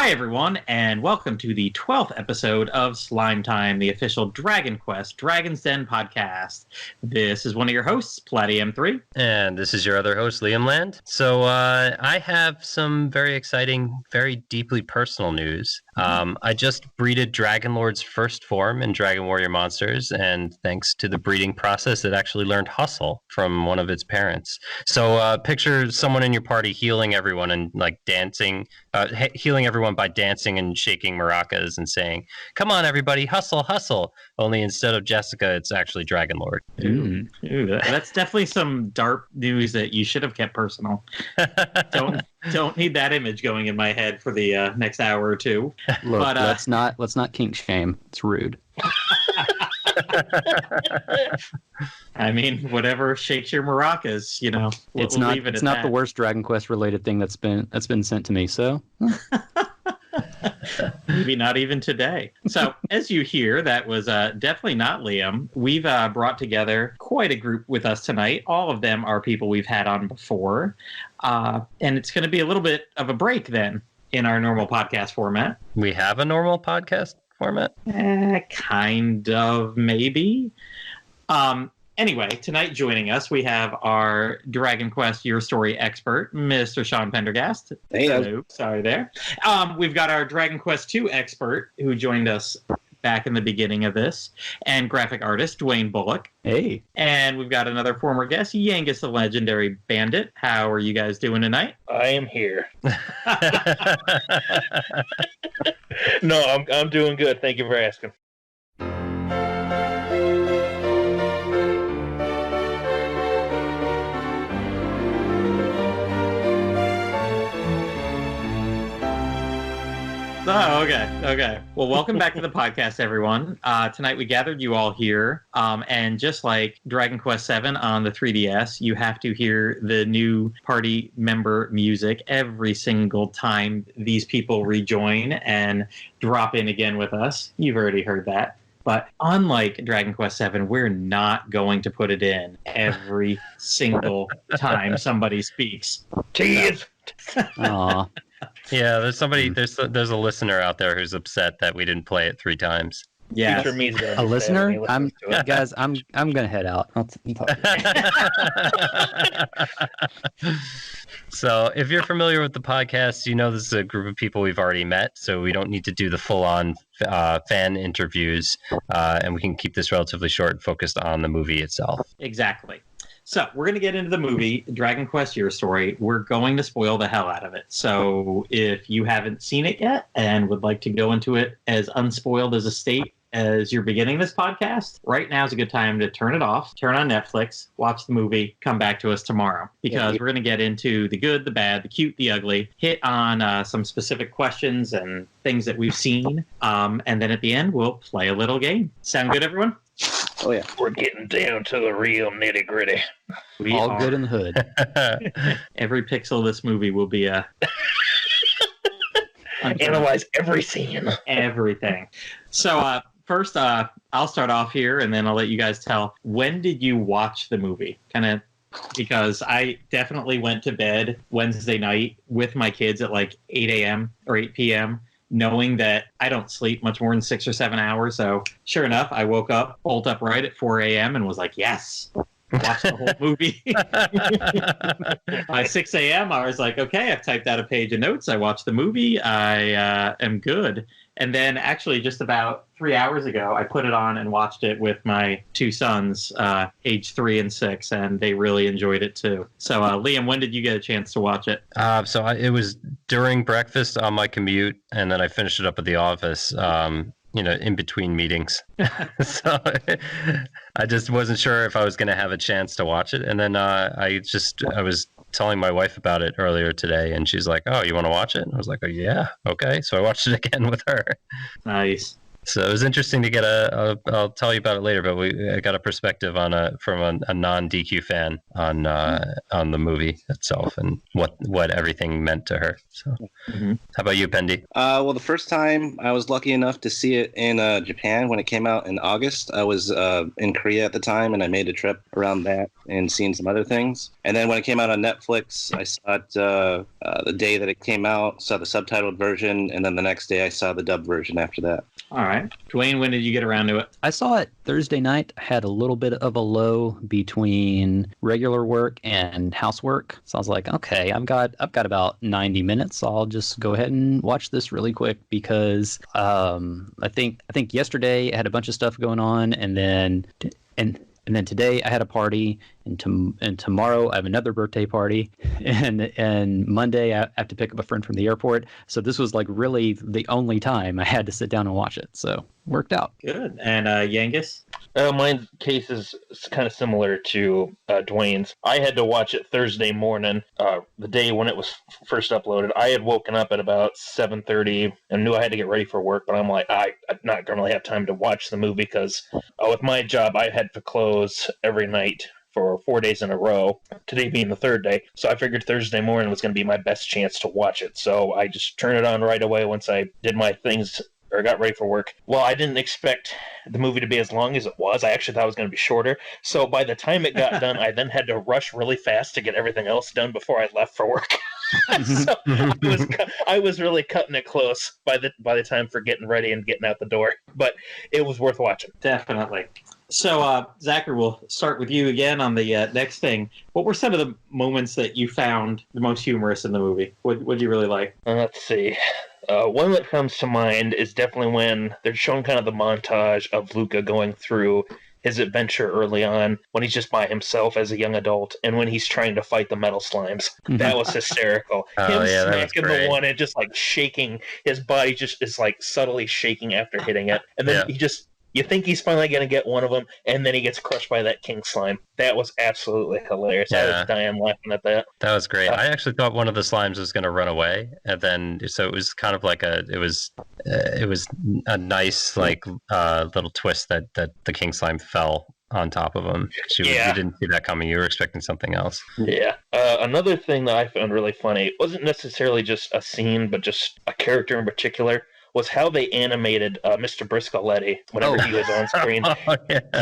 Hi, everyone, and welcome to the 12th episode of Slime Time, the official Dragon Quest Dragon's Den podcast. This is one of your hosts, Plattym3. And this is your other host, Liamland. So I have some very exciting, very deeply personal news. I just breeded Dragonlord's first form in Dragon Warrior Monsters, and thanks to the breeding process, it actually learned Hustle from one of its parents. So picture someone in your party healing everyone and like dancing, healing everyone by dancing and shaking maracas and saying, "Come on, everybody, hustle, hustle." Only instead of Jessica, it's actually Dragonlord. Ooh, that's definitely some dark news that you should have kept personal. Don't need that image going in my head for the next hour or two. Look, but, let's not kink shame. It's rude. I mean, whatever shakes your maracas, you know. It's not the worst Dragon Quest related thing that's been sent to me. So. Maybe not even today. So, as you hear, that was definitely not Liam. We've brought together quite a group with us tonight. All of them are people we've had on before. And it's going to be a little bit of a break then in our normal podcast format. We have a normal podcast format? Kind of, maybe. Anyway, tonight joining us, we have our Dragon Quest Your Story expert, Mr. Sean Pendergast. Hey, hello. Sorry there. We've got our Dragon Quest 2 expert who joined us back in the beginning of this, and graphic artist, Dwaine Bullock. Hey. And we've got another former guest, Yangus the Legendary Bandit. How are you guys doing tonight? I am here. No, I'm doing good. Thank you for asking. Oh, okay. Well, welcome back to the podcast, everyone. Tonight we gathered you all here, and just like Dragon Quest VII on the 3DS, you have to hear the new party member music every single time these people rejoin and drop in again with us. You've already heard that. But unlike Dragon Quest VII, we're not going to put it in every single time somebody speaks. Cheers! Aw. Yeah, there's a listener out there who's upset that we didn't play it 3 times. Yeah, a listener? I'm gonna head out. So if you're familiar with the podcast, you know this is a group of people we've already met, so we don't need to do the full-on fan interviews, and we can keep this relatively short and focused on the movie itself. Exactly. So we're going to get into the movie, Dragon Quest Your Story. We're going to spoil the hell out of it. So if you haven't seen it yet and would like to go into it as unspoiled as a state as you're beginning this podcast, right now is a good time to turn it off, turn on Netflix, watch the movie, come back to us tomorrow. Because we're going to get into the good, the bad, the cute, the ugly, hit on some specific questions and things that we've seen. And then at the end, we'll play a little game. Sound good, everyone? Oh, yeah. We're getting down to the real nitty gritty. All good in the hood. Every pixel of this movie will be analyze every scene. Everything. So, first, I'll start off here, and then I'll let you guys tell. When did you watch the movie? Because I definitely went to bed Wednesday night with my kids at like 8 a.m. or 8 p.m., knowing that I don't sleep much more than 6 or 7 hours. So sure enough, I woke up, bolt upright at 4 a.m. and was like, yes, watch the whole movie. By 6 a.m., I was like, okay, I've typed out a page of notes. I watched the movie. I am good. And then actually just about 3 hours ago, I put it on and watched it with my 2 sons, age 3 and 6, and they really enjoyed it too. So, Liam, when did you get a chance to watch it? It was during breakfast on my commute, and then I finished it up at the office, in between meetings. So I just wasn't sure if I was going to have a chance to watch it. And then I was telling my wife about it earlier today, and she's like, "Oh, you want to watch it?" And I was like, "Oh, yeah, okay." So I watched it again with her. Nice. So it was interesting to get I'll tell you about it later, but I got a perspective from a non-DQ fan on the movie itself and what everything meant to her. So, How about you, Pendy? Well, the first time I was lucky enough to see it in Japan when it came out in August. I was in Korea at the time, and I made a trip around that and seen some other things. And then when it came out on Netflix, I saw it the day that it came out, saw the subtitled version, and then the next day I saw the dubbed version after that. All right. Dwayne, when did you get around to it? I saw it Thursday night. Had a little bit of a low between regular work and housework. So I was like, okay, I've got about 90 minutes. So I'll just go ahead and watch this really quick because I think yesterday I had a bunch of stuff going on, and then today I had a party, and tomorrow I have another birthday party, and Monday I have to pick up a friend from the airport. So this was like really the only time I had to sit down and watch it. So worked out. Good. And Yangus? My case is kind of similar to Dwayne's. I had to watch it Thursday morning, the day when it was first uploaded. I had woken up at about 7:30 and knew I had to get ready for work, but I'm like, I'm not going to really have time to watch the movie because with my job, I had to close every night for 4 days in a row, today being the third day. So I figured Thursday morning was going to be my best chance to watch it. So I just turned it on right away once I did my things or got ready for work. Well, I didn't expect the movie to be as long as it was. I actually thought it was going to be shorter. So by the time it got done, I then had to rush really fast to get everything else done before I left for work. So I was really cutting it close by the time for getting ready and getting out the door. But it was worth watching. Definitely. So, Zachary, we'll start with you again on the next thing. What were some of the moments that you found the most humorous in the movie? What did you really like? Let's see. One that comes to mind is definitely when they're showing kind of the montage of Luca going through his adventure early on, when he's just by himself as a young adult, and when he's trying to fight the metal slimes. That was hysterical. Him smacking the one and just like shaking, his body just is like subtly shaking after hitting it. And then you think he's finally going to get one of them, and then he gets crushed by that king slime. That was absolutely hilarious. Yeah. I was dying laughing at that. That was great. I actually thought one of the slimes was going to run away, and then so it was kind of like it was a nice like little twist that the king slime fell on top of him. You didn't see that coming. You were expecting something else. Yeah. Another thing that I found really funny, it wasn't necessarily just a scene, but just a character in particular, was how they animated Mr. Briscoletti whenever he was on screen.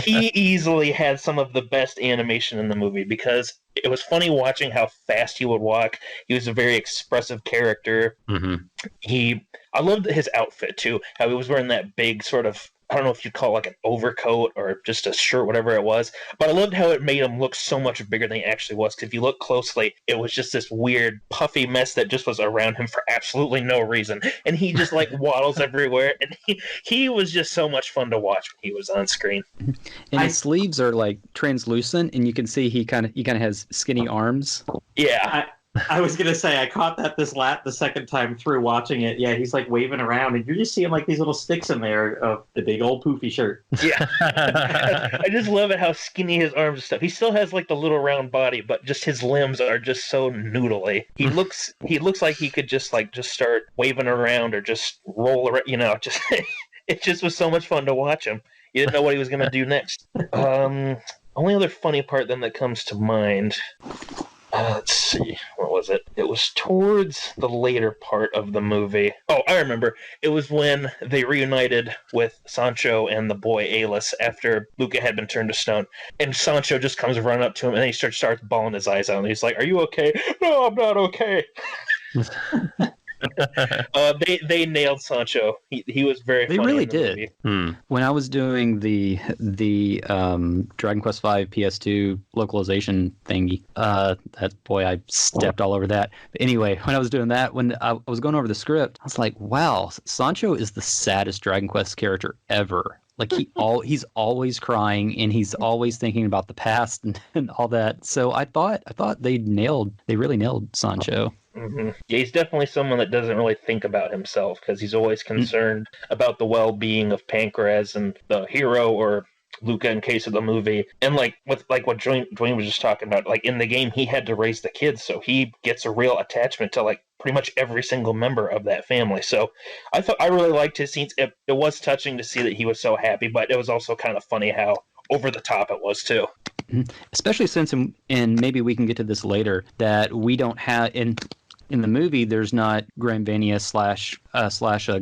He easily had some of the best animation in the movie because it was funny watching how fast he would walk. He was a very expressive character. I loved his outfit too, how he was wearing that big sort of, I don't know if you'd call it like an overcoat or just a shirt, whatever it was. But I loved how it made him look so much bigger than he actually was. Because if you look closely, it was just this weird puffy mess that just was around him for absolutely no reason. And he just like waddles everywhere. And he was just so much fun to watch when he was on screen. And his sleeves are like translucent, and you can see he kind of has skinny arms. Yeah. I was gonna say I caught that the second time through watching it. Yeah, he's like waving around, and you're just seeing like these little sticks in there of the big old poofy shirt. Yeah, I just love it how skinny his arms and stuff. He still has like the little round body, but just his limbs are just so noodly. He looks like he could just start waving around or just roll around. You know, just it just was so much fun to watch him. You didn't know what he was gonna do next. Only other funny part then that comes to mind. Let's see, what was it? It was towards the later part of the movie. Oh, I remember. It was when they reunited with Sancho and the boy Alis after Luca had been turned to stone. And Sancho just comes running up to him, and then he starts bawling his eyes out. And he's like, "Are you okay?" "No, I'm not okay." They nailed Sancho. He was very funny. They really did. When I was doing the Dragon Quest V PS2 localization thingy, I stepped all over that. But anyway, when I was doing that, when I was going over the script, I was like, wow, Sancho is the saddest Dragon Quest character ever. Like he's always crying, and he's always thinking about the past and all that. So I thought they really nailed Sancho. Mm-hmm. Yeah, he's definitely someone that doesn't really think about himself because he's always concerned about the well-being of Pancras and the hero or Luca in case of the movie. And like with like what Dwayne was just talking about, like in the game he had to raise the kids, so he gets a real attachment to like pretty much every single member of that family. So I really liked his scenes. It was touching to see that he was so happy, but it was also kind of funny how over the top it was too. Especially since, and maybe we can get to this later, that we don't have in the movie. There's not Granvania slash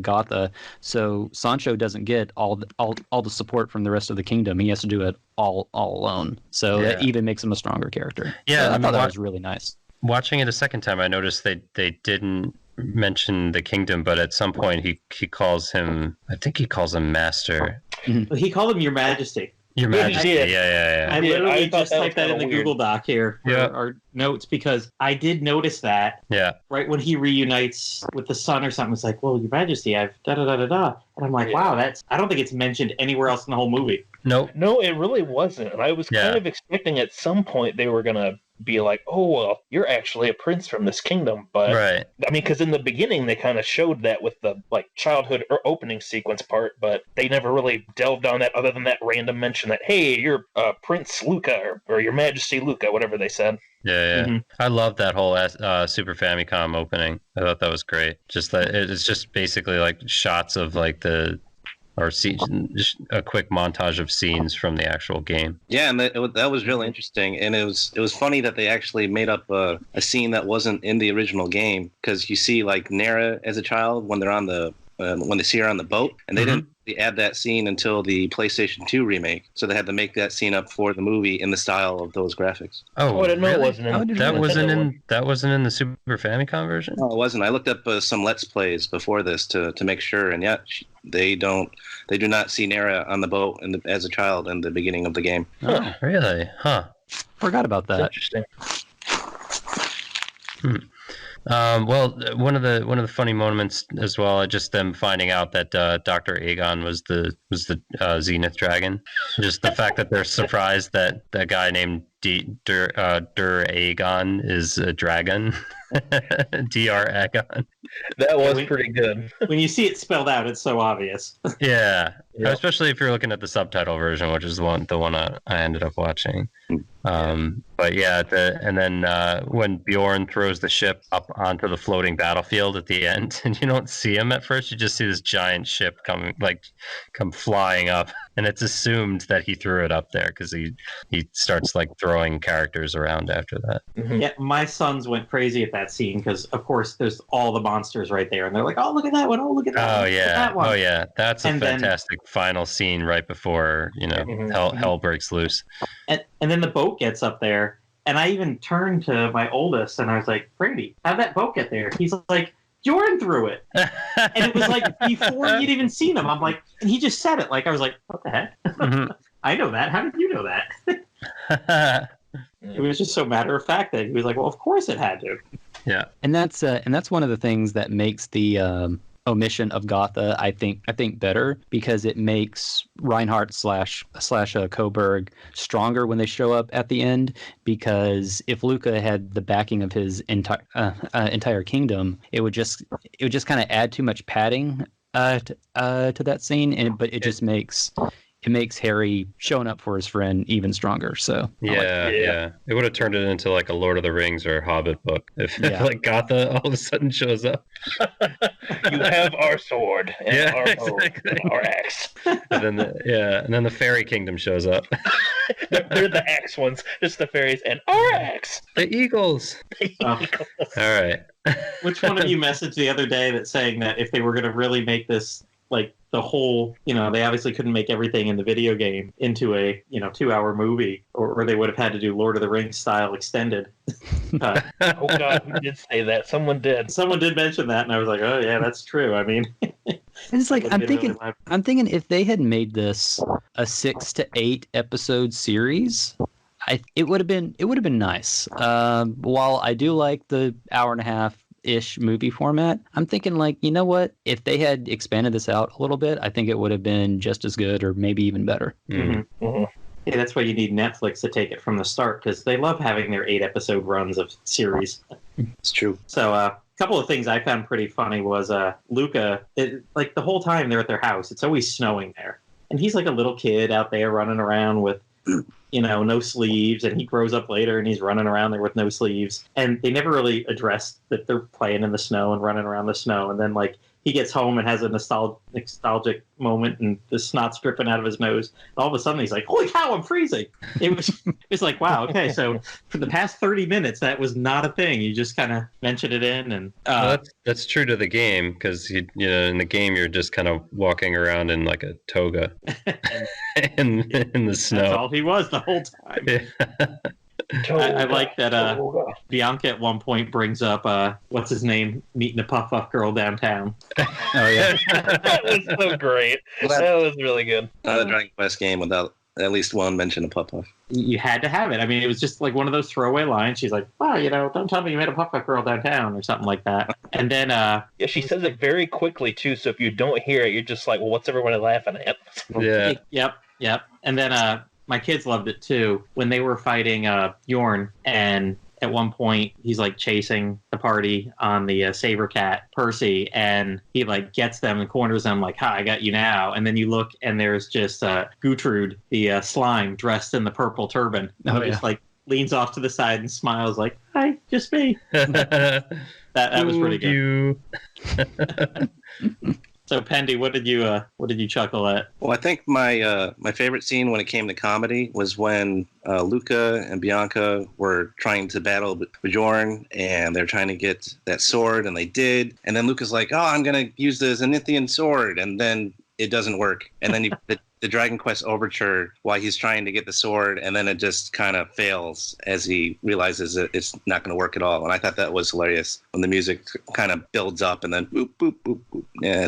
Gotha, so Sancho doesn't get all the support from the rest of the kingdom. He has to do it all alone. So that even makes him a stronger character. Yeah, so I thought that was really nice. Watching it a second time, I noticed they didn't mention the kingdom, but at some point he calls him, I think he calls him Master. He called him Your Majesty. Your Majesty, yeah. I literally just that typed that in the weird. Google Doc here for our notes, because I did notice that. Yeah. Right when he reunites with the son or something, it's like, well, Your Majesty, I've da-da-da-da-da. And I'm like, wow, I don't think it's mentioned anywhere else in the whole movie. Nope. No, it really wasn't. And I was kind of expecting at some point they were going to be like, oh, well, you're actually a prince from this kingdom. But, right. I mean, because in the beginning they kind of showed that with the like childhood or opening sequence part, but they never really delved on that other than that random mention that, hey, you're Prince Luca or Your Majesty Luca, whatever they said. Yeah. Mm-hmm. I love that whole Super Famicom opening. I thought that was great. Just that it's just basically like shots of like just a quick montage of scenes from the actual game. Yeah, and that was really interesting, and it was funny that they actually made up a scene that wasn't in the original game, because you see like Nera as a child when they're on the when they see her on the boat, and they didn't add that scene until the PlayStation 2 remake, so they had to make that scene up for the movie in the style of those graphics. Oh, I didn't know really? it wasn't in That wasn't in the Super Famicom version? No, it wasn't. I looked up some Let's Plays before this to make sure, and they do not see Nera on the boat as a child in the beginning of the game. Oh, really? Huh. Forgot about that. Interesting. Well, one of the funny moments as well, just them finding out that Dr. Aegon was the Zenith Dragon. Just the fact that they're surprised that that guy named Dur Aegon is a dragon. Dr. Aegon. That was pretty good. When you see it spelled out, it's so obvious. Yeah, especially if you're looking at the subtitle version, which is the one I ended up watching. But yeah, and then when Bjorn throws the ship up onto the floating battlefield at the end, and you don't see him at first, you just see this giant ship come flying up, and it's assumed that he threw it up there because he starts like throwing characters around after that. Yeah, my sons went crazy at that scene because, of course, there's all the monsters right there, and they're like, "Oh, look at that one! Oh, look at that! Oh one. yeah! That one. Oh yeah! That's a fantastic final scene right before hell breaks loose. And then the boat gets up there, and I even turned to my oldest, and I was like, "Brady, how'd that boat get there?" He's like, "Jordan threw it," and it was like before he'd even seen him. I'm like, and he just said it. Like I was like, "What the heck?" I know that. How did you know that? It was just so matter of fact that he was like, "Well, of course it had to." Yeah, and that's one of the things that makes the omission of Gotha, I think better, because it makes Reinhardt slash Coburg stronger when they show up at the end. Because if Luca had the backing of his entire kingdom, it would just kind of add too much padding to that scene, but it just makes Harry showing up for his friend even stronger. So yeah. It would have turned it into like a Lord of the Rings or a Hobbit book if like Gotha all of a sudden shows up. You have our sword and our exactly. and our axe. And then the fairy kingdom shows up. They're the axe ones, just the fairies and our axe. The eagles. All right. Which one of you messaged the other day that saying that if they were going to really make this like the whole, they obviously couldn't make everything in the video game into a 2-hour movie, or they would have had to do Lord of the Rings style extended. Oh God, who did say that? Someone did mention that, and I was like, oh yeah, that's true. I mean, it's like I'm thinking if they had made this a 6 to 8 episode series, it would have been nice. While I do like the hour and a half ish movie format, I'm thinking like, you know what, if they had expanded this out a little bit, I think it would have been just as good or maybe even better. Yeah, that's why you need Netflix to take it from the start, because they love having their 8-episode runs of series. It's true. So a couple of things I found pretty funny was Luca, like the whole time they're at their house, it's always snowing there. and he's like a little kid out there running around with, no sleeves, and he grows up later and he's running around there with no sleeves. And they never really addressed that they're playing in the snow and running around the snow. And then like he gets home and has a nostalgic moment, and the snot's dripping out of his nose. And all of a sudden, he's like, "Holy cow, I'm freezing!" It's like, wow, okay. So for the past 30 minutes, that was not a thing. You just kind of mentioned it in, and that's true to the game, because in the game you're just kind of walking around in like a toga in the snow. That's all he was the whole time. Yeah. I like that Bianca at one point brings up what's his name meeting a puff girl downtown. Oh yeah, That was so great. That was really good. Not a Dragon Quest game without at least one mention of Puff. You had to have it. I mean, it was just like one of those throwaway lines. She's like, "Wow, don't tell me you met a puff girl downtown," or something like that. And then yeah, she says it very quickly too. So if you don't hear it, you're just like, "Well, what's everybody laughing at?" Yeah. Yep. And then my kids loved it too when they were fighting Bjorn, and at one point he's like chasing the party on the saber cat Percy, and he like gets them and corners them like, "Ha, I got you now." And then you look and there's just Gutrude, the slime dressed in the purple turban. Oh, Just like leans off to the side and smiles like, "Hi, just me." that was pretty good. So, Pendy, what did you chuckle at? Well, I think my favorite scene when it came to comedy was when Luca and Bianca were trying to battle Bjorn, and they're trying to get that sword, and they did. And then Luca's like, "Oh, I'm going to use the Zenithian sword," and then it doesn't work. And then the Dragon Quest overture, while he's trying to get the sword, and then it just kind of fails as he realizes that it's not going to work at all. And I thought that was hilarious when the music kind of builds up and then boop, boop, boop, boop. Yeah.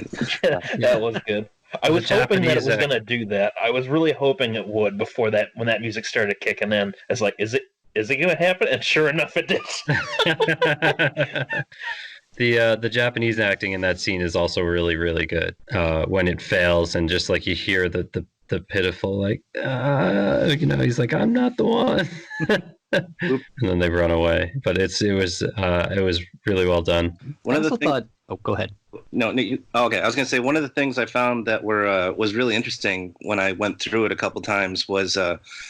That was good. I was hoping that it was going to do that. I was really hoping it would before that, when that music started kicking in. It's like, is it going to happen? And sure enough, it did. The Japanese acting in that scene is also really, really good. When it fails, and just like you hear the pitiful, like, he's like, "I'm not the one," and then they run away. But it was really well done. Oh, go ahead. No, okay. I was going to say one of the things I found that was really interesting when I went through it a couple times was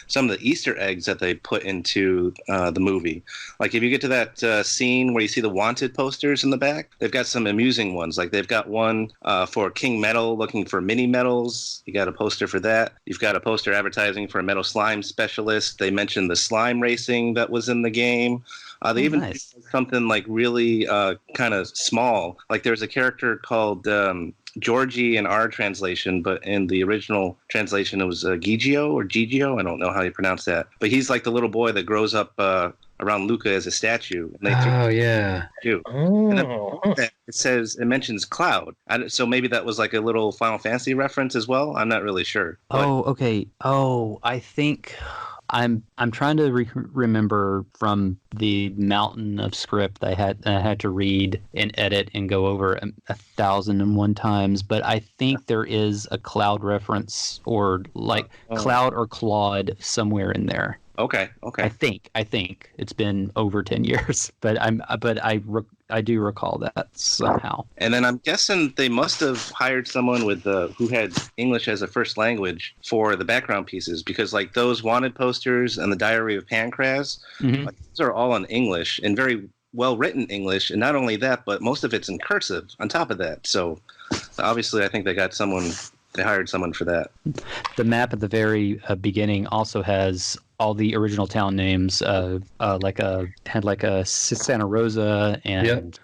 some of the Easter eggs that they put into the movie. Like if you get to that scene where you see the wanted posters in the back, they've got some amusing ones. Like they've got one for King Metal looking for mini metals. You got a poster for that. You've got a poster advertising for a metal slime specialist. They mentioned the slime racing that was in the game. They even did something like really kind of small. Like there's a character called Georgie in our translation, but in the original translation it was Gigio or Gigio. I don't know how you pronounce that. But he's like the little boy that grows up around Luca as a statue. And yeah. And then it mentions Cloud. So maybe that was like a little Final Fantasy reference as well. I'm not really sure. Oh, okay. Oh, I think I'm trying to remember from the mountain of script I had to read and edit and go over 1,001 times, but I think there is a Cloud reference or like Cloud or Claude somewhere in there. Okay. I think it's been over 10 years, but I do recall that somehow. And then I'm guessing they must have hired someone with who had English as a first language for the background pieces, because like those wanted posters and the Diary of Pancras, like, those are all in English and very well written English. And not only that, but most of it's in cursive on top of that. So obviously, I think they hired someone for that. The map at the very beginning also has all the original town names, had like a Santa Rosa and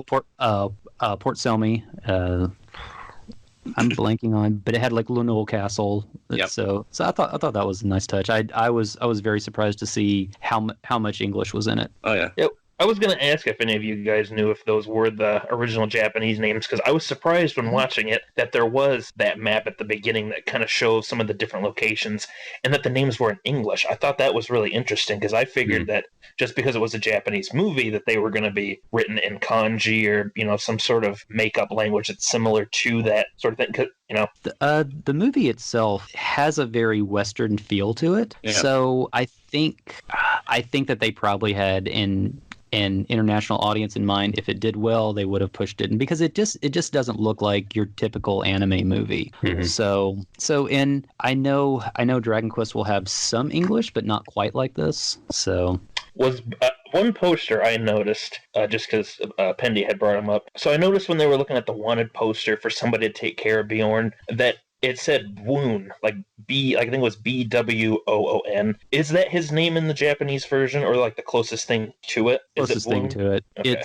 Port Selmy. I'm blanking on, but it had like Lunul Castle. Yep. So I thought that was a nice touch. I was very surprised to see how much English was in it. Oh yeah. Yep. I was going to ask if any of you guys knew if those were the original Japanese names, because I was surprised when watching it that there was that map at the beginning that kind of shows some of the different locations and that the names were in English. I thought that was really interesting because I figured that just because it was a Japanese movie that they were going to be written in kanji or, some sort of make-up language that's similar to that sort of thing. The movie itself has a very Western feel to it. Yeah. So I think that they probably had an international audience in mind. If it did well, they would have pushed it, and because it just doesn't look like your typical anime movie. Mhm. So I know Dragon Quest will have some English, but not quite like this. So Was one poster I noticed, just because Pendy had brought him up. So I noticed when they were looking at the wanted poster for somebody to take care of Bjorn, that it said Woon, like I think it was Bwoon. Is that his name in the Japanese version, or like the closest thing to it? Is closest it thing Woon? to it, Okay.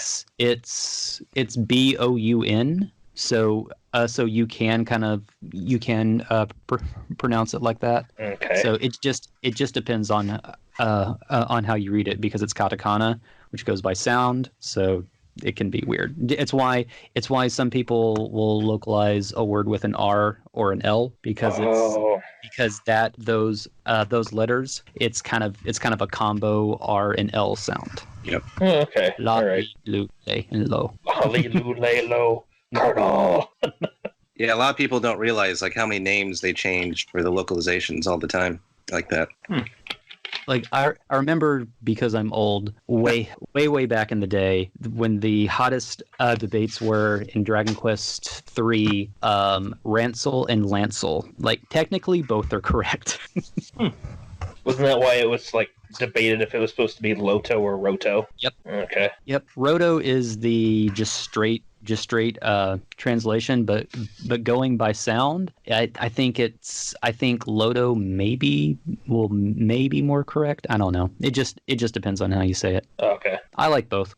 it's Boun. So you can pronounce it like that. Okay. So it just depends on how you read it, because it's katakana, which goes by sound. So it can be weird. It's why some people will localize a word with an R or an L, because those letters, it's kind of a combo R and L sound. Yep. Oh, okay. La, All right. lu, le, and lo. Hallelujah, Colonel. Yeah, a lot of people don't realize like how many names they change for the localizations all the time, like that. Like I remember, because I'm old, way back in the day, when the hottest debates were in Dragon Quest 3, Rancel and Lancel. Like technically both are correct. Wasn't that why it was like debated if it was supposed to be Loto or Roto? Yep. Okay. Yep. Roto is the just straight translation, but going by sound, I think Loto maybe more correct. I don't know. It just depends on how you say it. Okay. I like both.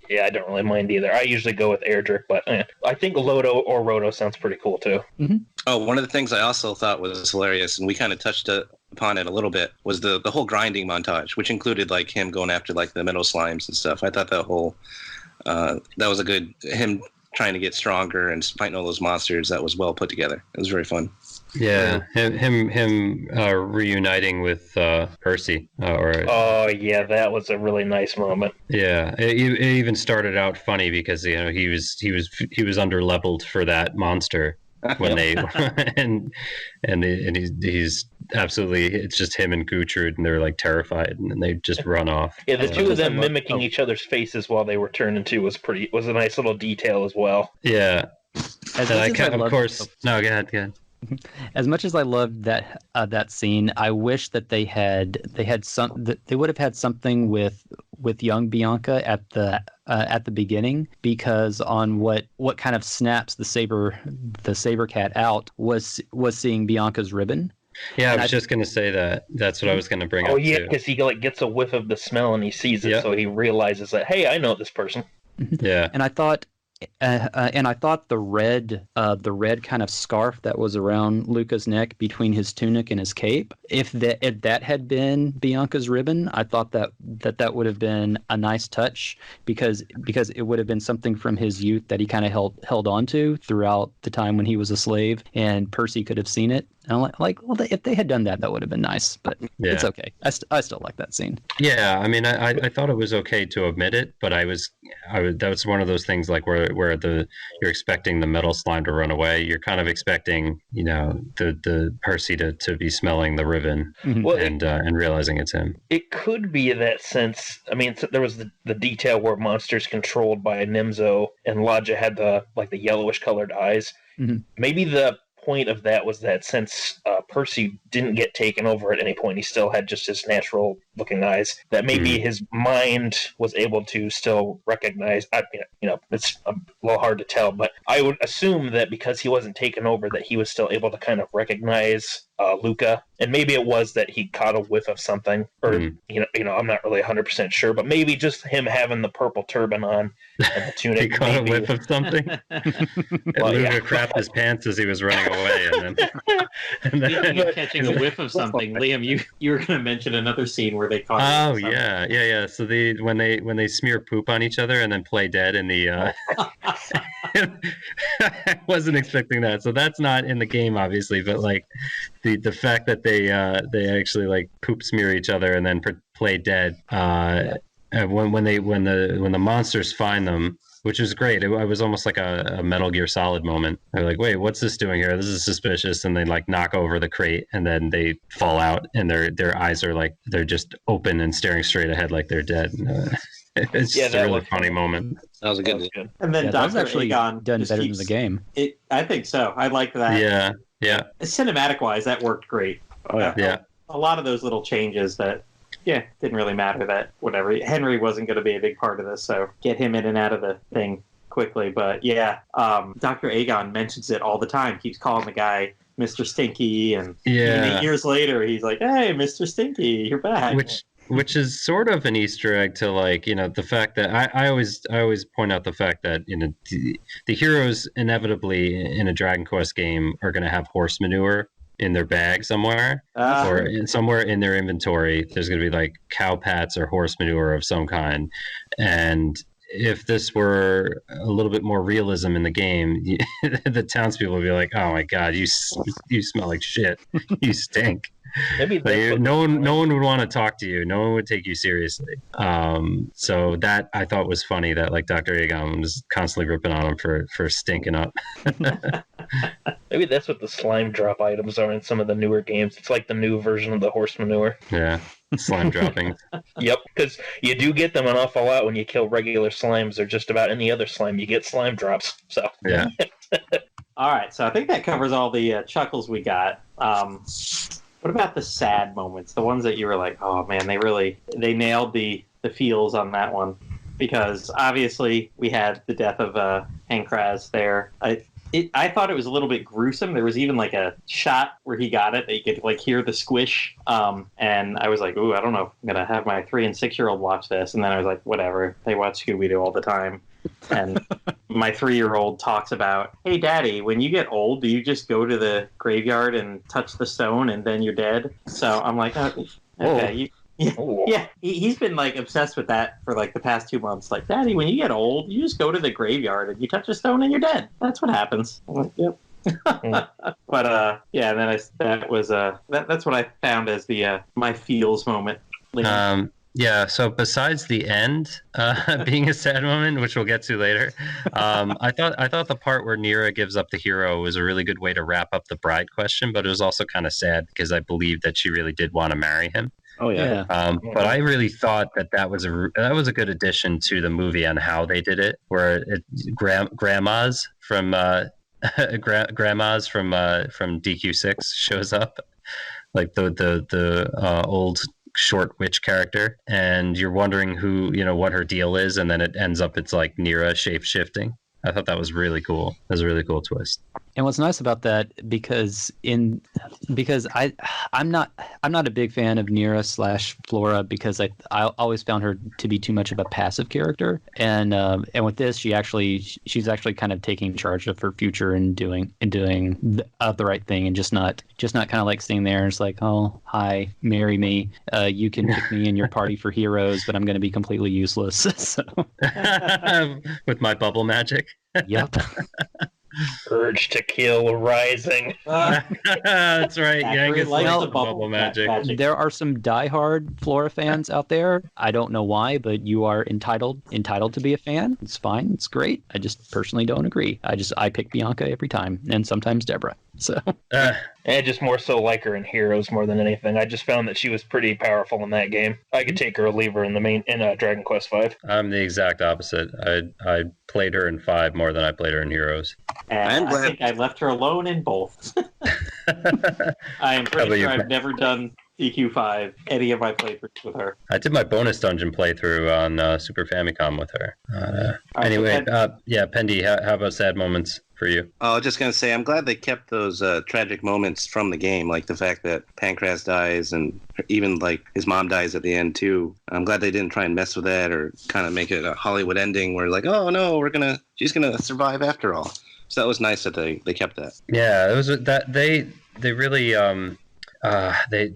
Yeah, I don't really mind either. I usually go with Erdrick, but I think Loto or Roto sounds pretty cool too. Mm-hmm. Oh, one of the things I also thought was hilarious, and we kind of touched upon it a little bit, was the whole grinding montage, which included like him going after like the metal slimes and stuff. I thought that whole that was a good, him trying to get stronger and fighting all those monsters. That was well put together. It was very fun. Yeah, him reuniting with Percy. Oh yeah, that was a really nice moment. Yeah, it even started out funny because he was under leveled for that monster when they and he's absolutely, it's just him and Gertrude, and they're like terrified, and then they just run off. Yeah, the two of them mimicking each other's faces while they were turned into was a nice little detail as well. Yeah, As and much as I of loved- course. No, go ahead. As much as I loved that scene, I wish that they would have had something with young Bianca at the beginning, because on what kind of snaps the saber cat out was seeing Bianca's ribbon. Yeah, I was just going to say that. That's what I was going to bring up. Oh yeah, too. because he like gets a whiff of the smell and he sees it, so he realizes that, hey, I know this person. Yeah, And I thought the red kind of scarf that was around Luca's neck between his tunic and his cape, if that had been Bianca's ribbon, I thought that would have been a nice touch, because it would have been something from his youth that he kind of held on to throughout the time when he was a slave, and Percy could have seen it. And I'm like, well, if they had done that, that would have been nice, but it's okay. I still like that scene. Yeah, I mean, I thought it was okay to omit it, but that was one of those things like where you're expecting the metal slime to run away. You're kind of expecting, the Percy to be smelling the ribbon and realizing it's him. It could be that sense. I mean, there was the detail where monsters controlled by Nimzo, and Lodja had the yellowish colored eyes. Mm-hmm. Maybe the point of that was that since Percy didn't get taken over at any point, he still had just his natural looking eyes, that maybe his mind was able to still recognize. It's a little hard to tell, but I would assume that because he wasn't taken over, that he was still able to kind of recognize Luca, and maybe it was that he caught a whiff of something, or I'm not really 100% sure, but maybe just him having the purple turban on and the tunic. He caught a whiff of something. Luca crapped his pants as he was running away, and then Speaking of catching a whiff of something, Liam, you were going to mention another scene where they caught. Oh yeah. So when they smear poop on each other and then play dead in the. I wasn't expecting that, so that's not in the game, obviously. But like the fact that they actually like poop smear each other and then play dead. When the monsters find them, which was great. It was almost like a Metal Gear Solid moment. They're like, wait, what's this doing here? This is suspicious. And they like knock over the crate, and then they fall out, and their eyes are like, they're just open and staring straight ahead like they're dead. It's Yeah, just a that really was funny fun. moment. That was a That good was deal. good. And then Yeah, that was Dr. actually Aegon done just better keeps, than the game. I think so. I liked that. Yeah. Cinematic wise, that worked great. Oh yeah. Yeah. A lot of those little changes that, didn't really matter. That whatever. Henry wasn't going to be a big part of this, so get him in and out of the thing quickly. But Dr. Aegon mentions it all the time. Keeps calling the guy Mr. Stinky, and even 8 years later, he's like, "Hey, Mr. Stinky, you're back." Which is sort of an Easter egg to the fact that I always point out the fact that the heroes inevitably in a Dragon Quest game are going to have horse manure in their bag somewhere, or somewhere in their inventory. There's going to be like cow pats or horse manure of some kind, and if this were a little bit more realism in the game, the townspeople would be like, "Oh my god, you smell like shit, you stink." Maybe that's no one would want to talk to you. No one would take you seriously. So that I thought was funny that like Dr. Aegon was constantly ripping on him for stinking up. Maybe that's what the slime drop items are in some of the newer games. It's like the new version of the horse manure. Yeah, slime dropping. Yep, because you do get them an awful lot when you kill regular slimes or just about any other slime. You get slime drops. So yeah. All right, so I think that covers all the chuckles we got. What about the sad moments? The ones that you were like, oh man, they nailed the feels on that one. Because obviously we had the death of Pancraz there. I thought it was a little bit gruesome. There was even like a shot where he got it that you could like hear the squish. And I was like, ooh, I don't know if I'm going to have my 3 and 6-year-old watch this. And then I was like, whatever. They watch Scooby-Doo all the time. And my 3-year-old talks about, hey, Daddy, when you get old, do you just go to the graveyard and touch the stone and then you're dead? So I'm like, okay. Yeah, he's been like obsessed with that for like the past 2 months. Like, Daddy, when you get old, you just go to the graveyard and you touch a stone and you're dead. That's what happens. I'm like, yep. But and then that's what I found as the my feels moment. Yeah, so besides the end being a sad moment, which we'll get to later, I thought the part where Nira gives up the hero was a really good way to wrap up the bride question, but it was also kind of sad because I believed that she really did want to marry him. Oh yeah. But I really thought that was a good addition to the movie on how they did it, where grandmas from DQ6 shows up, like the old short witch character, and you're wondering what her deal is, and then it ends up it's like Nira shape shifting. I thought that was really cool. That was a really cool twist. And what's nice about that, because I'm not a big fan of Nira / Flora, because I always found her to be too much of a passive character, and with this she's actually kind of taking charge of her future and doing the right thing, and just not kind of like staying there and it's like, oh hi, marry me, you can pick me in your party for heroes, but I'm going to be completely useless. So. With my bubble magic. Yep. Urge to kill rising. That's right. Yangus likes the the bubble magic. There are some diehard Flora fans out there. I don't know why, but you are entitled to be a fan. It's fine. It's great. I just personally don't agree. I pick Bianca every time, and sometimes Deborah. So. And just more so like her in Heroes more than anything. I just found that she was pretty powerful in that game. I could take her or leave her in Dragon Quest V. I'm the exact opposite. I played her in 5 more than I played her in Heroes. And I think I left her alone in both. I am pretty sure I've never done DQ5 any of my playthroughs with her. I did my bonus dungeon playthrough on Super Famicom with her. Anyway, Pendy, how about sad moments for you? I was just going to say, I'm glad they kept those tragic moments from the game, like the fact that Pancraz dies and even like his mom dies at the end too. I'm glad they didn't try and mess with that or kind of make it a Hollywood ending where like, oh no, she's going to survive after all. So that was nice that they kept that. Yeah, it was that they really they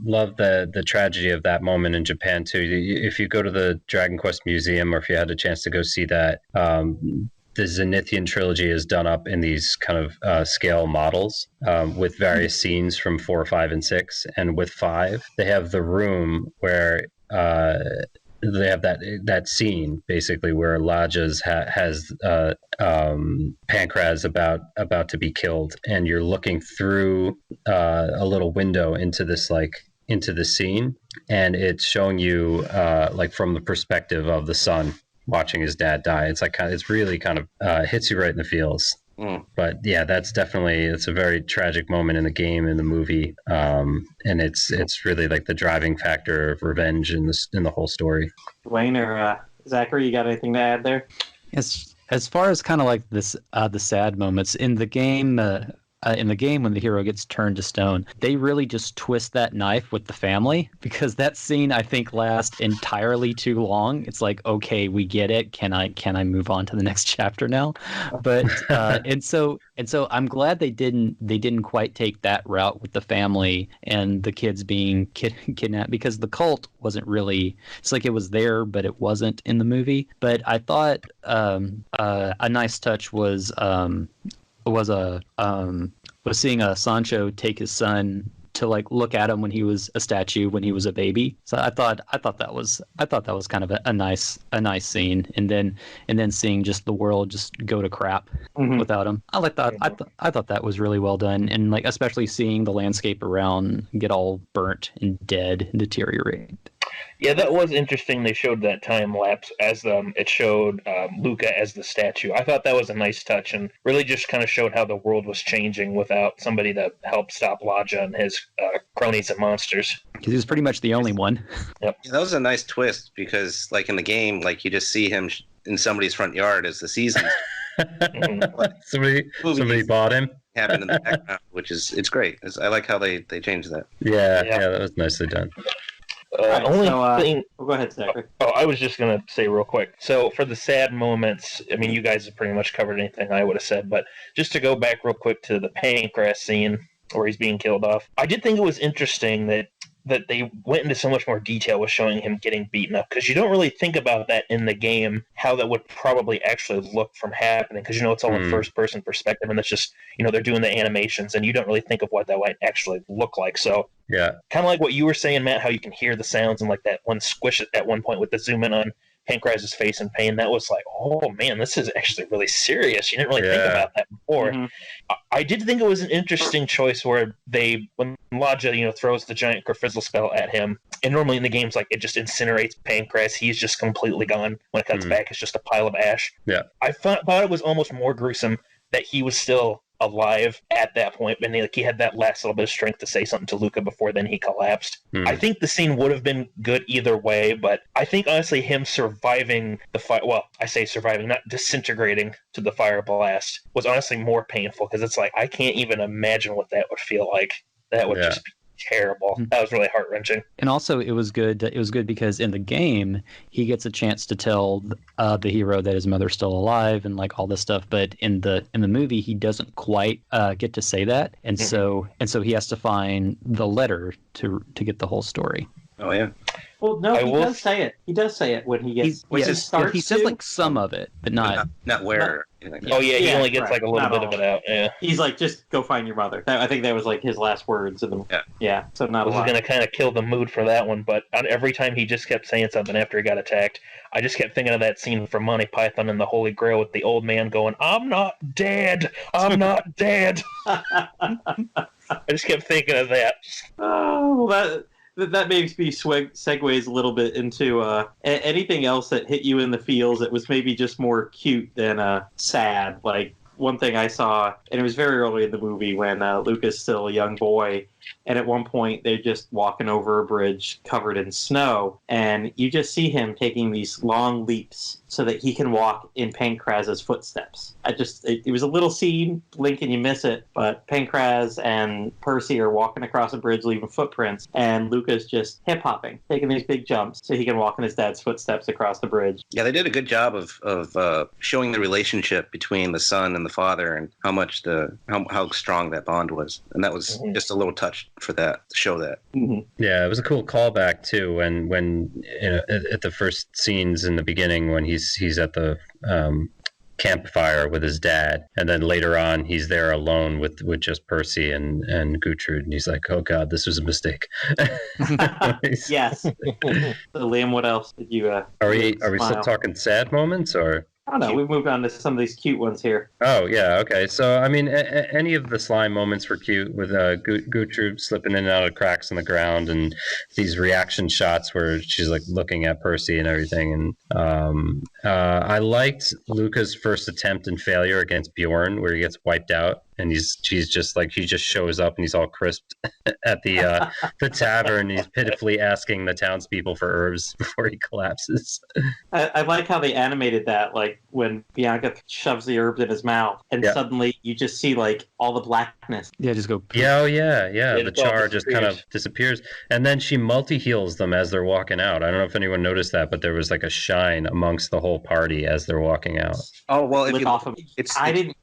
love the tragedy of that moment in Japan too. If you go to the Dragon Quest Museum, or if you had a chance to go see that, the Zenithian trilogy is done up in these kind of scale models with various scenes from 4, 5, and 6. And with 5, they have the room where they have that scene basically where Lajas has Pancraz about to be killed, and you're looking through a little window into this like into the scene, and it's showing you like from the perspective of the son watching his dad die. It's like it's really kind of hits you right in the feels. But yeah, it's a very tragic moment in the game, in the movie, and it's really like the driving factor of revenge in the whole story. Dwaine or Zachary, you got anything to add there? As far as kind of like this, the sad moments in the game. In the game, when the hero gets turned to stone, they really just twist that knife with the family, because that scene, I think, lasts entirely too long. It's like, okay, we get it. Can I move on to the next chapter now? But and so I'm glad they didn't quite take that route with the family and the kids being kidnapped, because the cult wasn't really. It's like it was there, but it wasn't in the movie. But I thought a nice touch was seeing Sancho take his son to like look at him when he was a statue, when he was a baby. So I thought that was kind of a nice scene, and then seeing just the world just go to crap without him. I thought that was really well done, and like especially seeing the landscape around get all burnt and dead and deteriorate. Yeah, that was interesting. They showed that time lapse as it showed Luca as the statue. I thought that was a nice touch, and really just kind of showed how the world was changing without somebody to help stop Laja and his cronies and monsters. Because he was pretty much the only one. Yep. Yeah, that was a nice twist, because like in the game, like you just see him in somebody's front yard as the season. Somebody bought him. Happened in the background, it's great. I like how they changed that. Yeah, that was nicely done. Thing. Go ahead, Zachary. I was just going to say real quick. So for the sad moments, I mean, you guys have pretty much covered anything I would have said, but just to go back real quick to the pancreas scene where he's being killed off, I did think it was interesting that they went into so much more detail with showing him getting beaten up, because you don't really think about that in the game, how that would probably actually look from happening, because it's all in first person perspective, and it's just they're doing the animations, and you don't really think of what that might actually look like. So yeah, kind of like what you were saying, Matt, how you can hear the sounds, and like that one squish at one point with the zoom in on Pancraz's face in pain, that was like, oh man, this is actually really serious. You didn't really think about that before. I did think it was an interesting choice where when Laja, throws the giant Griffrizzle spell at him, and normally in the games, like, it just incinerates Pancraz, he's just completely gone. When it cuts back, it's just a pile of ash. Yeah. I thought it was almost more gruesome that he was still alive at that point, and he had that last little bit of strength to say something to Luca before then he collapsed. I think the scene would have been good either way, but I think honestly him surviving the fire, well, I say surviving, not disintegrating to the fire blast, was honestly more painful, because it's like I can't even imagine what that would feel like. That would just be terrible. That was really heart-wrenching. And also it was good because in the game he gets a chance to tell the hero that his mother's still alive and like all this stuff, but in the movie he doesn't quite get to say that, and so he has to find the letter to get the whole story. Oh yeah. Well, no, he does say it. He does say it when he gets. He says like some of it, but not where. Oh yeah, he only gets like a little bit of it out. Yeah. He's like, just go find your mother. I think that was like his last words. Yeah. So not a lot. I was going to kind of kill the mood for that one, but every time he just kept saying something after he got attacked, I just kept thinking of that scene from Monty Python and the Holy Grail with the old man going, "I'm not dead. I'm not dead." I just kept thinking of that. Oh, well, that makes me segues a little bit into anything else that hit you in the feels that was maybe just more cute than sad. Like one thing I saw, and it was very early in the movie when Luca's still a young boy, and at one point they're just walking over a bridge covered in snow, and you just see him taking these long leaps so that he can walk in Pancraz's footsteps. It was a little scene, blink and you miss it, but Pancraz and Percy are walking across a bridge leaving footprints, and Luca's just hip-hopping, taking these big jumps so he can walk in his dad's footsteps across the bridge. Yeah, they did a good job of showing the relationship between the son and the father, and how much how strong that bond was. And that was just a little touch for that, to show that. Yeah, it was a cool callback too when at the first scenes in the beginning when he's at the campfire with his dad, and then later on he's there alone with just Percy and Gertrude, and he's like, oh god, this was a mistake. Yes. So Liam, what else did you are we still talking sad moments, or I don't know. We've moved on to some of these cute ones here. Oh yeah, okay. So I mean, any of the slime moments were cute with Gertrude slipping in and out of cracks in the ground, and these reaction shots where she's like looking at Percy and everything. And I liked Luca's first attempt and failure against Bjorn, where he gets wiped out, and he just shows up and he's all crisped at the tavern. He's pitifully asking the townspeople for herbs before he collapses. I like how they animated that, like when Bianca shoves the herbs in his mouth, and suddenly you just see like all the blackness. Yeah, just go. Yeah, the char just kind of disappears, and then she multi-heals them as they're walking out. I don't know if anyone noticed that, but there was like a shine amongst the whole party as they're walking out. Oh well,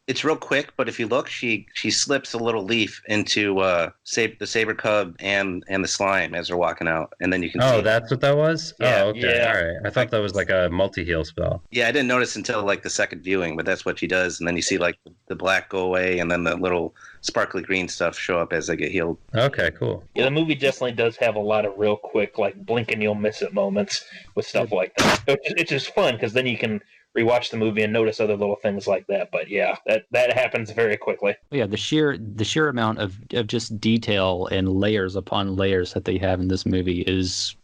it's real quick, but if you look, she slips a little leaf into the saber cub and the slime as they're walking out, and then you can. Oh, see that's what that was. Yeah, oh, okay, all right. I thought that was like a multi-heal spell. Yeah, I didn't notice until like the second viewing, but that's what she does, and then you see like the black go away, and then the little sparkly green stuff show up as they get healed. Okay, cool. Yeah, the movie definitely does have a lot of real quick, like blink and you'll miss it moments with stuff like that. It's just fun because then you can rewatch the movie and notice other little things like that. But yeah, that happens very quickly. Yeah, the sheer amount of just detail and layers upon layers that they have in this movie is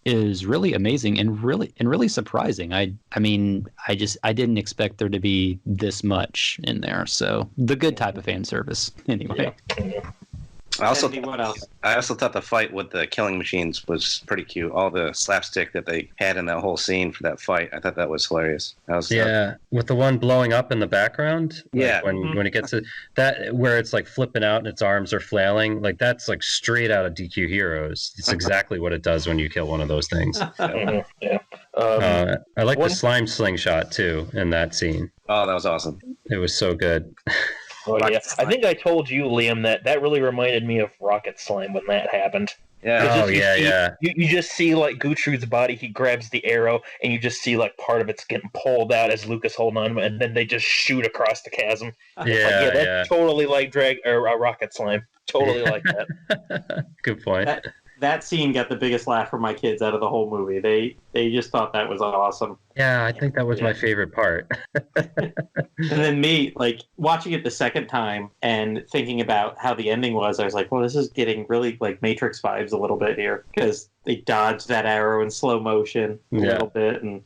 really amazing and really surprising. I mean, I didn't expect there to be this much in there. So the good type of fan service, anyway. Yeah. I also thought the fight with the killing machines was pretty cute. All the slapstick that they had in that whole scene for that fight, I thought that was hilarious. With the one blowing up in the background. Yeah, when it gets to that where it's like flipping out and its arms are flailing, like that's like straight out of DQ Heroes. It's exactly what it does when you kill one of those things. Yeah. I like the slime slingshot too in that scene. Oh, that was awesome. It was so good. Oh, yeah. I think I told you, Liam, that really reminded me of Rocket Slime when that happened. Yeah. You just see like Gertrude's body. He grabs the arrow, and you just see like part of it's getting pulled out as Lucas holding on, and then they just shoot across the chasm. That's totally like Rocket Slime. Totally like that. Good point. That scene got the biggest laugh from my kids out of the whole movie. They just thought that was awesome. Yeah, I think that was my favorite part. And then me, like, watching it the second time and thinking about how the ending was, I was like, well, this is getting really, like, Matrix vibes a little bit here. Because they dodged that arrow in slow motion a little bit. And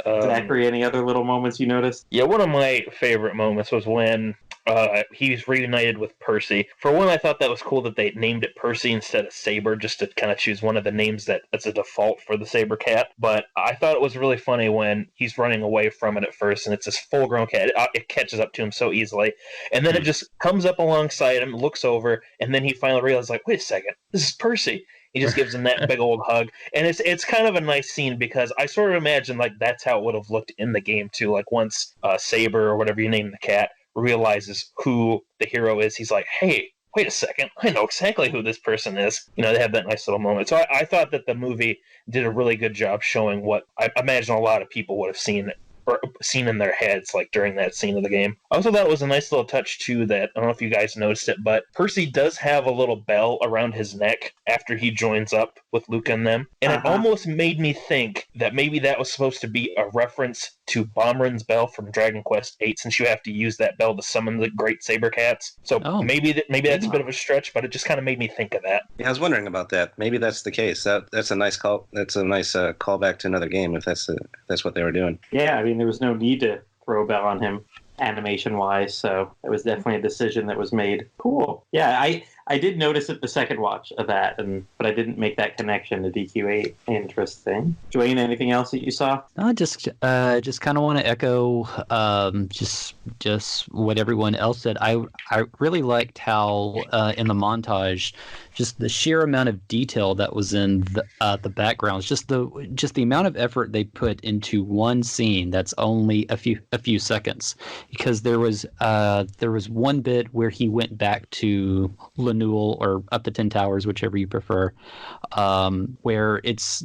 Zachary, any other little moments you noticed? Yeah, one of my favorite moments was when he's reunited with Percy. For one, I thought that was cool that they named it Percy instead of Saber, just to kind of choose one of the names that's a default for the Saber cat. But I thought it was really funny when he's running away from it at first, and it's this full-grown cat. It catches up to him so easily. And then it just comes up alongside him, looks over, and then he finally realizes, like, wait a second, this is Percy. He just gives him that big old hug. And it's kind of a nice scene because I sort of imagine, like, that's how it would have looked in the game, too. Like, once Saber, or whatever you name the cat, realizes who the hero is, he's like, hey, wait a second, I know exactly who this person is. You know, they have that nice little moment. So I thought that the movie did a really good job showing what I imagine a lot of people would have seen in their heads, like during that scene of the game. I also thought it was a nice little touch too that, I don't know if you guys noticed it, but Percy does have a little bell around his neck after he joins up with Luca and them. And it almost made me think that maybe that was supposed to be a reference to Bomren's bell from Dragon Quest VIII, since you have to use that bell to summon the great saber cats. So maybe that's a bit of a stretch, but it just kind of made me think of that. Yeah, I was wondering about that. Maybe that's the case. That's a nice call. That's a nice callback to another game if that's what they were doing. Yeah, I mean, there was no need to throw a bell on him animation-wise, so it was definitely a decision that was made. Cool. Yeah, I did notice it the second watch of that, but I didn't make that connection to DQ8. Interesting. Dwaine, anything else that you saw? I just kind of want to echo just what everyone else said. I really liked how in the montage, just the sheer amount of detail that was in the backgrounds, just the amount of effort they put into one scene that's only a few seconds. Because there was one bit where he went back to Lanul or up to 10 Towers, whichever you prefer, where it's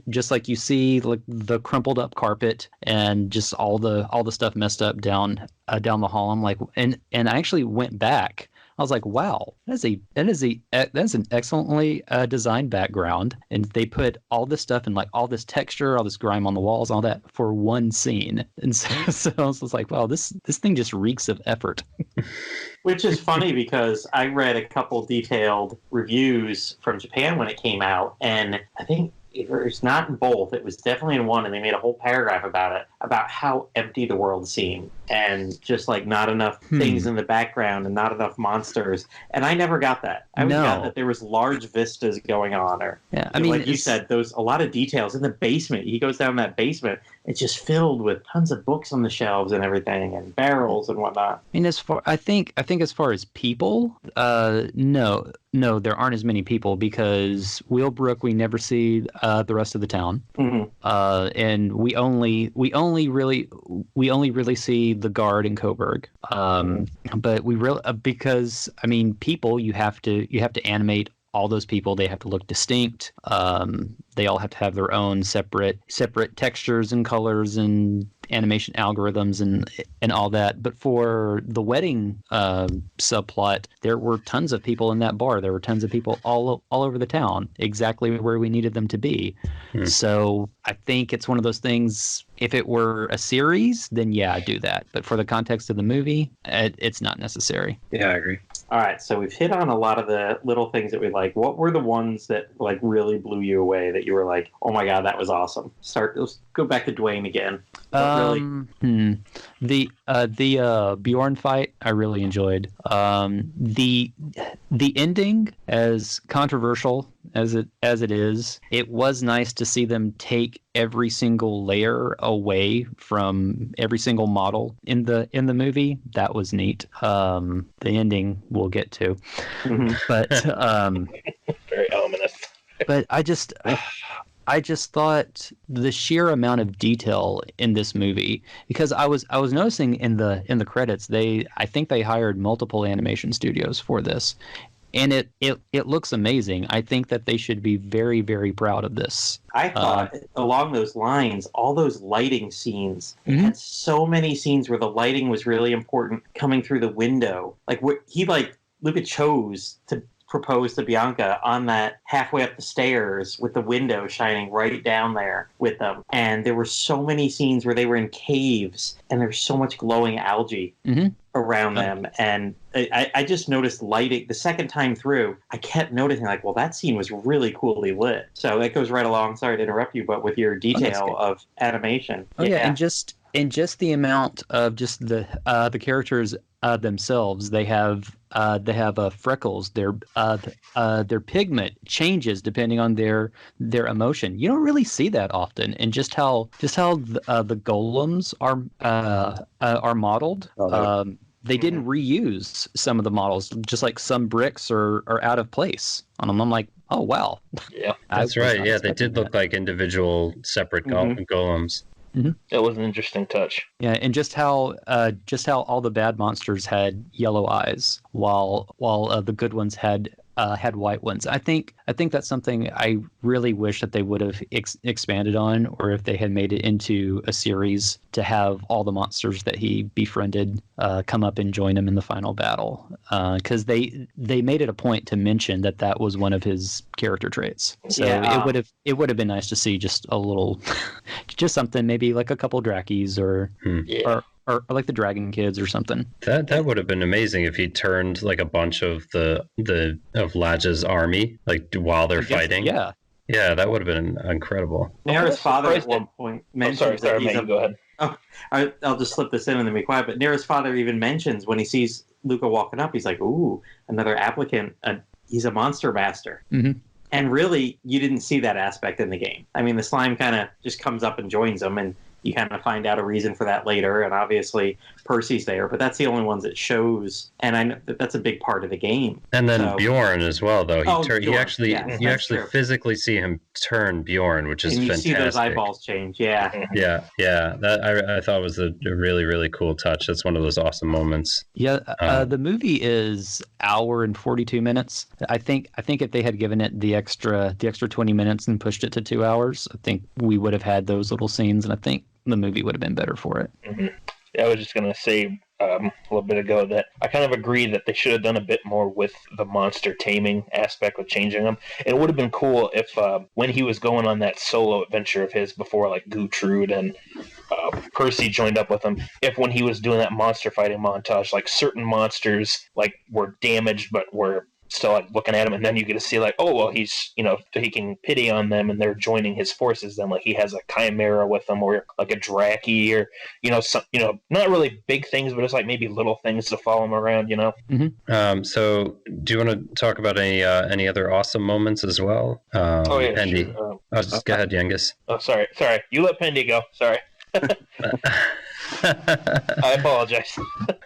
just like you see like the crumpled up carpet and just all the stuff messed up down the hall. I'm like, and I actually went back I was like, wow, that's an excellently designed background, and they put all this stuff and like all this texture, all this grime on the walls, all that for one scene. And so I was just like, wow, this thing just reeks of effort. Which is funny because I read a couple detailed reviews from Japan when it came out, and I think it's not in both. It was definitely in one, and they made a whole paragraph about it, about how empty the world seemed, and just like not enough things in the background and not enough monsters. And I never got that. I always got that there was large vistas going on, or I mean, like you said, those a lot of details in the basement. He goes down that basement. It's just filled with tons of books on the shelves and everything, and barrels and whatnot. I mean, I think as far as people, no, there aren't as many people because Wheelbrook we never see the rest of the town, and we only really see the guard in Coburg. But we really because I mean, people you have to animate all those people. They have to look distinct. They all have to have their own separate textures and colors and animation algorithms and all that. But for the wedding subplot, there were tons of people in that bar. There were tons of people all over the town, exactly where we needed them to be. So I think it's one of those things. If it were a series, then yeah, do that. But for the context of the movie, it's not necessary. Yeah, I agree. All right, so we've hit on a lot of the little things that we like. What were the ones that like really blew you away that you were like, oh my god, that was awesome? Let's go back to Dwaine again. The Bjorn fight I really enjoyed. The ending, as controversial as it is, it was nice to see them take every single layer away from every single model in the movie. That was neat. The ending we'll get to, but very ominous. But I just thought the sheer amount of detail in this movie, because I was noticing in the credits, I think they hired multiple animation studios for this, and it looks amazing. I think that they should be very, very proud of this. I thought along those lines, all those lighting scenes, it had so many scenes where the lighting was really important coming through the window. Like Luca chose to propose to Bianca on that halfway up the stairs with the window shining right down there with them. And there were so many scenes where they were in caves and there's so much glowing algae around them. And I just noticed lighting the second time through. I kept noticing like, well, that scene was really coolly lit. So that goes right along. Sorry to interrupt you, but with your detail of animation. Oh yeah, and just the amount of just the characters themselves. They have freckles. Their pigment changes depending on their emotion. You don't really see that often, and just how the golems are modeled. They didn't reuse some of the models, just like some bricks are out of place on them. I'm like, oh wow. Yeah, that's right. Yeah, they did look like individual separate golems. That was an interesting touch. Yeah, and just how all the bad monsters had yellow eyes, while the good ones had white ones. I think that's something I really wish that they would have expanded on, or if they had made it into a series to have all the monsters that he befriended come up and join him in the final battle. Because they made it a point to mention that was one of his character traits. So it would have been nice to see just a little, just something, maybe like a couple Drakis or like the Dragon Kids or something. That would have been amazing if he turned like a bunch of of Laj's army like while they're fighting. Yeah, that would have been incredible. Nera's father at one point mentions that he's go ahead. Oh, I'll just slip this in and then be quiet. But Nera's father even mentions when he sees Luca walking up, he's like, "Ooh, another applicant. He's a monster master." And really, you didn't see that aspect in the game. I mean, the slime kind of just comes up and joins them, and you kind of find out a reason for that later, and obviously Percy's there, but that's the only ones it shows, and I know that's a big part of the game. And then Bjorn as well, though. You actually true. physically see him turn Bjorn, which is and you fantastic. See those eyeballs change, yeah. That I thought was a really, really cool touch. That's one of those awesome moments. Yeah, the movie is hour and 42 minutes. I think if they had given it the extra 20 minutes and pushed it to 2 hours, I think we would have had those little scenes, and I think the movie would have been better for it. Yeah, I was just gonna say a little bit ago that I kind of agree that they should have done a bit more with the monster taming aspect with changing them. It would have been cool if when he was going on that solo adventure of his before like Gertrude and Percy joined up with him, if when he was doing that monster fighting montage, like certain monsters like were damaged but were still like looking at him, and then you get to see like, oh well, he's he can pity on them and they're joining his forces. Then like he has a chimera with him, or like a Draki, or some not really big things, but it's like maybe little things to follow him around. Mm-hmm. So do you want to talk about any other awesome moments as well? Oh yeah, Pendy. sure. Just go ahead, Yangus. Oh sorry, you let Pendy go. Sorry. I apologize.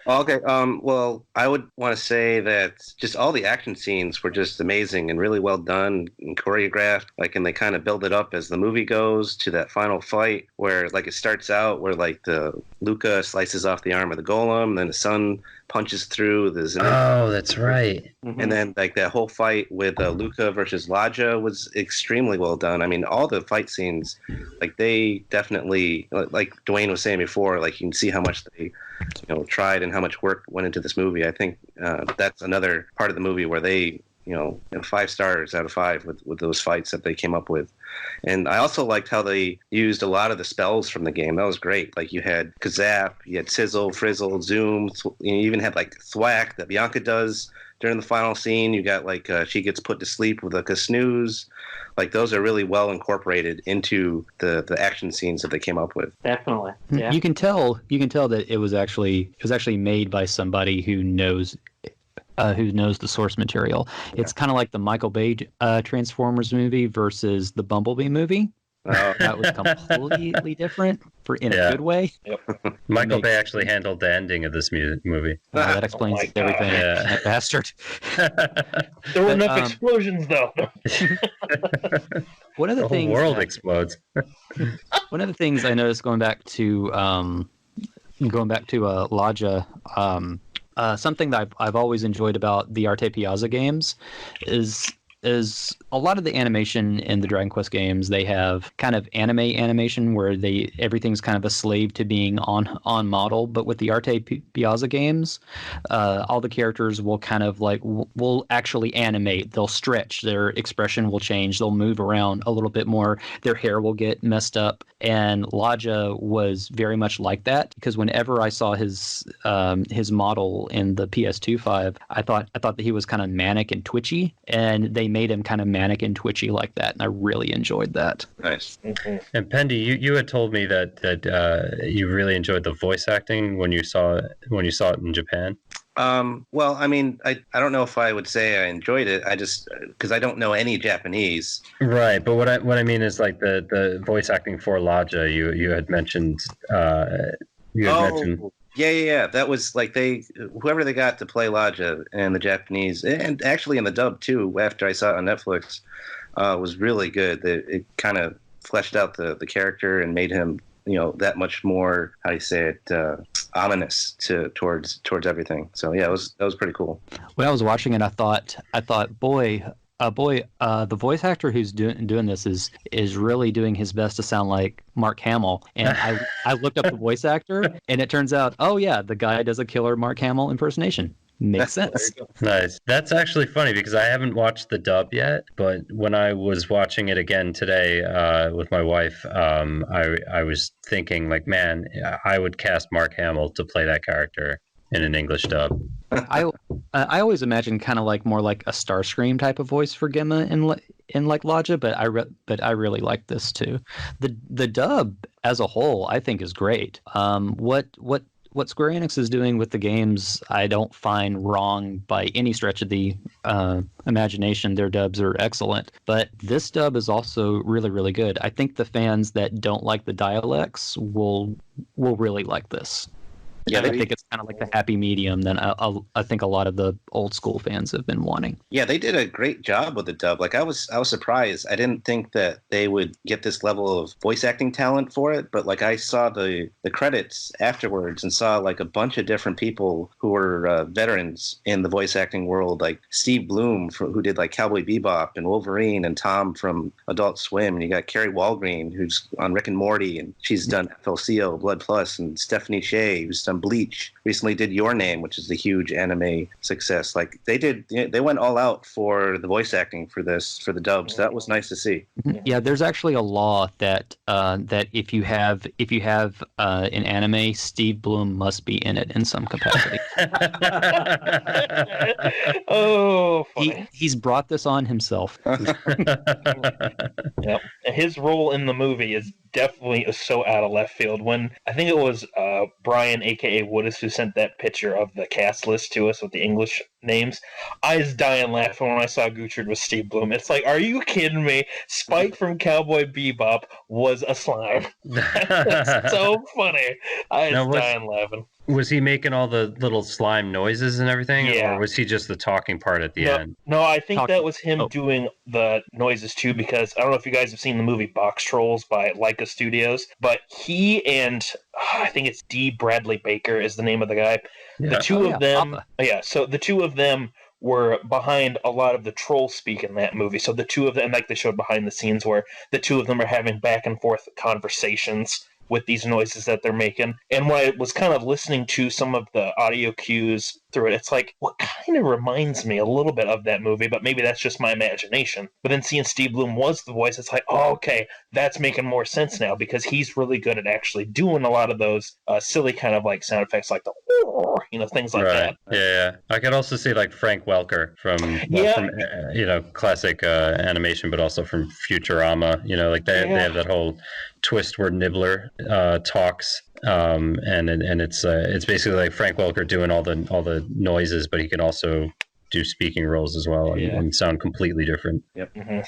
Okay. Well, I would want to say that just all the action scenes were just amazing and really well done and choreographed. Like, and they kind of build it up as the movie goes to that final fight where, like, it starts out where like the Luca slices off the arm of the golem, then the sun punches through. Oh, that's right. And then like that whole fight with Luca versus Ladja was extremely well done. I mean, all the fight scenes, like they definitely, like Dwaine was saying before, like you can see how much they, tried and how much work went into this movie. I think that's another part of the movie where they, 5 stars out of 5 with those fights that they came up with. And I also liked how they used a lot of the spells from the game. That was great. Like you had Kazap, you had Sizzle, Frizzle, Zoom. You even had like Thwack that Bianca does during the final scene. You got like she gets put to sleep with like a snooze. Like those are really well incorporated into the action scenes that they came up with. Definitely. Yeah. You can tell that it was actually made by somebody who knows the source material. It's kind of like the Michael Bay Transformers movie versus the Bumblebee movie. That was completely different in a good way. Yep. Michael Bay actually handled the ending of this movie. That explains everything. That bastard. There were enough explosions, though. One of the whole world explodes. One of the things I noticed going back to Ladja, something that I've always enjoyed about the Arte Piazza games is a lot of the animation in the Dragon Quest games. They have kind of anime animation where everything's kind of a slave to being on model. But with the Arte Piazza games, all the characters will kind of like will actually animate. They'll stretch. Their expression will change. They'll move around a little bit more. Their hair will get messed up. And Ladja was very much like that, because whenever I saw his model in the PS2 5, I thought that he was kind of manic and twitchy, and they made him kind of manic and twitchy like that, and I really enjoyed that. Nice. Mm-hmm. And Pendy, you had told me that you really enjoyed the voice acting when you saw it in Japan. Well, I mean, I don't know if I would say I enjoyed it. I just because I don't know any Japanese. Right, but what I mean is like the voice acting for Ladja. You had mentioned. Mentioned. Yeah. That was like whoever they got to play Ladja in the Japanese, and actually in the dub too. After I saw it on Netflix, was really good. It kind of fleshed out the character and made him that much more, how do you say it, ominous towards everything. So yeah, that was pretty cool. When I was watching it, I thought, boy, the voice actor who's doing this is really doing his best to sound like Mark Hamill. And I looked up the voice actor, and it turns out, oh yeah, the guy does a killer Mark Hamill impersonation. Makes sense. Nice. That's actually funny because I haven't watched the dub yet, but when I was watching it again today with my wife, I was thinking like, man, I would cast Mark Hamill to play that character in an English dub. I always imagine kind of like more like a Starscream type of voice for Gemma in like Ladja, but I really like this too. The dub as a whole I think is great. What Square Enix is doing with the games, I don't find wrong by any stretch of the imagination. Their dubs are excellent, but this dub is also really, really good. I think the fans that don't like the dialects will really like this. Yeah, I think it's kind of like the happy medium that I think a lot of the old school fans have been wanting. Yeah, they did a great job with the dub. Like I was surprised. I didn't think that they would get this level of voice acting talent for it. But like I saw the credits afterwards and saw like a bunch of different people who were veterans in the voice acting world, like Steve Bloom who did like Cowboy Bebop and Wolverine, and Tom from Adult Swim. And you got Carrie Walgreen who's on Rick and Morty, and she's done FLCO, Blood Plus, and Stephanie Shea who's done Bleach recently did Your Name, which is a huge anime success. Like they went all out for the voice acting for the dubs. That was nice to see. Yeah, there's actually a law that that if you have an anime, Steve Blum must be in it in some capacity. Oh, funny. He's brought this on himself. Yep. His role in the movie is definitely so out of left field. When I think it was Brian, aka Woodis, who sent that picture of the cast list to us with the English names, I was dying laughing when I saw Gouchard with Steve Blum. It's like, are you kidding me? Spike from Cowboy Bebop was a slime. That's so funny. I was dying laughing. Was he making all the little slime noises and everything? Yeah. Or was he just the talking part at the end? No, I think that was him doing the noises too, because I don't know if you guys have seen the movie Box Trolls by Leica Studios, but he and I think it's D. Bradley Baker is the name of the guy. Yeah. The two of them, so the two of them were behind a lot of the troll speak in that movie. So the two of them, like they showed behind the scenes, where the two of them are having back and forth conversations with these noises that they're making. And when I was kind of listening to some of the audio cues through it, it's like, what kind of reminds me a little bit of that movie, but maybe that's just my imagination. But then seeing Steve Blum was the voice, it's like, oh, okay, that's making more sense now, because he's really good at actually doing a lot of those silly kind of like sound effects, like the, things like that. Yeah. I could also see like Frank Welker from classic animation, but also from Futurama. Like they have that whole twist where Nibbler talks, and it's basically like Frank Welker doing all the noises, but he can also do speaking roles as well and sound completely different. Yep. Mm-hmm.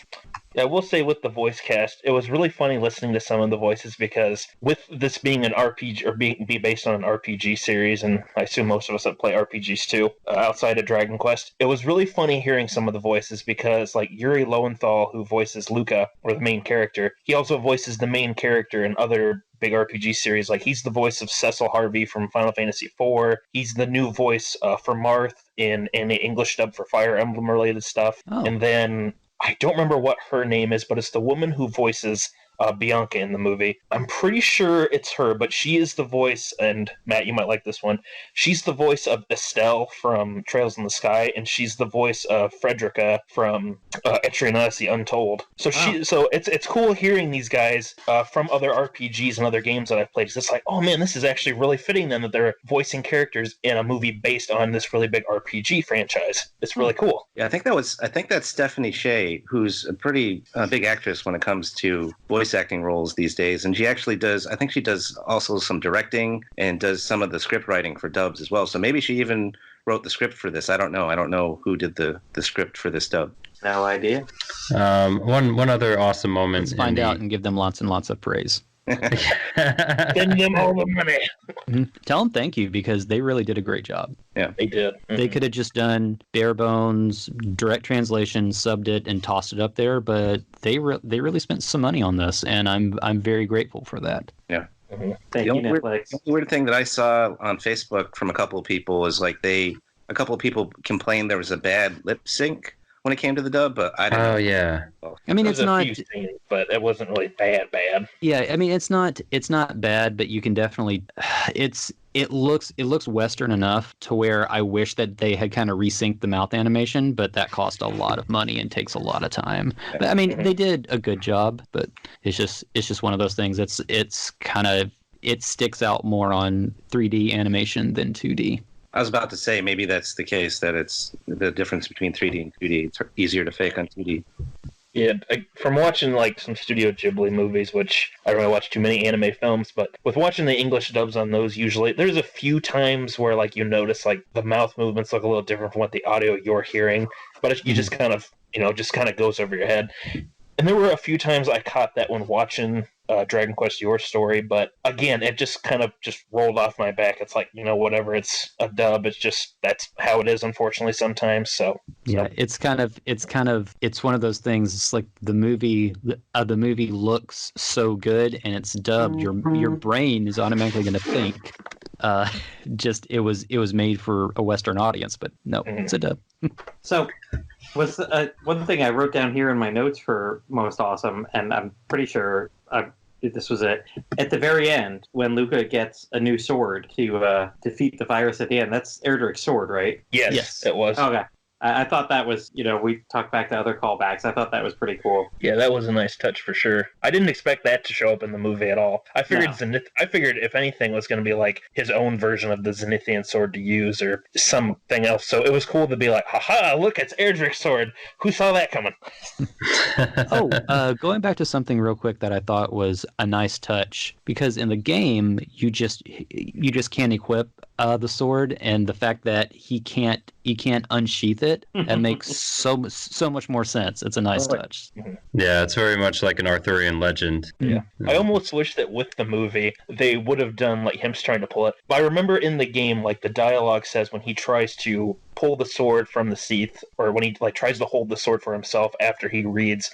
Yeah, I will say with the voice cast, it was really funny listening to some of the voices, because with this being an RPG or be based on an RPG series, and I assume most of us that play RPGs too, outside of Dragon Quest, it was really funny hearing some of the voices, because like Yuri Lowenthal, who voices Luca, or the main character, he also voices the main character in other big RPG series. Like he's the voice of Cecil Harvey from Final Fantasy IV. He's the new voice for Marth in the English dub for Fire Emblem related stuff. Oh. And then I don't remember what her name is, but it's the woman who voices Bianca in the movie. I'm pretty sure it's her, but she is the voice, and Matt, you might like this one. She's the voice of Estelle from Trails in the Sky, and she's the voice of Frederica from Etrian Odyssey Untold. So so it's cool hearing these guys from other RPGs and other games that I've played. It's like, oh man, this is actually really fitting then that they're voicing characters in a movie based on this really big RPG franchise. It's really cool. Yeah, I think that's Stephanie Shea, who's a pretty big actress when it comes to voice acting roles these days, and she actually does also some directing and does some of the script writing for dubs as well. So maybe she even wrote the script for this. I don't know who did the script for this dub. No idea. One other awesome moment. Let's find out and give them lots and lots of praise. Send them all the money. Tell them thank you, because they really did a great job. Yeah, they did. Mm-hmm. They could have just done bare bones direct translation, subbed it, and tossed it up there, but they really spent some money on this, and I'm very grateful for that. Yeah. Mm-hmm. Thank you, Netflix. The weird thing that I saw on Facebook from a couple of people is like a couple of people complained there was a bad lip sync when it came to the dub, but I don't know. Oh yeah. I mean, it's not, scenes, but it wasn't really bad. Yeah, I mean, it's not bad, but you can definitely, it looks Western enough to where I wish that they had kind of resynced the mouth animation, but that cost a lot of money and takes a lot of time. But I mean, they did a good job, but it's just one of those things. It's kind of, it sticks out more on 3D animation than 2D. I was about to say maybe that's the case, that it's the difference between 3D and 2D. It's easier to fake on 2D. Yeah, from watching like some Studio Ghibli movies, which I don't really watch too many anime films, but with watching the English dubs on those, usually there's a few times where like you notice like the mouth movements look a little different from what the audio you're hearing, but you just kind of goes over your head. And there were a few times I caught that when watching Dragon Quest Your Story, but again, it just kind of just rolled off my back. It's like, whatever, it's a dub. It's just, that's how it is, unfortunately, sometimes. So yeah, it's one of those things. It's like the movie looks so good and it's dubbed. Your brain is automatically going to think it was made for a Western audience, but no, it's a dub. So was one thing I wrote down here in my notes for most awesome, and I'm pretty sure this was it. At the very end, when Luca gets a new sword to defeat the virus at the end, that's Erdrick's sword, right? Yes, it was. Okay. I thought that was, we talked back to other callbacks. I thought that was pretty cool. Yeah, that was a nice touch for sure. I didn't expect that to show up in the movie at all. I figured I figured if anything was going to be like his own version of the Zenithian sword to use or something else. So it was cool to be like, haha, look, it's Erdrick's sword. Who saw that coming? Going back to something real quick that I thought was a nice touch, because in the game you just can't equip the sword, and the fact that he can't unsheath it, that makes so much more sense. It's a nice touch. Yeah, it's very much like an Arthurian legend. Yeah. I almost wish that with the movie they would have done like him trying to pull it. But I remember in the game, like the dialogue says when he tries to pull the sword from the sheath, or when he like tries to hold the sword for himself after he reads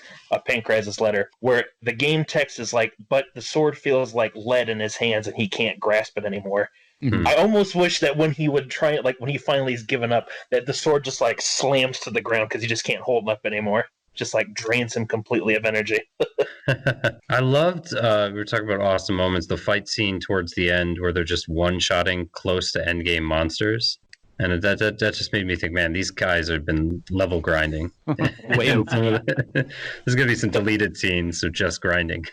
Pancraz's letter, where the game text is like, but the sword feels like lead in his hands and he can't grasp it anymore. Mm-hmm. I almost wish that when he would try it, like when he finally is given up, that the sword just like slams to the ground because he just can't hold it up anymore. Just like drains him completely of energy. I loved, we were talking about awesome moments, the fight scene towards the end where they're just one-shotting close to endgame monsters. And that just made me think, man, these guys have been level grinding. Way over. There's going to be some deleted scenes of just grinding.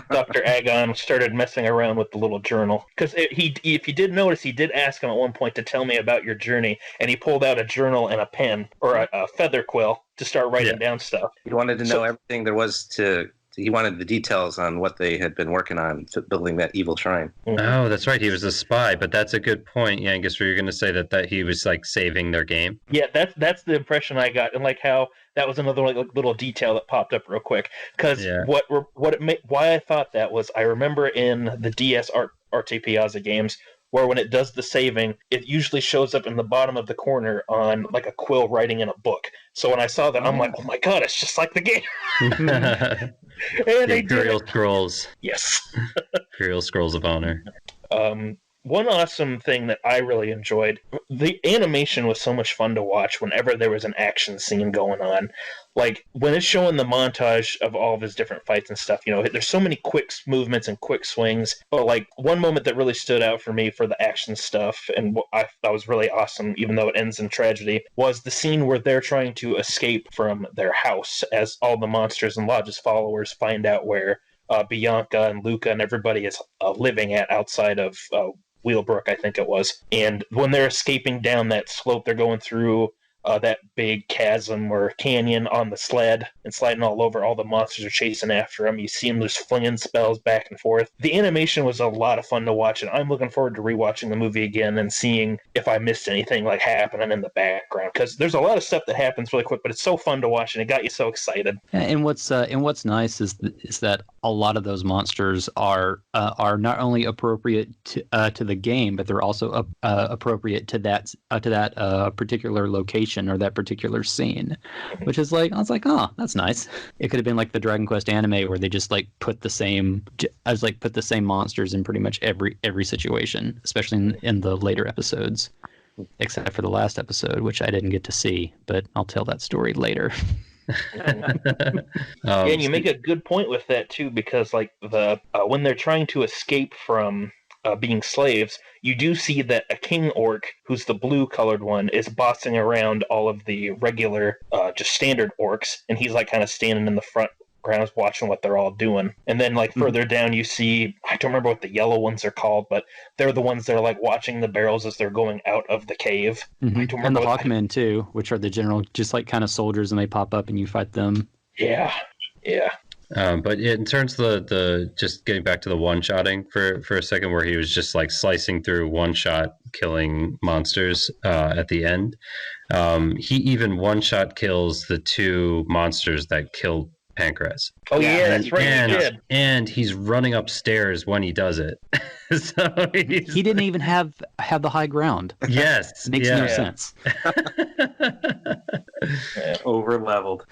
Dr. Agon started messing around with the little journal. Because if you did notice, he did ask him at one point to tell me about your journey. And he pulled out a journal and a pen, or a feather quill, to start writing down stuff. He wanted to know everything there was to... He wanted the details on what they had been working on to building that evil shrine. Oh, that's right. He was a spy, but that's a good point, Yangus, where you're going to say that he was like saving their game. Yeah, that's the impression I got, and like how that was another like little detail that popped up real quick. Because why I thought that was, I remember in the DS RT Piazza games, where when it does the saving, it usually shows up in the bottom of the corner on like a quill writing in a book. So when I saw that, I'm like, oh my god, it's just like the game. And the Imperial Scrolls. Yes. Imperial Scrolls of Honor. One awesome thing that I really enjoyed, the animation was so much fun to watch whenever there was an action scene going on. Like, when it's showing the montage of all of his different fights and stuff, there's so many quick movements and quick swings. But, like, one moment that really stood out for me for the action stuff, and what I thought was really awesome, even though it ends in tragedy, was the scene where they're trying to escape from their house as all the monsters and Lodge's followers find out where Bianca and Luca and everybody is living at outside of Wheelbrook, I think it was. And when they're escaping down that slope, they're going through that big chasm or canyon on the sled and sliding all over. All the monsters are chasing after them. You see them just flinging spells back and forth. The animation was a lot of fun to watch, and I'm looking forward to rewatching the movie again and seeing if I missed anything like happening in the background, because there's a lot of stuff that happens really quick, but it's so fun to watch and it got you so excited. And what's nice is that a lot of those monsters are not only appropriate to the game, but they're also appropriate to that particular location or that particular scene, which is like, I was like, oh, that's nice. It could have been like the Dragon Quest anime where they just like put the same monsters in pretty much every situation, especially in the later episodes, except for the last episode, which I didn't get to see, but I'll tell that story later. And you make a good point with that too, because like when they're trying to escape from being slaves, you do see that a king orc, who's the blue-colored one, is bossing around all of the regular, just standard orcs, and he's like kind of standing in the front grounds watching what they're all doing. And then like further down you see, I don't remember what the yellow ones are called, but they're the ones that are like watching the barrels as they're going out of the cave. And the Hawkmen too, which are the general, just like kind of soldiers, and they pop up and you fight them. Yeah. But in terms of the just getting back to the one-shotting for a second, where he was just like slicing through one-shot killing monsters at the end, he even one-shot kills the two monsters that killed Pancraz. Oh yeah, that's right. He did. And he's running upstairs when he does it. So he didn't even have the high ground. Yes, makes no sense. Over leveled.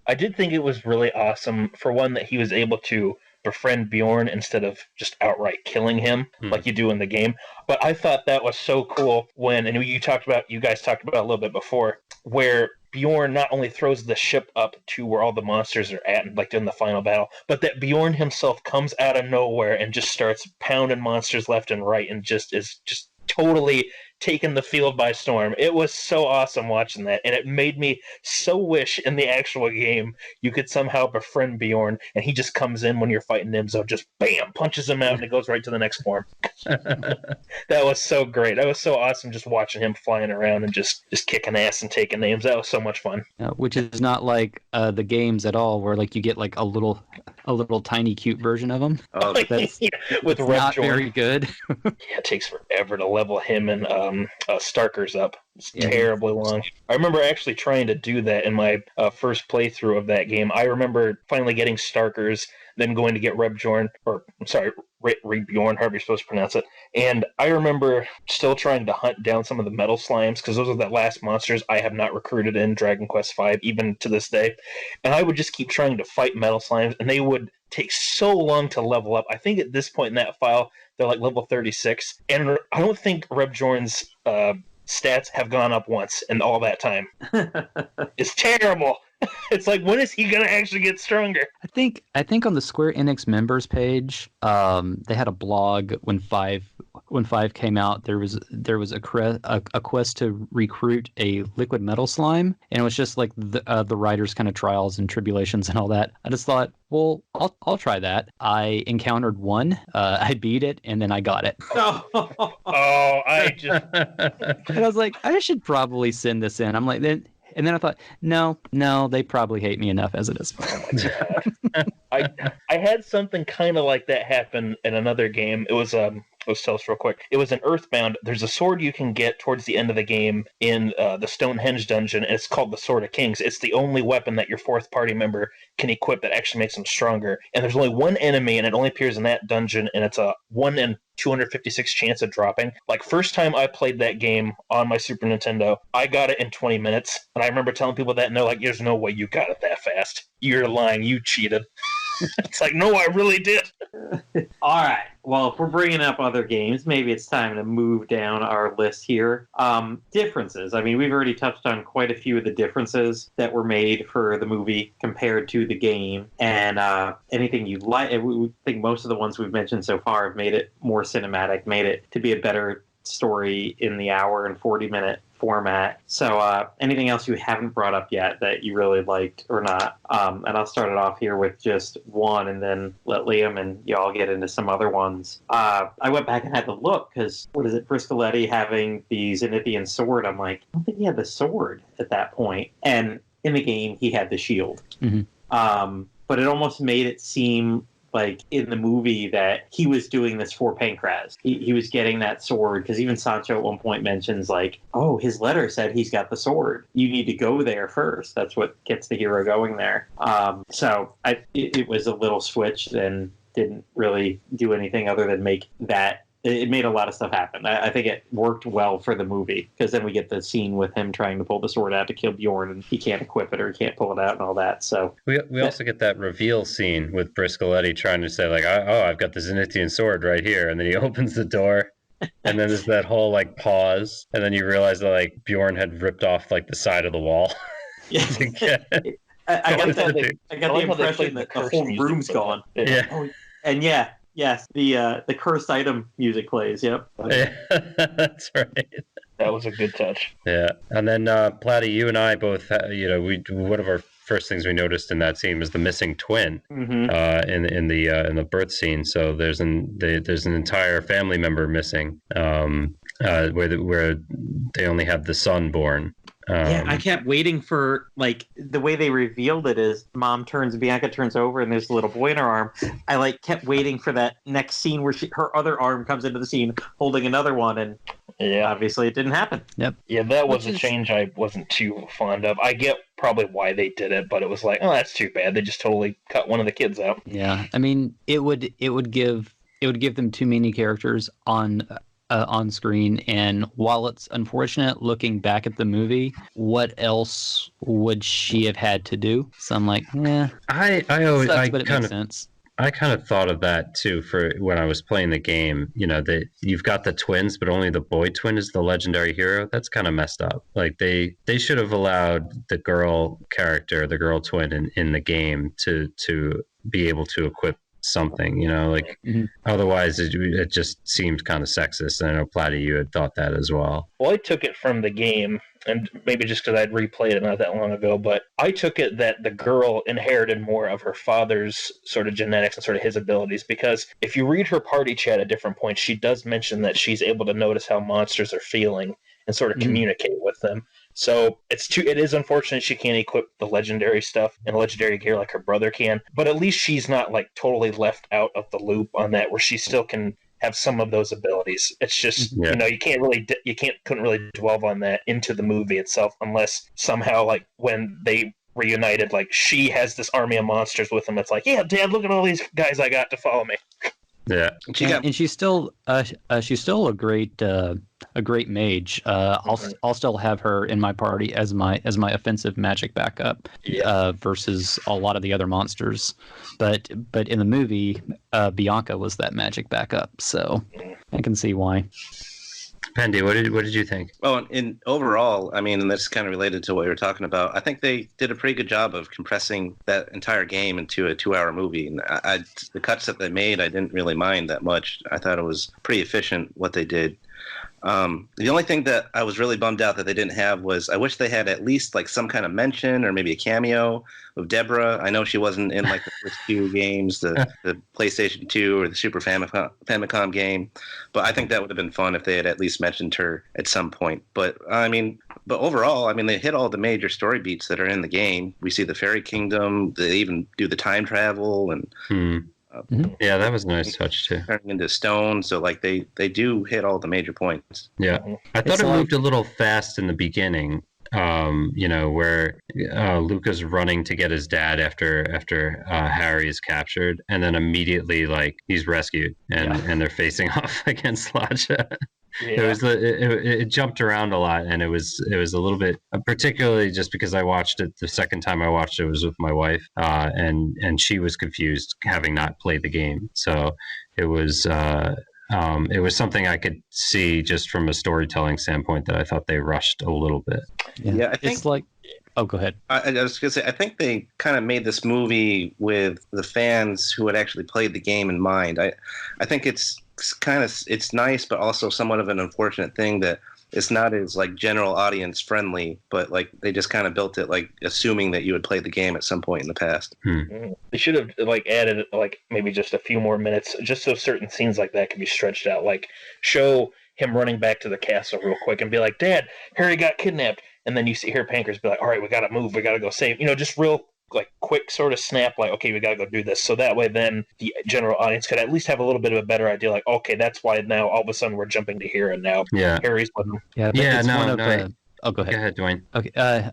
I did think it was really awesome, for one, that he was able to befriend Bjorn instead of just outright killing him like you do in the game. But I thought that was so cool when, and you guys talked about a little bit before, where Bjorn not only throws the ship up to where all the monsters are at, like in the final battle, but that Bjorn himself comes out of nowhere and just starts pounding monsters left and right, and just is just totally taken the field by storm. It was so awesome watching that, and it made me so wish in the actual game you could somehow befriend Bjorn, and he just comes in when you're fighting Nimzo, just bam, punches him out, and it goes right to the next form. That was so great. That was so awesome, just watching him flying around and just kicking ass and taking names. That was so much fun. Which is not like the games at all, where like you get like a little tiny cute version of him. That's yeah, with that's Red not Jordan. very good. Yeah, it takes forever to level him and Starkers up. It's terribly long. I remember actually trying to do that in my first playthrough of that game. I remember finally getting Starkers, then going to get Rebjorn, or I'm sorry, Rebjorn, however you're supposed to pronounce it. And I remember still trying to hunt down some of the metal slimes, because those are the last monsters I have not recruited in Dragon Quest V, even to this day. And I would just keep trying to fight metal slimes, and they would take so long to level up. I think at this point in that file, they're like level 36. And I don't think Rebjorn's stats have gone up once in all that time. It's terrible. It's like, when is he gonna actually get stronger? I think on the Square Enix members page, they had a blog when five came out. There was a quest to recruit a liquid metal slime, and it was just like the writer's kind of trials and tribulations and all that. I just thought, well, I'll try that. I encountered one, I beat it, and then I got it. And I was like, I should probably send this in. I'm like, and then I thought, no, they probably hate me enough as it is. I had something kind of like that happen in another game. It was let's tell us real quick. It was an Earthbound. There's a sword you can get towards the end of the game in the Stonehenge dungeon, and it's called the Sword of Kings. It's the only weapon that your fourth party member can equip that actually makes them stronger. And there's only one enemy, and it only appears in that dungeon, and it's a 1 in 256 chance of dropping. Like, first time I played that game on my Super Nintendo, I got it in 20 minutes. And I remember telling people that, and they're like, there's no way you got it that fast. You're lying. You cheated. It's like, no, I really did. All right. Well, if we're bringing up other games, maybe it's time to move down our list here. Differences. I mean, we've already touched on quite a few of the differences that were made for the movie compared to the game. And anything you like, we think most of the ones we've mentioned so far have made it more cinematic, made it to be a better story in the hour and 40-minute format. So anything else you haven't brought up yet that you really liked or not? And I'll start it off here with just one, and then let Liam and y'all get into some other ones. I went back and had to look, because what is it, Briscoletti having the Zenithian sword? I'm like, I don't think he had the sword at that point. And in the game, he had the shield. Mm-hmm. But it almost made it seem like in the movie that he was doing this for Pancraz. He was getting that sword, because even Sancho at one point mentions like, oh, his letter said he's got the sword. You need to go there first. That's what gets the hero going there. So it was a little switch and didn't really do anything other than make that. It made a lot of stuff happen. I think it worked well for the movie, because then we get the scene with him trying to pull the sword out to kill Bjorn, and he can't equip it or he can't pull it out and all that. So we also get that reveal scene with Briscoletti trying to say like, oh, I've got the Zenithian sword right here, and then he opens the door, and then there's that whole like pause, and then you realize that like Bjorn had ripped off like the side of the wall. Yeah. I got the impression that the whole room's gone. Yeah. Oh, and yes, the cursed item music plays. Yep. Yeah, that's right. That was a good touch. Yeah, and then Platty, you and I both, one of our first things we noticed in that scene was the missing twin. Mm-hmm. In the birth scene. So there's an entire family member missing, where they only have the son born. Yeah, I kept waiting for, like, the way they revealed it is Bianca turns over and there's a little boy in her arm. I, like, kept waiting for that next scene where her other arm comes into the scene holding another one, and obviously it didn't happen. Yep. Yeah, that was a change I wasn't too fond of. I get probably why they did it, but it was like, oh, that's too bad. They just totally cut one of the kids out. Yeah, I mean, it would give them too many characters on screen, and while it's unfortunate looking back at the movie, what else would she have had to do? So I'm like, I always sucks, but it makes sense. I kind of thought of that too for when I was playing the game. You know, you've got the twins, but only the boy twin is the legendary hero. That's kind of messed up. Like they should have allowed the girl character, the girl twin in the game to be able to equip something, you know, like otherwise it just seemed kind of sexist. I know Platty, you had thought that as well. Well, I took it from the game, and maybe just because I'd replayed it not that long ago, but I took it that the girl inherited more of her father's sort of genetics and sort of his abilities, because if you read her party chat at different points, she does mention that she's able to notice how monsters are feeling and sort of communicate with them. So it is unfortunate she can't equip the legendary stuff and legendary gear like her brother can, but at least she's not like totally left out of the loop on that, where she still can have some of those abilities. It's just you know, couldn't really dwell on that into the movie itself, unless somehow like when they reunited, like she has this army of monsters with them. It's like, yeah, Dad, look at all these guys I got to follow me. Yeah, and she's still a great mage. I'll still have her in my party as my offensive magic backup, versus a lot of the other monsters. But in the movie, Bianca was that magic backup, so I can see why. Pendy, what did you think? Well, in overall, I mean, and that's kind of related to what you were talking about. I think they did a pretty good job of compressing that entire game into a 2-hour movie. And the cuts that they made, I didn't really mind that much. I thought it was pretty efficient what they did. The only thing that I was really bummed out that they didn't have was I wish they had at least like some kind of mention or maybe a cameo of Deborah. I know she wasn't in like the first two games, the PlayStation 2 or the Super Famicom game, but I think that would have been fun if they had at least mentioned her at some point. But overall, I mean, they hit all the major story beats that are in the game. We see the Fairy Kingdom. They even do the time travel and. Yeah, that was a nice touch too. Turning into stone, so like they do hit all the major points. Yeah, I thought it moved a little fast in the beginning. You know, where Luca's running to get his dad after Harry is captured, and then immediately like he's rescued, and they're facing off against Lodja. Yeah. It jumped around a lot, and it was a little bit, particularly just because I watched it the second time I watched it was with my wife, and she was confused having not played the game, so it was something I could see just from a storytelling standpoint that I thought they rushed a little bit. Yeah, I think it's like. Oh, go ahead. I was going to say, I think they kind of made this movie with the fans who had actually played the game in mind. I think it's nice, but also somewhat of an unfortunate thing that it's not as like general audience friendly, but like they just kind of built it like assuming that you had played the game at some point in the past. They should have like added like maybe just a few more minutes, just so certain scenes like that can be stretched out. Like show him running back to the castle real quick and be like, "Dad, Harry got kidnapped." And then you hear Pankers be like, all right, we got to move. We got to go save. You know, just real like quick sort of snap like, okay, we got to go do this. So that way then the general audience could at least have a little bit of a better idea. Like, okay, that's why now all of a sudden we're jumping to here and now Harry's with them. Yeah, go ahead. Go ahead, Dwaine. Okay,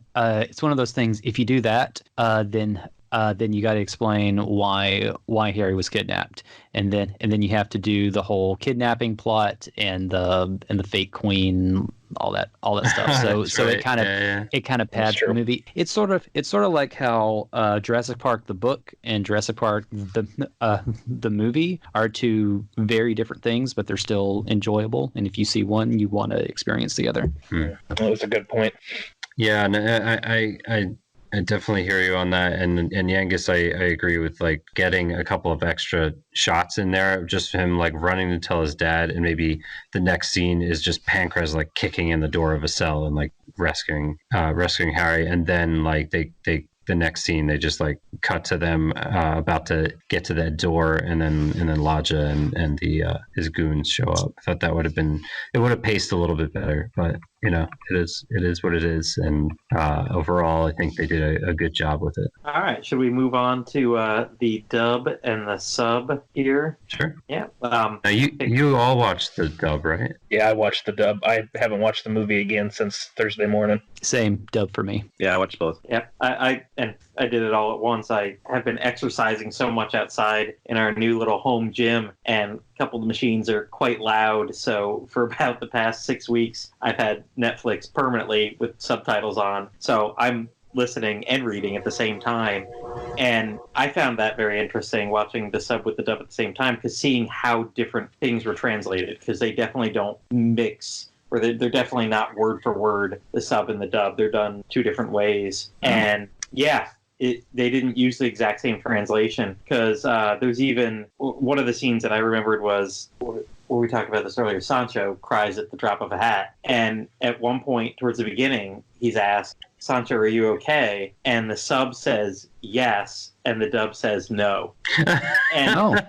it's one of those things. If you do that, then you got to explain why Harry was kidnapped, and then you have to do the whole kidnapping plot and the fake queen, all that stuff. So right. it kind of pads the movie. It's sort of like how Jurassic Park the book and Jurassic Park the movie are two very different things, but they're still enjoyable. And if you see one, you want to experience the other. That was a good point. Yeah, and I definitely hear you on that, and Yangus, I agree with like getting a couple of extra shots in there, just him like running to tell his dad, and maybe the next scene is just Pancras like kicking in the door of a cell and like rescuing Harry, and then like they the next scene they just like cut to them about to get to that door, and then Lodja and his goons show up. I thought it would have paced a little bit better, but you know, it is what it is, and overall I think they did a good job with it. All right, should we move on to the dub and the sub here? Sure. Yeah. Now you all watched the dub, right? Yeah, I watched the dub. I haven't watched the movie again since Thursday morning. Same, dub for me. Yeah, I watched both. Yep. I did it all at once. I have been exercising so much outside in our new little home gym, and a couple of the machines are quite loud. So for about the past 6 weeks, I've had Netflix permanently with subtitles on. So I'm listening and reading at the same time. And I found that very interesting, watching the sub with the dub at the same time, because seeing how different things were translated, because they definitely don't mix, or they're definitely not word for word, the sub and the dub. They're done two different ways. And yeah, they didn't use the exact same translation, because there's even one of the scenes that I remembered was where we talked about this earlier. Sancho cries at the drop of a hat, and at one point towards the beginning, he's asked, "Sancho, are you okay?" And the sub says yes, and the dub says no. And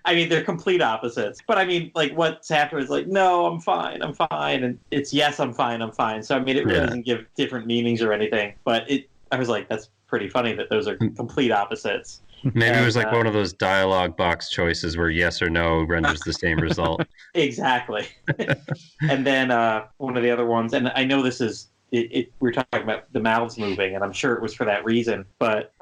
I mean, they're complete opposites. But I mean, like, what's happened is like, no, I'm fine, and it's yes, I'm fine. So I mean, it really doesn't give different meanings or anything. But I was like, that's pretty funny that those are complete opposites. Maybe it was like one of those dialogue box choices where yes or no renders the same result. Exactly. And then one of the other ones, and I know this is, we're talking about the mouths moving, and I'm sure it was for that reason, but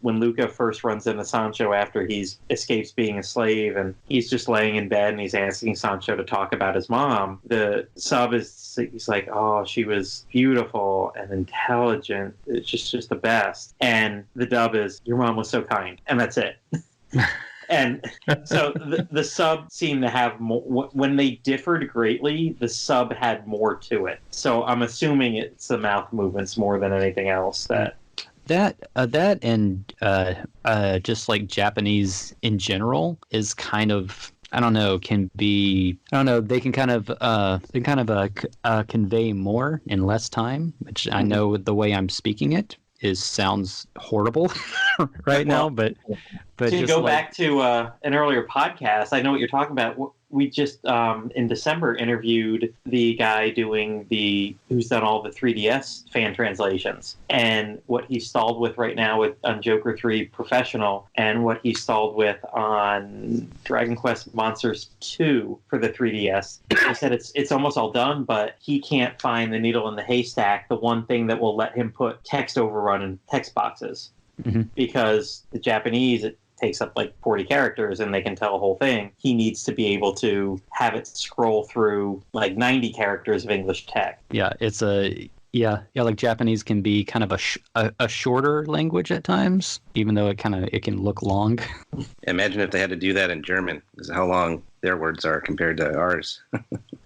when Luca first runs into Sancho after he's escapes being a slave, and he's just laying in bed and he's asking Sancho to talk about his mom, the sub he's like, "Oh, she was beautiful and intelligent. It's just the best." And the dub is, "Your mom was so kind," and that's it. And so the sub seemed to have more, when they differed greatly, the sub had more to it. So I'm assuming it's the mouth movements more than anything else. That and just like Japanese in general is kind of, I don't know, they can kind of convey more in less time, which I know the way I'm speaking it sounds horrible right now, but to go back to an earlier podcast, I know what you're talking about. We just in December interviewed the guy who's done all the 3DS fan translations, and what he's stalled with right now on Joker 3 Professional, and what he stalled with on Dragon Quest Monsters 2 for the 3DS. He said it's almost all done, but he can't find the needle in the haystack, the one thing that will let him put text overrun in text boxes. Mm-hmm. Because the Japanese, it takes up like 40 characters and they can tell a whole thing. He needs to be able to have it scroll through like 90 characters of English text. Yeah, it's like Japanese can be kind of a shorter language at times, even though it can look long. Imagine if they had to do that in German, because how long their words are compared to ours.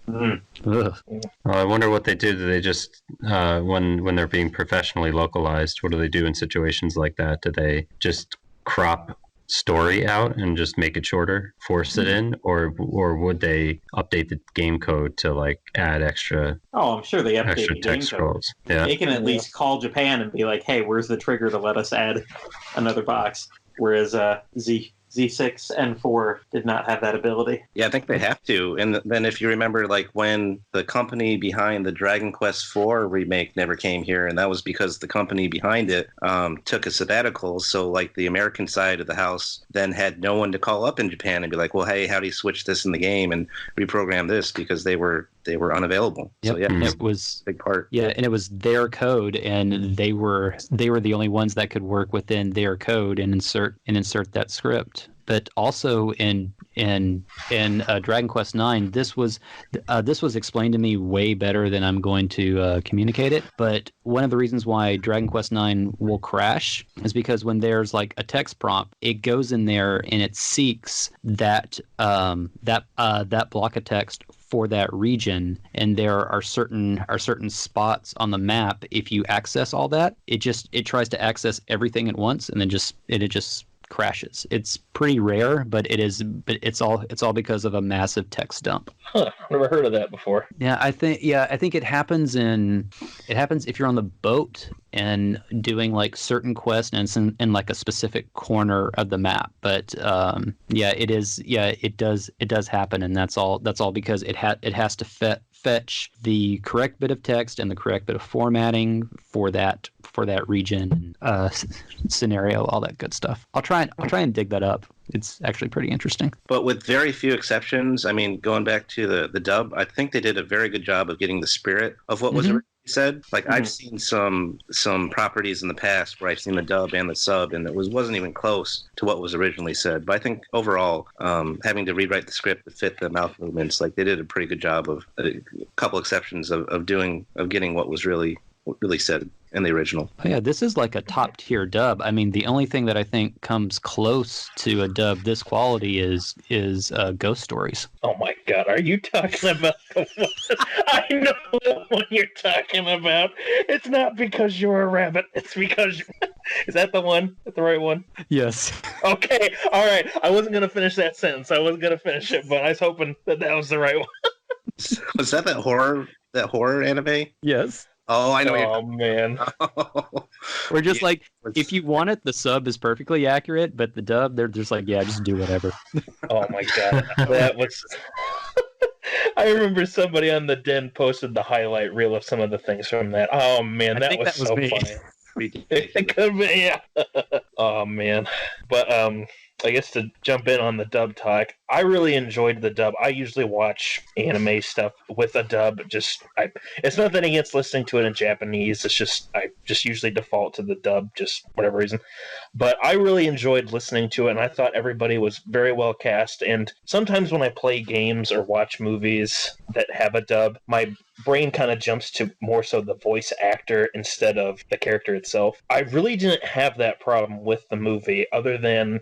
Well, I wonder what they do. Do they just when they're being professionally localized, what do they do in situations like that? Do they just crop story out and just make it shorter, force it in, or would they update the game code to like add extra? Oh, I'm sure they update extra the text game code. scrolls. Yeah, they can at least call Japan and be like, "Hey, where's the trigger to let us add another box?" Whereas Z6 and 4 did not have that ability. Yeah, I think they have to. And then if you remember, like when the company behind the Dragon Quest IV remake never came here, and that was because the company behind it took a sabbatical. So like the American side of the house then had no one to call up in Japan and be like, well, hey, how do you switch this in the game and reprogram this? Because they were unavailable. Yep. So yeah, it was a big part. Yeah, and it was their code, and they were the only ones that could work within their code and insert that script. But also in Dragon Quest IX, this was explained to me way better than I'm going to communicate it. But one of the reasons why Dragon Quest IX will crash is because when there's like a text prompt, it goes in there and it seeks that block of text for that region, and there are certain spots on the map. If you access all that, it tries to access everything at once, and then it just crashes. It's pretty rare, but it's all because of a massive text dump. Huh, never heard of that before. Yeah, I think it happens if you're on the boat and doing like certain quests, and it's in like a specific corner of the map. But it does happen, and that's all because it has to fetch the correct bit of text and the correct bit of formatting for that region, scenario, all that good stuff. I'll try and dig that up. It's actually pretty interesting. But with very few exceptions, I mean, going back to the dub, I think they did a very good job of getting the spirit of what was originally said. Like I've seen some properties in the past where I've seen the dub and the sub, and it wasn't even close to what was originally said. But I think overall, having to rewrite the script to fit the mouth movements, like they did a pretty good job of a couple exceptions of getting what was really really said in the original. Oh, yeah, this is like a top tier dub. I mean, the only thing that I think comes close to a dub this quality is Ghost Stories. Oh my god, are you talking about the one? I know the one you're talking about. It's not because you're a rabbit. It's because is that the one? Is that the right one? Yes. Okay, all right. I wasn't gonna finish that sentence. I wasn't gonna finish it, but I was hoping that was the right one. Was that horror anime? Yes. Oh, I know. Oh man. We're just like, if you want it, the sub is perfectly accurate, but the dub, they're just like, yeah, just do whatever. Oh my god, that was. I remember somebody on the Den posted the highlight reel of some of the things from that. Oh man, that was so funny. It could be, yeah. Oh man, but I guess to jump in on the dub talk, I really enjoyed the dub. I usually watch anime stuff with a dub. It's nothing against listening to it in Japanese. It's just I just usually default to the dub, just whatever reason. But I really enjoyed listening to it, and I thought everybody was very well cast. And sometimes when I play games or watch movies that have a dub, my brain kind of jumps to more so the voice actor instead of the character itself. I really didn't have that problem with the movie, other than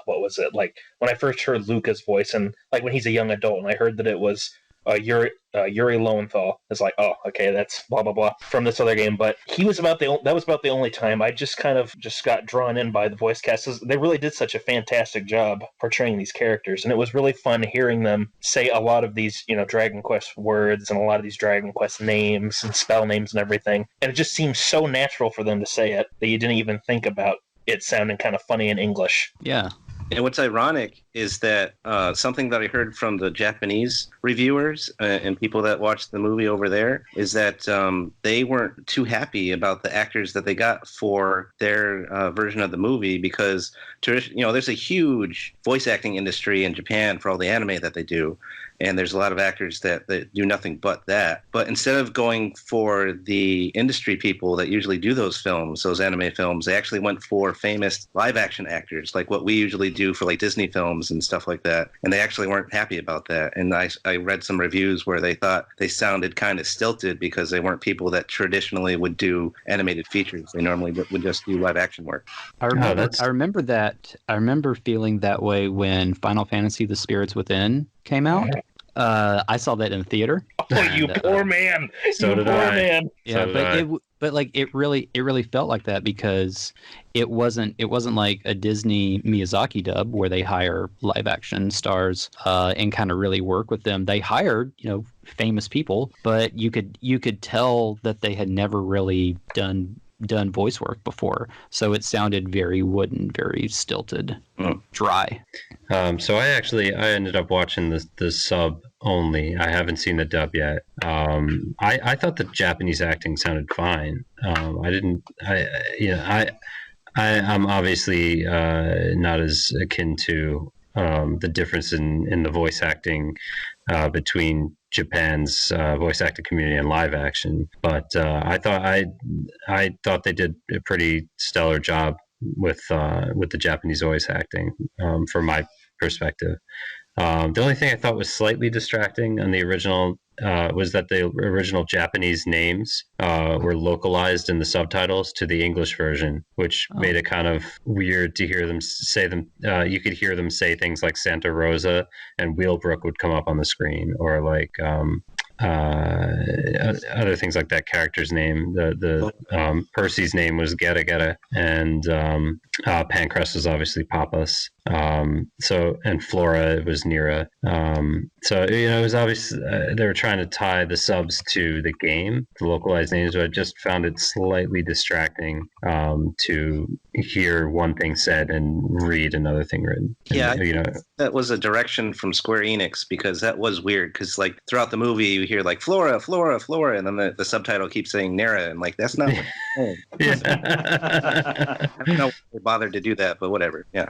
what was it, like when I first heard Luca's voice, and like when he's a young adult, and I heard that it was Yuri Lowenthal. It's like, oh, okay, that's blah blah blah from this other game. But that was about the only time I just kind of got drawn in by the voice cast. They really did such a fantastic job portraying these characters, and it was really fun hearing them say a lot of these, Dragon Quest words and a lot of these Dragon Quest names and spell names and everything. And it just seems so natural for them to say it that you didn't even think about it sounding kind of funny in English. Yeah. And what's ironic is that something that I heard from the Japanese reviewers and people that watched the movie over there is that they weren't too happy about the actors that they got for their version of the movie, because there's a huge voice acting industry in Japan for all the anime that they do. And there's a lot of actors that do nothing but that. But instead of going for the industry people that usually do those films, those anime films, they actually went for famous live-action actors, like what we usually do for like Disney films and stuff like that. And they actually weren't happy about that. And I read some reviews where they thought they sounded kind of stilted because they weren't people that traditionally would do animated features. They normally would just do live-action work. I remember feeling that way when Final Fantasy: The Spirits Within came out. I saw that in the theater. Oh, you poor man! So did I. Man. Yeah, but it really felt like that, because it wasn't like a Disney Miyazaki dub where they hire live action stars and kind of really work with them. They hired famous people, but you could tell that they had never really done voice work before, so it sounded very wooden, very stilted, dry. So I ended up watching the sub only. I haven't seen the dub yet. I thought the Japanese acting sounded fine. I'm obviously not as akin to the difference in the voice acting between Japan's voice acting community and live action, but I thought they did a pretty stellar job with the Japanese voice acting from my perspective. The only thing I thought was slightly distracting on the original was that the original Japanese names were localized in the subtitles to the English version, which made it kind of weird to hear them say them. You could hear them say things like Santa Rosa, and Wheelbrook would come up on the screen, or like other things like that. Character's name, the Percy's name was Geta Geta, and Pancrest was obviously Papas. And Flora was Nira. So it was obvious they were trying to tie the subs to the game, the localized names, but I just found it slightly distracting to hear one thing said and read another thing written. Yeah, that was a direction from Square Enix, because that was weird, because like throughout the movie you hear like Flora, Flora, Flora, and then the subtitle keeps saying Nera, and like that's not what I don't know if they bothered to do that, but whatever. Yeah.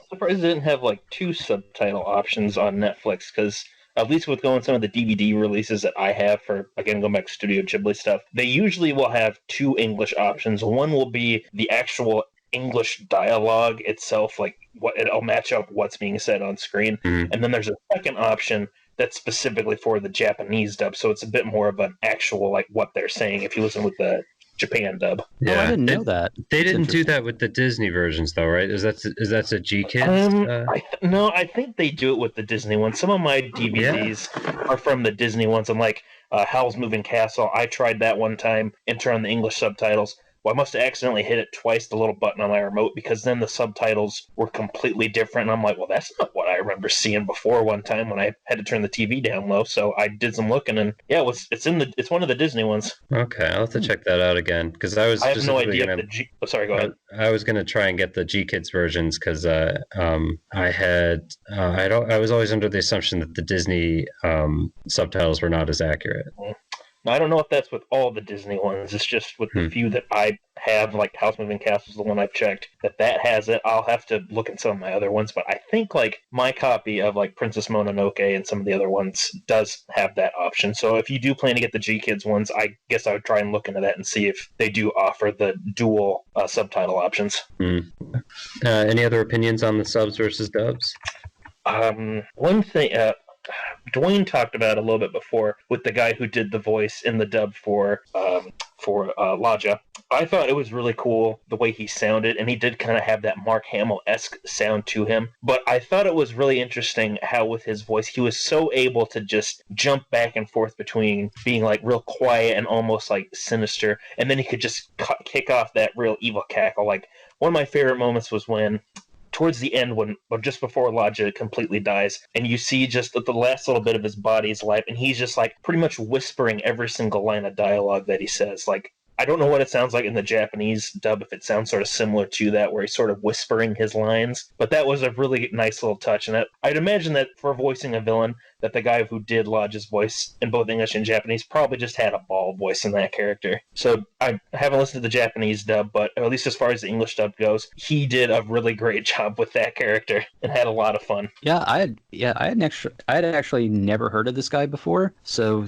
I'm surprised they didn't have like 2 subtitle options on Netflix, because at least with going some of the DVD releases that I have for, again, going back to Studio Ghibli stuff, they usually will have 2 English options. One will be the actual English dialogue itself, like it'll match up what's being said on screen. And then there's a second option that's specifically for the Japanese dub, so it's a bit more of an actual like what they're saying if you listen with the Japan dub. Oh, I didn't know that. They That's didn't do that with the Disney versions, though, right? Is that a G Kids? No, I think they do it with the Disney ones. Some of my DVDs are from the Disney ones. I'm like Howl's Moving Castle. I tried that one time and turned on the English subtitles. Well, I must have accidentally hit it twice, the little button on my remote, because then the subtitles were completely different. And I'm like, well, that's not what I remember seeing before one time when I had to turn the TV down low. So I did some looking, and yeah, it's one of the Disney ones. Okay, I'll have to check that out again, because I have no idea if the G... Oh, sorry, go ahead. I was going to try and get the G Kids versions, because I was always under the assumption that the Disney subtitles were not as accurate. Now, I don't know if that's with all the Disney ones. It's just with the few that I have, like House Moving Castle is the one I've checked, that has it. I'll have to look in some of my other ones, but I think like my copy of like Princess Mononoke and some of the other ones does have that option. So if you do plan to get the G Kids ones, I guess I would try and look into that and see if they do offer the dual subtitle options. Any other opinions on the subs versus dubs? One thing... Dwaine talked about a little bit before with the guy who did the voice in the dub for Laja. I thought it was really cool the way he sounded, and he did kind of have that Mark Hamill-esque sound to him. But I thought it was really interesting how with his voice, he was so able to just jump back and forth between being like real quiet and almost like sinister, and then he could just kick off that real evil cackle. Like, one of my favorite moments was when towards the end, when just before Laja completely dies, and you see just the last little bit of his body's life, and he's just like pretty much whispering every single line of dialogue that he says. Like, I don't know what it sounds like in the Japanese dub, if it sounds sort of similar to that, where he's sort of whispering his lines, but that was a really nice little touch. And I'd imagine that for voicing a villain, that the guy who did Lodge's voice in both English and Japanese probably just had a bald voice in that character. So I haven't listened to the Japanese dub, but at least as far as the English dub goes, he did a really great job with that character and had a lot of fun. Yeah, I had actually never heard of this guy before, so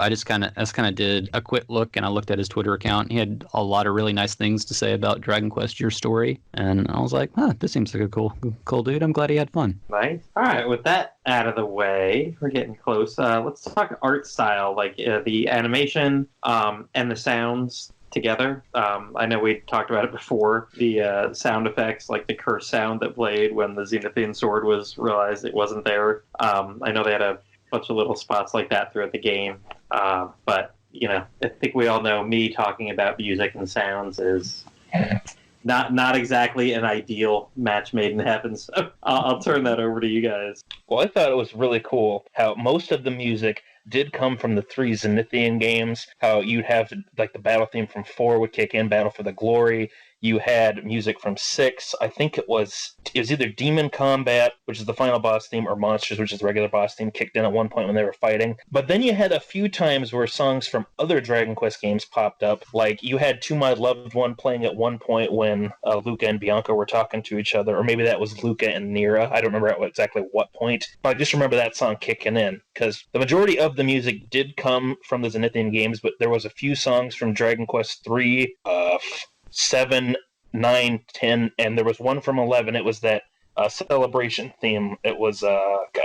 I just kind of did a quick look, and I looked at his Twitter account. He had a lot of really nice things to say about Dragon Quest: Your Story, and I was like, this seems like a cool dude. I'm glad he had fun. Nice. All right, with that out of the way, we're getting close. Let's talk art style, like the animation and the sounds together. I know we talked about it before. The sound effects, like the curse sound that played when the Zenithian sword was realized it wasn't there. I know they had a bunch of little spots like that throughout the game. But, I think we all know me talking about music and sounds is not exactly an ideal match made in heaven, so I'll turn that over to you guys. Well, I thought it was really cool how most of the music did come from the 3 Zenithian games, how you'd have like the battle theme from 4 would kick in, Battle for the Glory. You had music from 6. I think it was either Demon Combat, which is the final boss theme, or Monsters, which is the regular boss theme, kicked in at one point when they were fighting. But then you had a few times where songs from other Dragon Quest games popped up. Like you had To My Loved One playing at one point when Luca and Bianca were talking to each other, or maybe that was Luca and Nira. I don't remember at exactly what point. But I just remember that song kicking in, because the majority of the music did come from the Zenithian games, but there was a few songs from Dragon Quest 3, 7, 9, 10, and there was one from 11. It was that celebration theme. It was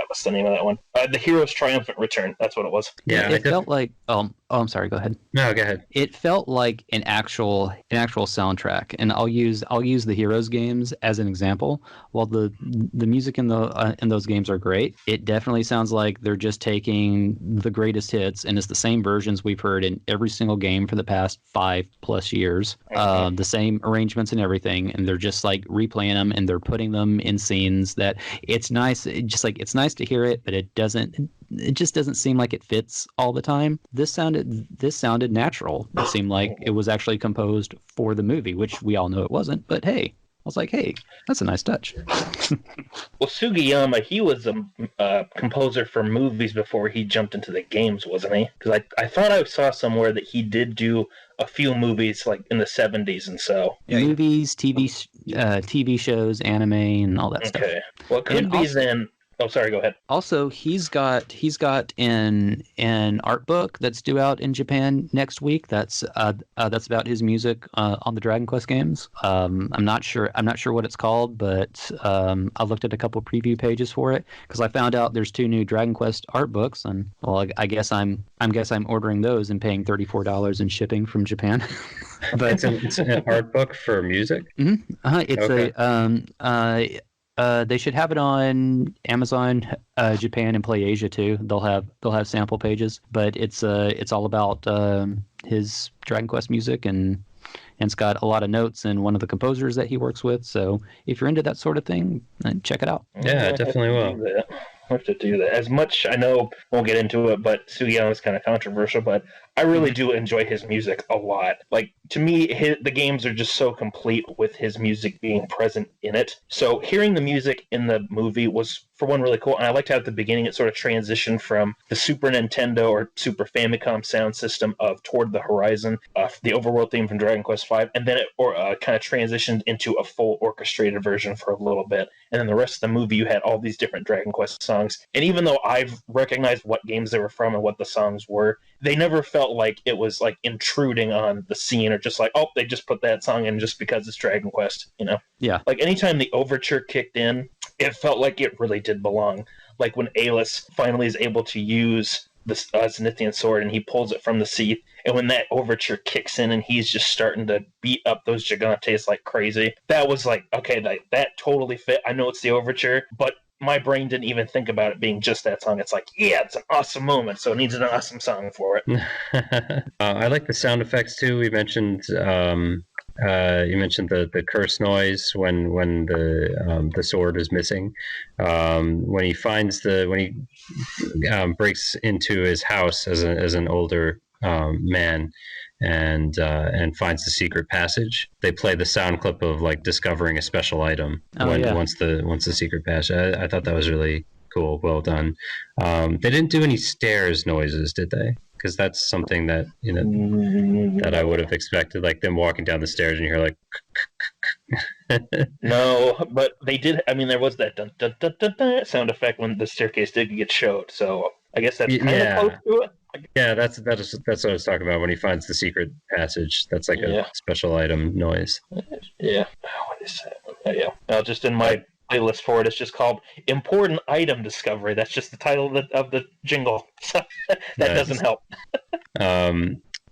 what's the name of that one? The Hero's Triumphant Return. That's what it was. Yeah, it felt like I'm sorry, go ahead. No, go ahead. It felt like an actual soundtrack, and I'll use the Heroes games as an example. While the music in those games are great, it definitely sounds like they're just taking the greatest hits, and it's the same versions we've heard in every single game for the past 5+ years. The same arrangements and everything, and they're just like replaying them, and they're putting them in scenes that it's nice. It's nice to hear it, but it just doesn't seem like it fits all the time. This sounded natural. It seemed like it was actually composed for the movie, which we all know it wasn't. But hey, I was like, hey, that's a nice touch. Well, Sugiyama, he was a composer for movies before he jumped into the games, wasn't he? Because I thought I saw somewhere that he did do a few movies like in the 70s and so. Movies, TV shows, anime, and all that stuff. Okay. Well, it could be then Oh, sorry. Go ahead. Also, he's got an art book that's due out in Japan next week. That's about his music on the Dragon Quest games. I'm not sure what it's called, but I looked at a couple preview pages for it because I found out there's 2 new Dragon Quest art books, and well, I guess I'm ordering those and paying $34 in shipping from Japan. But it's an art book for music. Mm-hmm. It's okay. They should have it on Amazon Japan and Play Asia too. They'll have sample pages, but it's all about his Dragon Quest music, and it's got a lot of notes and one of the composers that he works with. So if you're into that sort of thing, check it out. Yeah, I definitely will. I have to do that. As much, I know, won't get into it, but Sugiyama is kind of controversial, but I really do enjoy his music a lot. Like, to me, the games are just so complete with his music being present in it. So hearing the music in the movie was, for one, really cool. And I liked how at the beginning it sort of transitioned from the Super Nintendo or Super Famicom sound system of Toward the Horizon, the overworld theme from Dragon Quest V, and then it kind of transitioned into a full orchestrated version for a little bit. And then the rest of the movie, you had all these different Dragon Quest songs. And even though I've recognized what games they were from and what the songs were, they never felt like it was like intruding on the scene or just like, oh, they just put that song in just because it's Dragon Quest, you know? Yeah. Like anytime the overture kicked in, it felt like it really did belong. Like when Aelus finally is able to use the Zenithian sword and he pulls it from the sea, and when that overture kicks in and he's just starting to beat up those Gigantes like crazy, that was like, okay, that totally fit. I know it's the overture, but my brain didn't even think about it being just that song. It's like, yeah, it's an awesome moment, so it needs an awesome song for it. I like the sound effects too. We mentioned you mentioned the curse noise when the sword is missing. When he breaks into his house as an older man and finds the secret passage, they play the sound clip of like discovering a special item once the secret passage. I thought that was really cool. Well done. They didn't do any stairs noises, did they? Because that's something that that I would have expected, like them walking down the stairs and you hear like. No, but they did. I mean, there was that dun, dun, dun, dun, dun sound effect when the staircase did get showed. So I guess that's kind of close to it. Yeah, that's what I was talking about when he finds the secret passage. That's like a special item noise. Yeah. What is that? Yeah. Just in my playlist for it, it's just called Important Item Discovery. That's just the title of the jingle. So that doesn't help.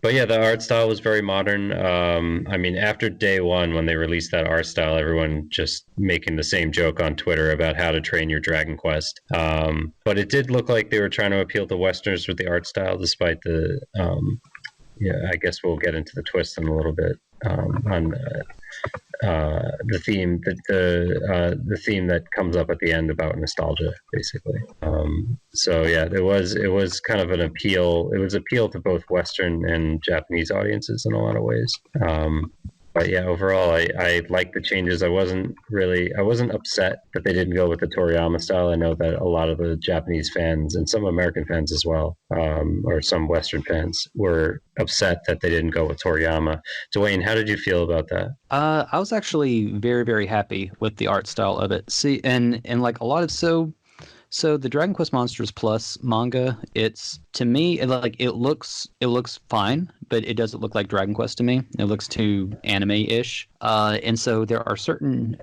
But yeah, the art style was very modern. I mean, after day one, when they released that art style, everyone just making the same joke on Twitter about how to train your Dragon Quest. But it did look like they were trying to appeal to Westerners with the art style, despite the, I guess we'll get into the twist in a little bit on the theme, the theme that comes up at the end about nostalgia, basically. So yeah, it was kind of an appeal. It was appeal to both Western and Japanese audiences in a lot of ways. But yeah, overall, I liked the changes. I wasn't upset that they didn't go with the Toriyama style. I know that a lot of the Japanese fans and some American fans as well, or some Western fans, were upset that they didn't go with Toriyama. Dwaine, how did you feel about that? I was actually very, very happy with the art style of it. See, and like a lot of so the Dragon Quest Monsters Plus manga, it's, to me, it looks fine, but it doesn't look like Dragon Quest to me. It looks too anime-ish. And so there are certain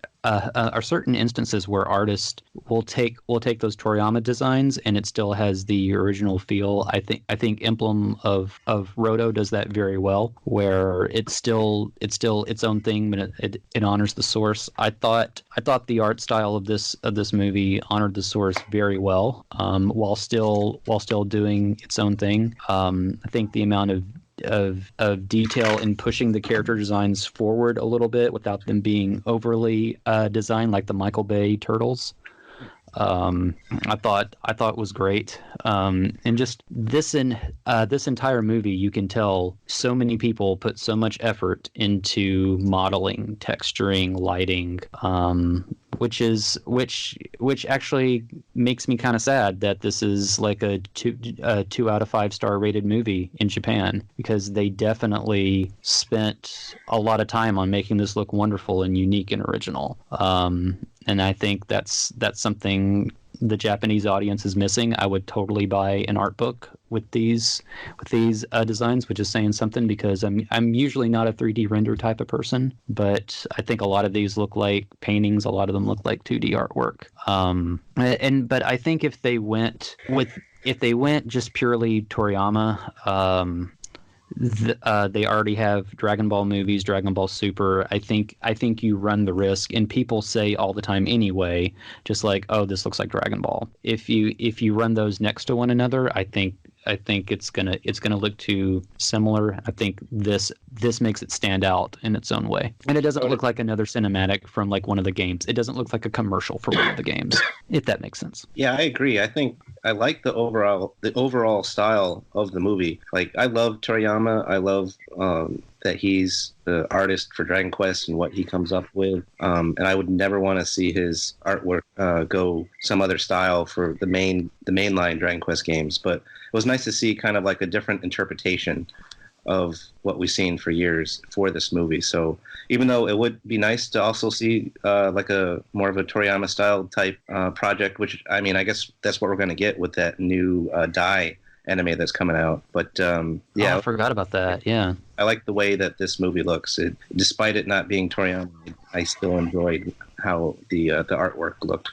instances where artists will take those Toriyama designs and it still has the original feel. I think Emblem of Roto does that very well, where it's still its own thing, but it honors the source. I thought the art style of this movie honored the source very well, while still doing its own thing. I think the amount of detail in pushing the character designs forward a little bit without them being overly designed, like the Michael Bay turtles, I thought was great. And just this entire movie, you can tell so many people put so much effort into modeling, texturing, lighting, which actually makes me kind of sad that this is like a 2 out of 5 star rated movie in Japan, because they definitely spent a lot of time on making this look wonderful and unique and original. And I think that's something the Japanese audience is missing, I would totally buy an art book with these designs, which is saying something, because I'm usually not a 3D render type of person, but I think a lot of these look like paintings. A lot of them look like 2D artwork. But I think if they went just purely Toriyama, they already have Dragon Ball movies, Dragon Ball Super. I think you run the risk, and people say all the time anyway, just like, oh, this looks like Dragon Ball. If you run those next to one another, I think it's gonna look too similar. I think this makes it stand out in its own way, and it doesn't look like another cinematic from like one of the games. It doesn't look like a commercial for one of the games, if that makes sense. Yeah, I agree. I think I like the overall style of the movie. Like, I love Toriyama. I love that he's the artist for Dragon Quest and what he comes up with. And I would never want to see his artwork go some other style for the mainline Dragon Quest games. But it was nice to see kind of like a different interpretation of what we've seen for years for this movie. So even though it would be nice to also see like a more of a Toriyama style type project, which, I mean, I guess that's what we're going to get with that new Dai anime that's coming out. But yeah, I forgot about that. Yeah, I like the way that this movie looks. Despite it not being Toriyama, I still enjoyed how the artwork looked.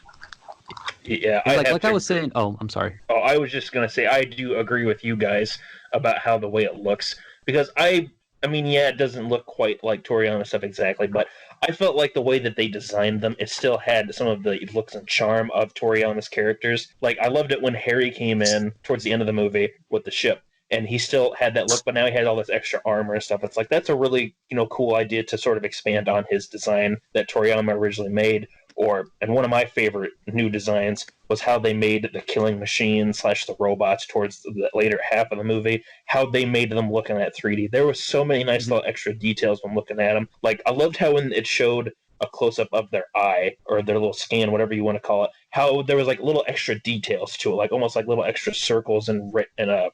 Yeah, I was saying. Oh, I'm sorry. Oh, I was just gonna say I do agree with you guys about how the way it looks, because I mean, yeah, it doesn't look quite like Toriyama stuff exactly, but I felt like the way that they designed them, it still had some of the looks and charm of Toriyama's characters. Like, I loved it when Harry came in towards the end of the movie with the ship, and he still had that look, but now he had all this extra armor and stuff. It's like, that's a really, cool idea to sort of expand on his design that Toriyama originally made. And one of my favorite new designs was how they made the killing machine / the robots towards the later half of the movie, how they made them look in that 3D. There were so many nice little extra details when looking at them. Like, I loved how when it showed a close-up of their eye, or their little scan, whatever you want to call it, how there was like little extra details to it, like almost like little extra circles and I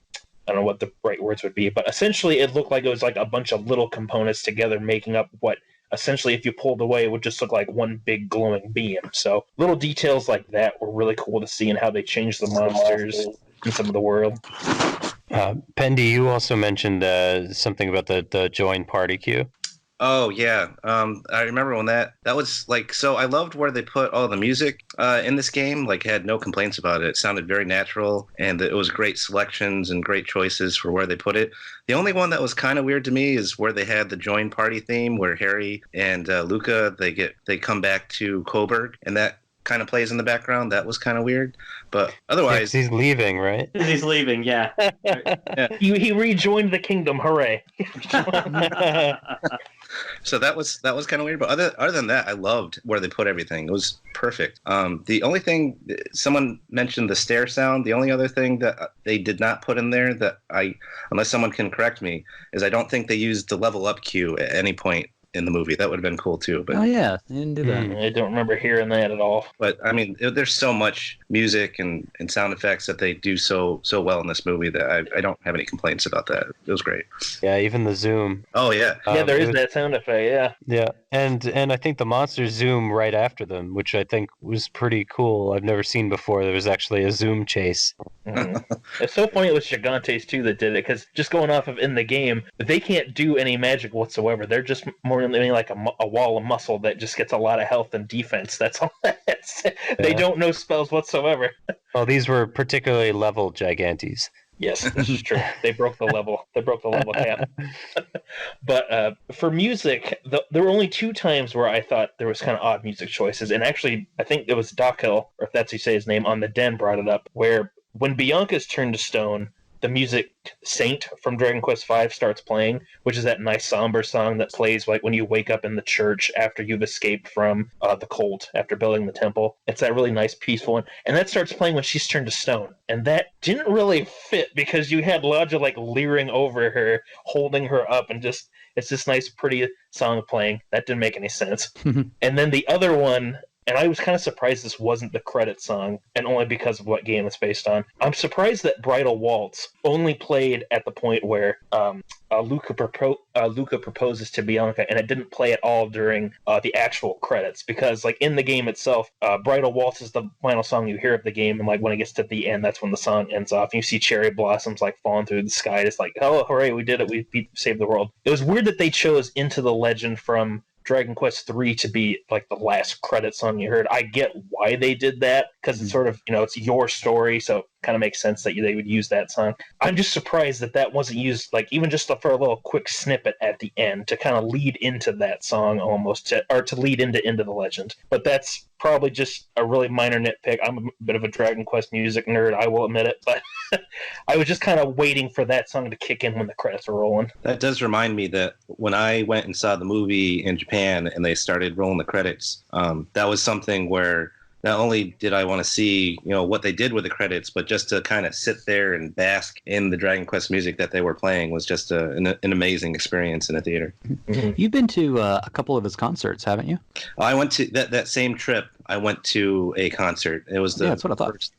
don't know what the right words would be, but essentially it looked like it was like a bunch of little components together making up what essentially, if you pulled away, it would just look like one big glowing beam. So little details like that were really cool to see, and how they changed the monsters in some of the world. Pendy, you also mentioned something about the join party queue. Oh, yeah. I remember when that was like, so I loved where they put all the music in this game. Like, had no complaints about it. It sounded very natural, and it was great selections and great choices for where they put it. The only one that was kind of weird to me is where they had the join party theme, where Harry and Luca, they come back to Coburg, and that kind of plays in the background. That was kind of weird, but otherwise, he's leaving, right? He's leaving, yeah. Yeah. He rejoined the kingdom. Hooray! So that was kind of weird, but other than that, I loved where they put everything. It was perfect. The only thing, someone mentioned the stair sound. The only other thing that they did not put in there that unless someone can correct me, is I don't think they used the level up cue at any point in the movie. That would have been cool too. But oh yeah, they didn't do that. I don't remember hearing that at all. But I mean, there's so much music and sound effects that they do so well in this movie that I don't have any complaints about that. It was great. Yeah, even the zoom. Oh yeah. Yeah, there is that sound effect. Yeah. Yeah, and I think the monsters zoom right after them, which I think was pretty cool. I've never seen before. There was actually a zoom chase. Mm-hmm. It's so funny it was Gigantes too that did it, because just going off of in the game, they can't do any magic whatsoever. They're just more like a wall of muscle that just gets a lot of health and defense. That's all. They don't know spells whatsoever. Well, these were particularly level Gigantes. Yes, this is true. They broke the level. They broke the level cap. But for music, there were only 2 times where I thought there was kind of odd music choices. And actually, I think it was Dockhill, or if that's how you say his name, on the Den brought it up, where when Bianca's turned to stone, the music Saint from Dragon Quest V starts playing, which is that nice somber song that plays like when you wake up in the church after you've escaped from the cult after building the temple. It's that really nice, peaceful one. And that starts playing when she's turned to stone. And that didn't really fit, because you had Lodja like leering over her, holding her up, and it's this nice, pretty song playing. That didn't make any sense. And then the other one and I was kind of surprised this wasn't the credit song, and only because of what game it's based on. I'm surprised that Bridal Waltz only played at the point where Luca proposes to Bianca, and it didn't play at all during the actual credits, because like in the game itself, Bridal Waltz is the final song you hear of the game, and like when it gets to the end, that's when the song ends off. And you see cherry blossoms like falling through the sky. It's like, oh, hooray, we did it! We saved the world. It was weird that they chose Into the Legend from Dragon Quest III to be like the last credit song you heard. I get why they did that, because it's sort of, it's your story, so it kind of makes sense that they would use that song. I'm just surprised that wasn't used, like even just for a little quick snippet at the end to kind of lead into that song almost, or to lead into the Legend. But that's probably just a really minor nitpick. I'm a bit of a Dragon Quest music nerd, I will admit it, but I was just kind of waiting for that song to kick in when the credits are rolling. That does remind me that when I went and saw the movie in Japan and they started rolling the credits, that was something where not only did I want to see, what they did with the credits, but just to kind of sit there and bask in the Dragon Quest music that they were playing was just an amazing experience in a theater. Mm-hmm. You've been to a couple of his concerts, haven't you? I went to that same trip. I went to a concert. It was that's what I thought. First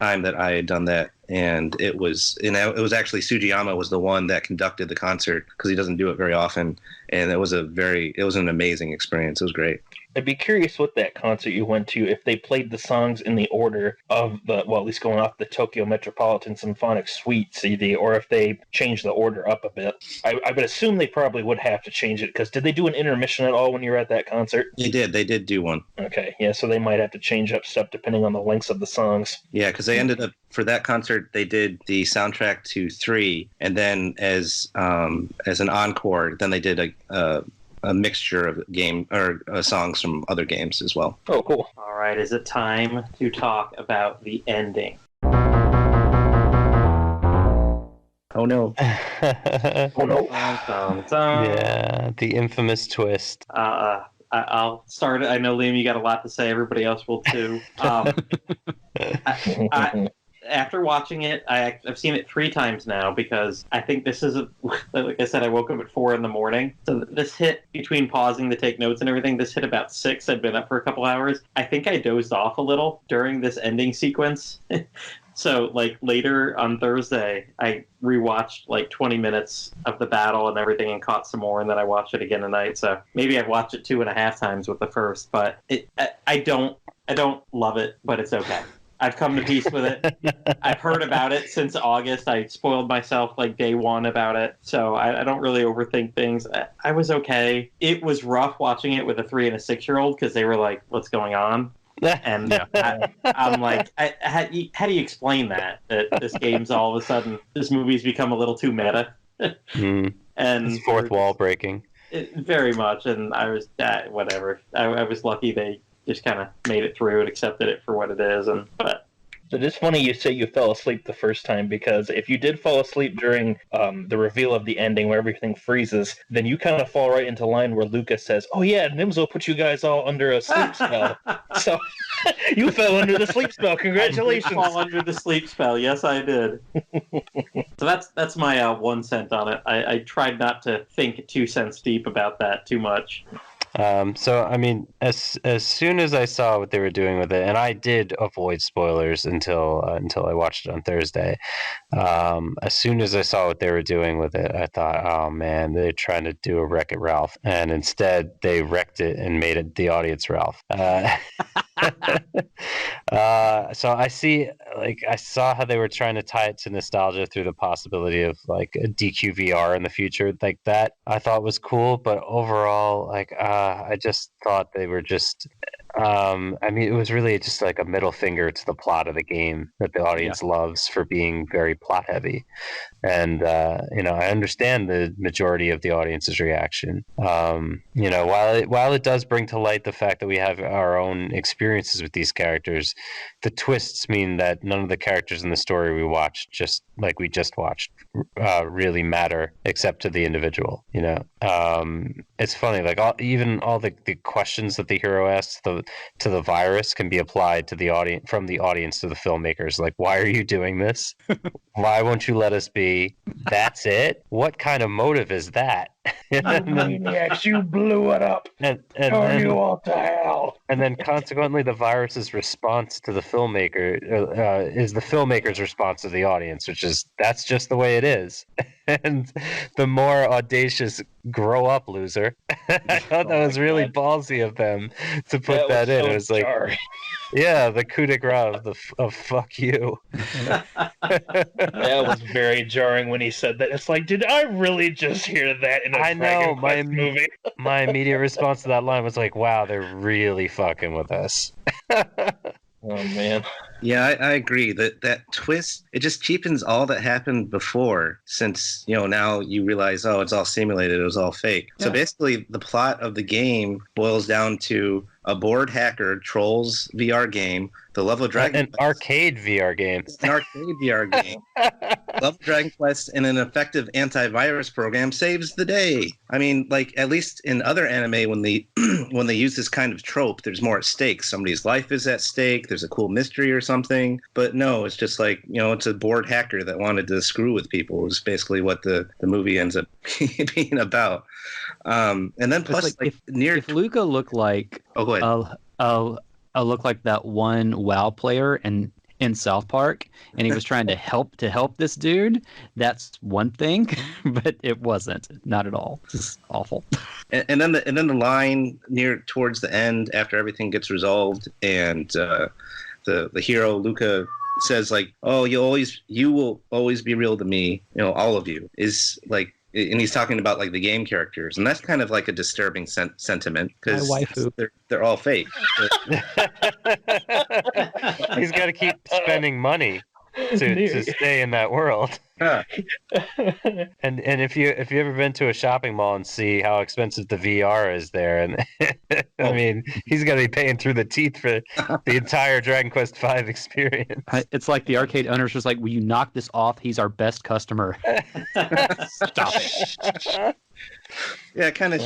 time that I had done that, and it was actually Sugiyama was the one that conducted the concert, because he doesn't do it very often, and it was an amazing experience. It was great. I'd be curious what that concert you went to, if they played the songs in the order of at least going off the Tokyo Metropolitan Symphonic Suite CD, or if they changed the order up a bit. I would assume they probably would have to change it, because did they do an intermission at all when you were at that concert? They did do one. Okay, yeah, so they might have to change up stuff depending on the lengths of the songs. Yeah, because they ended up, for that concert, they did the soundtrack to 3, and then as an encore, then they did a mixture of songs from other games as well. Oh, cool. All right, is it time to talk about the ending? Oh, no. Oh, no. Yeah, the infamous twist. I'll start it. I know, Liam, you got a lot to say. Everybody else will, too. After watching it, I've seen it 3 times now, because I think this is, like I said, I woke up at 4 a.m. So this hit, between pausing to take notes and everything, this hit about 6. I'd been up for a couple hours. I think I dozed off a little during this ending sequence. So, like, later on Thursday, I rewatched, 20 minutes of the battle and everything and caught some more, and then I watched it again tonight. So maybe I've watched it 2.5 times with the first, but I don't love it, but it's okay. I've come to peace with it. I've heard about it since August. I spoiled myself day 1 about it, so I don't really overthink things. I was okay. It was rough watching it with a 3 and a 6-year-old, because they were like, "What's going on?" And I'm like, how do you explain that this game's all of a sudden, this movie's become a little too meta? And it's fourth wall breaking. Very much, and I was whatever. I was lucky they just kind of made it through and accepted it for what it is. But it is funny you say you fell asleep the first time, because if you did fall asleep during the reveal of the ending where everything freezes, then you kind of fall right into line where Lucas says, "Oh yeah, Nimzo put you guys all under a sleep spell." So you fell under the sleep spell. Congratulations. I did fall under the sleep spell. Yes, I did. So that's my 1 cent on it. I tried not to think 2 cents deep about that too much. So, I mean, as soon as I saw what they were doing with it, and I did avoid spoilers until I watched it on Thursday. As soon as I saw what they were doing with it, I thought, oh man, they're trying to do a Wreck-It Ralph, and instead they wrecked it and made it the audience Ralph. So I saw how they were trying to tie it to nostalgia through the possibility of a DQVR in the future. That I thought was cool, but overall, I just thought they were just. It was really just a middle finger to the plot of the game that the audience loves for being very plot heavy. And, I understand the majority of the audience's reaction. While it does bring to light the fact that we have our own experiences with these characters, the twists mean that none of the characters in the story we watched, just watched, really matter except to the individual. It's funny, all the questions that the hero asks to the virus can be applied to the audience, from the audience to the filmmakers. Why are you doing this? Why won't you let us be? That's it? What kind of motive is that? And then, Maniacs, you blew it up. and Turn you then, all to hell. and then consequently, the virus's response to the filmmaker is the filmmaker's response to the audience, which is that's just the way it is. And the more audacious, grow up, loser. I thought that was really ballsy of them to put that in. So It was like, jarring. yeah, the coup de grace of fuck you. That was very jarring when he said that. It's like, did I really just hear that in a Dragon Quest movie? My immediate response to that line was like, wow, they're really fucking with us. Oh man. Yeah, I agree that twist, it just cheapens all that happened before, since now you realize, oh, it's all simulated, it was all fake. So basically the plot of the game boils down to a bored hacker trolls VR game, the level of Dragon an arcade VR game. An arcade VR game. Level Dragon Quest and an effective antivirus program saves the day. I mean, like, at least in other anime, when they when they use this kind of trope, there's more at stake. Somebody's life is at stake. There's a cool mystery or something. But no, it's just like, it's a bored hacker that wanted to screw with people. Is basically what the movie ends up being about. And then plus, if Luca looked like go ahead. Look like that one WoW player in South Park, and he was trying to help this dude, that's one thing, but it wasn't, not at all. Just awful. And then the line towards the end, after everything gets resolved, and the hero Luca says like, "Oh, you will always be real to me," all of you, is like. And he's talking about like the game characters, and that's kind of like a disturbing sentiment because they're all fake. He's got to keep spending money to stay in that world. Huh. And if you ever been to a shopping mall and see how expensive the VR is there, and I mean, he's got to be paying through the teeth for the entire Dragon Quest V experience. It's like the arcade owner's just like, will you knock this off? He's our best customer. Stop it. Yeah, it kind of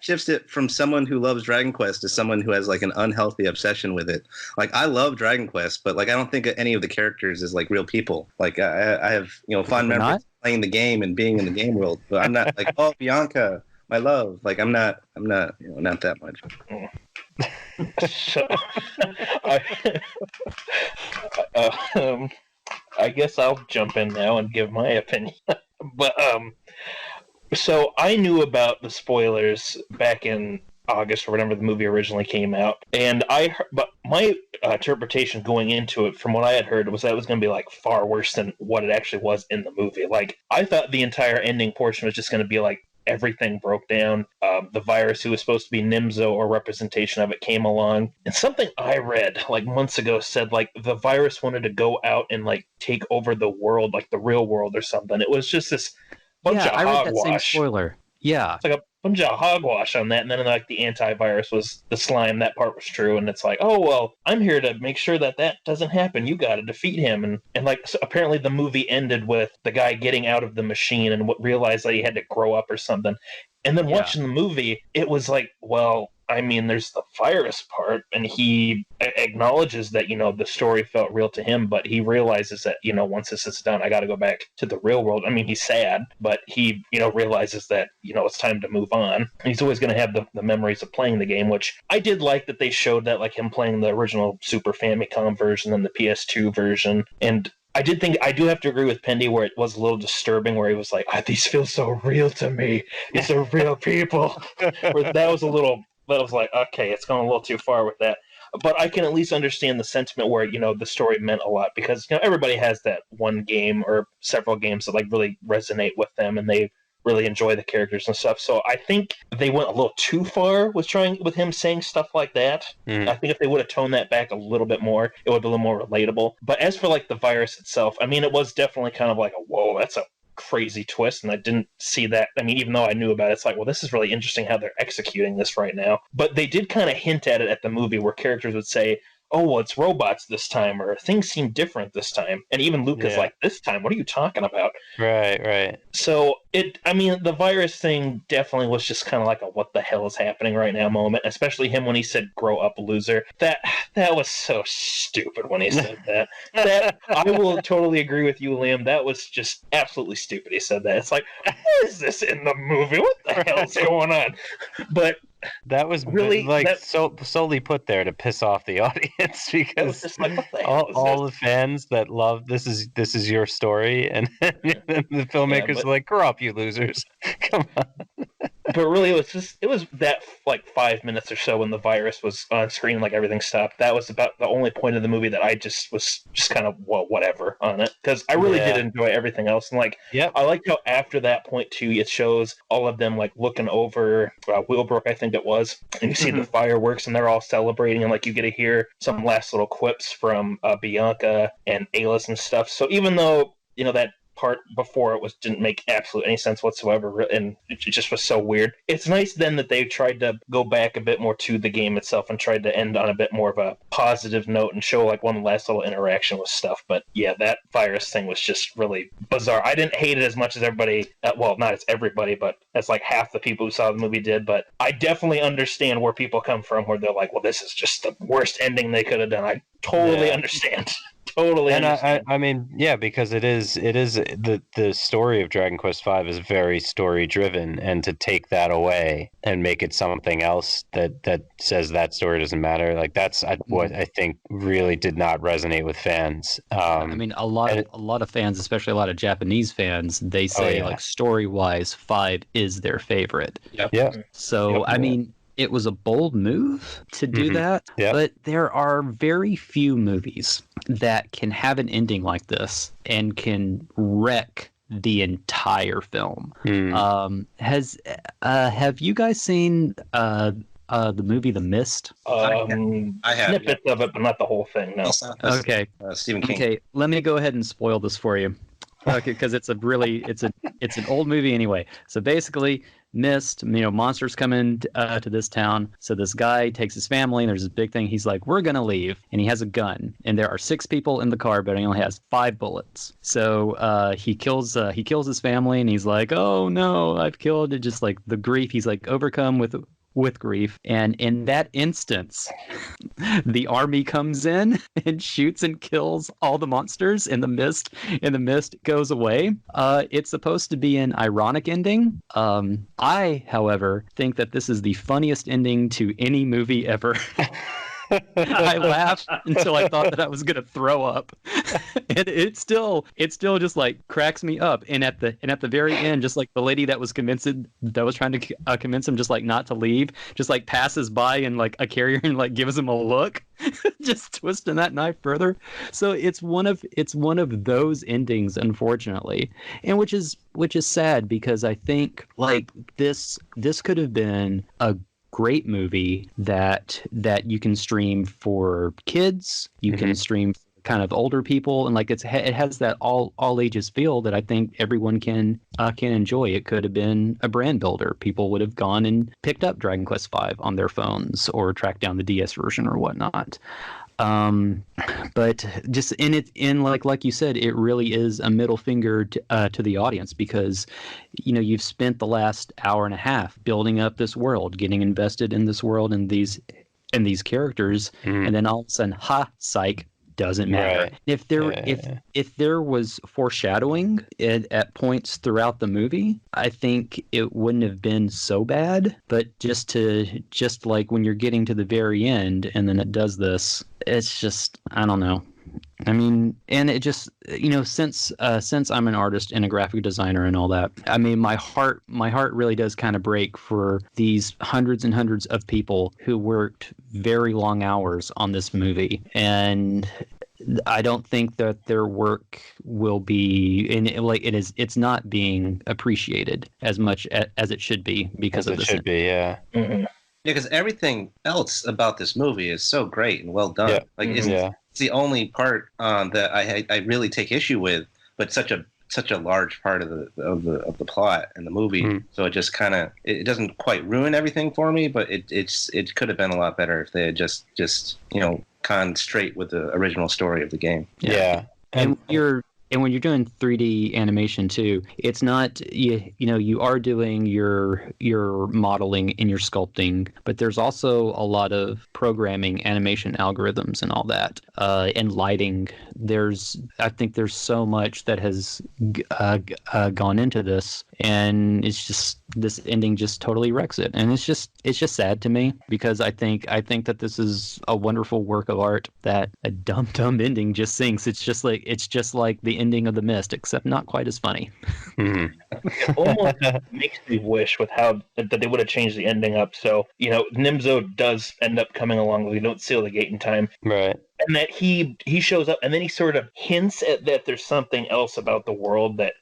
shifts it from someone who loves Dragon Quest to someone who has like an unhealthy obsession with it. Like, I love Dragon Quest, but like I don't think of any of the characters as like real people. Like I have fond memories of playing the game and being in the game world, but I'm not like, oh, Bianca, my love. Like I'm not not that much. I guess I'll jump in now and give my opinion. But so I knew about the spoilers back in August or whenever the movie originally came out, and but my interpretation going into it, from what I had heard, was that it was going to be like far worse than what it actually was in the movie. Like, I thought the entire ending portion was just going to be like everything broke down. The virus, who was supposed to be Nimzo or representation of it, came along, and something I read like months ago said like the virus wanted to go out and like take over the world, like the real world or something. It was just this bunch of I read that same hogwash. spoiler. Yeah. It's like a bunch of hogwash on that, and then like the antivirus was the slime. That part was true, and it's like, oh well, I'm here to make sure that doesn't happen. You got to defeat him, and like, so apparently the movie ended with the guy getting out of the machine and realized that he had to grow up or something. And then watching the movie, it was like, well, I mean, there's the virus part, and he acknowledges that, the story felt real to him, but he realizes that, once this is done, I got to go back to the real world. I mean, he's sad, but he, realizes that, it's time to move on. He's always going to have the memories of playing the game, which I did like that they showed that, like him playing the original Super Famicom version and the PS2 version. And I do have to agree with Pendy where it was a little disturbing, where he was like, these feel so real to me. These are real people. Where that was a little... But I was like, okay, it's going a little too far with that. But I can at least understand the sentiment where, the story meant a lot, because, everybody has that one game or several games that like really resonate with them, and they really enjoy the characters and stuff. So I think they went a little too far with him saying stuff like that. I think if they would have toned that back a little bit more, it would be a little more relatable. But as for like the virus itself, I mean, it was definitely kind of like whoa, that's a crazy twist, and I didn't see that. I mean, even though I knew about it, it's like, well, this is really interesting how they're executing this right now. But they did kind of hint at it at the movie, where characters would say, oh, well, it's robots this time, or things seem different this time. And even Luke is like, this time, what are you talking about? Right. So the virus thing definitely was just kind of like a what the hell is happening right now moment, especially him when he said grow up, loser. That was so stupid when he said that. That I will totally agree with you, Liam. That was just absolutely stupid. He said that. It's like, what is this in the movie? What the hell's going on? But that was really solely put there to piss off the audience, because just like, what the hell all the fans that love this is your story, and the filmmakers are like, grow up, you losers. Come on. But really, it was that like 5 minutes or so when the virus was on screen, like everything stopped. That was about the only point of the movie that I just was just kind of whatever on it, because I really did enjoy everything else. And I liked how after that point too, it shows all of them like looking over Willbrook, I think it was, and you see the fireworks and they're all celebrating, and like you get to hear some last little quips from Bianca and Ayla and stuff. So even though that part before it didn't make absolutely any sense whatsoever, and it just was so weird. It's nice then that they tried to go back a bit more to the game itself and tried to end on a bit more of a positive note and show like one last little interaction with stuff. But yeah, that virus thing was just really bizarre. I didn't hate it as much as everybody, well, not as everybody, but as like half the people who saw the movie did. But I definitely understand where people come from, where they're like, well, this is just the worst ending they could have done. I totally understand. Totally. And I mean, yeah, because it is the story of Dragon Quest V is very story driven, and to take that away and make it something else that says that story doesn't matter, like that's what I think really did not resonate with fans. I mean, a lot of fans, especially a lot of Japanese fans, they say like story wise, 5 is their favorite. Yeah. So I mean, it was a bold move to do that, but there are very few movies that can have an ending like this and can wreck the entire film. Have you guys seen the movie The Mist? I have snippets of it, but not the whole thing. No. Okay. Stephen King. Okay, let me go ahead and spoil this for you. Okay, because it's an old movie anyway. So basically, Mist, monsters come in to this town. So this guy takes his family, and there's this big thing. He's like, we're going to leave. And he has a gun. And there are 6 people in the car, but he only has 5 bullets. So he kills his family, and he's like, oh, no, I've killed it. Just like the grief. He's like overcome with grief. And in that instance, the army comes in and shoots and kills all the monsters, and the mist goes away. It's supposed to be an ironic ending. I, however, think that this is the funniest ending to any movie ever. I laughed until I thought that I was gonna throw up, and it still just like cracks me up. And at the very end, just like the lady that was trying to convince him just like not to leave, just like passes by and like a carrier and like gives him a look, just twisting that knife further. So it's one of those endings, unfortunately, and which is sad, because I think like this could have been a great movie that you can stream for kids, you can stream for kind of older people, and like it has that all ages feel that I think everyone can enjoy. It could have been a brand builder. People would have gone and picked up Dragon Quest V on their phones or tracked down the DS version or whatnot. But just like you said, it really is a middle finger to the audience, because you've spent the last hour and a half building up this world, getting invested in this world and these characters, and then all of a sudden, psych, doesn't matter. Right. If there was foreshadowing at points throughout the movie, I think it wouldn't have been so bad. But just like when you're getting to the very end and then it does this, it's just, I don't know. I mean, and it just, since I'm an artist and a graphic designer and all that, I mean, my heart really does kind of break for these hundreds and hundreds of people who worked very long hours on this movie. And I don't think that their work will be, it's not being appreciated as much as it should be because of this. It should be, yeah. Mm-hmm. Yeah, because everything else about this movie is so great and well done. Yeah. It's the only part that I really take issue with, but such a large part of the plot and the movie. Mm. So it just kind of, it doesn't quite ruin everything for me, but it could have been a lot better if they had just gone straight with the original story of the game. Yeah. And when you're doing 3D animation too, it's not you know you are doing your modeling and your sculpting, but there's also a lot of programming, animation algorithms, and all that, and lighting. I think there's so much that has gone into this, and it's just this ending just totally wrecks it, and it's just sad to me because I think that this is a wonderful work of art that a dumb ending just sinks. It's just like the ending of The Mist, except not quite as funny. Mm-hmm. It almost makes me wish with how that they would have changed the ending up. So, Nimzo does end up coming along. We don't seal the gate in time. Right. And that he shows up, and then he sort of hints at that there's something else about the world that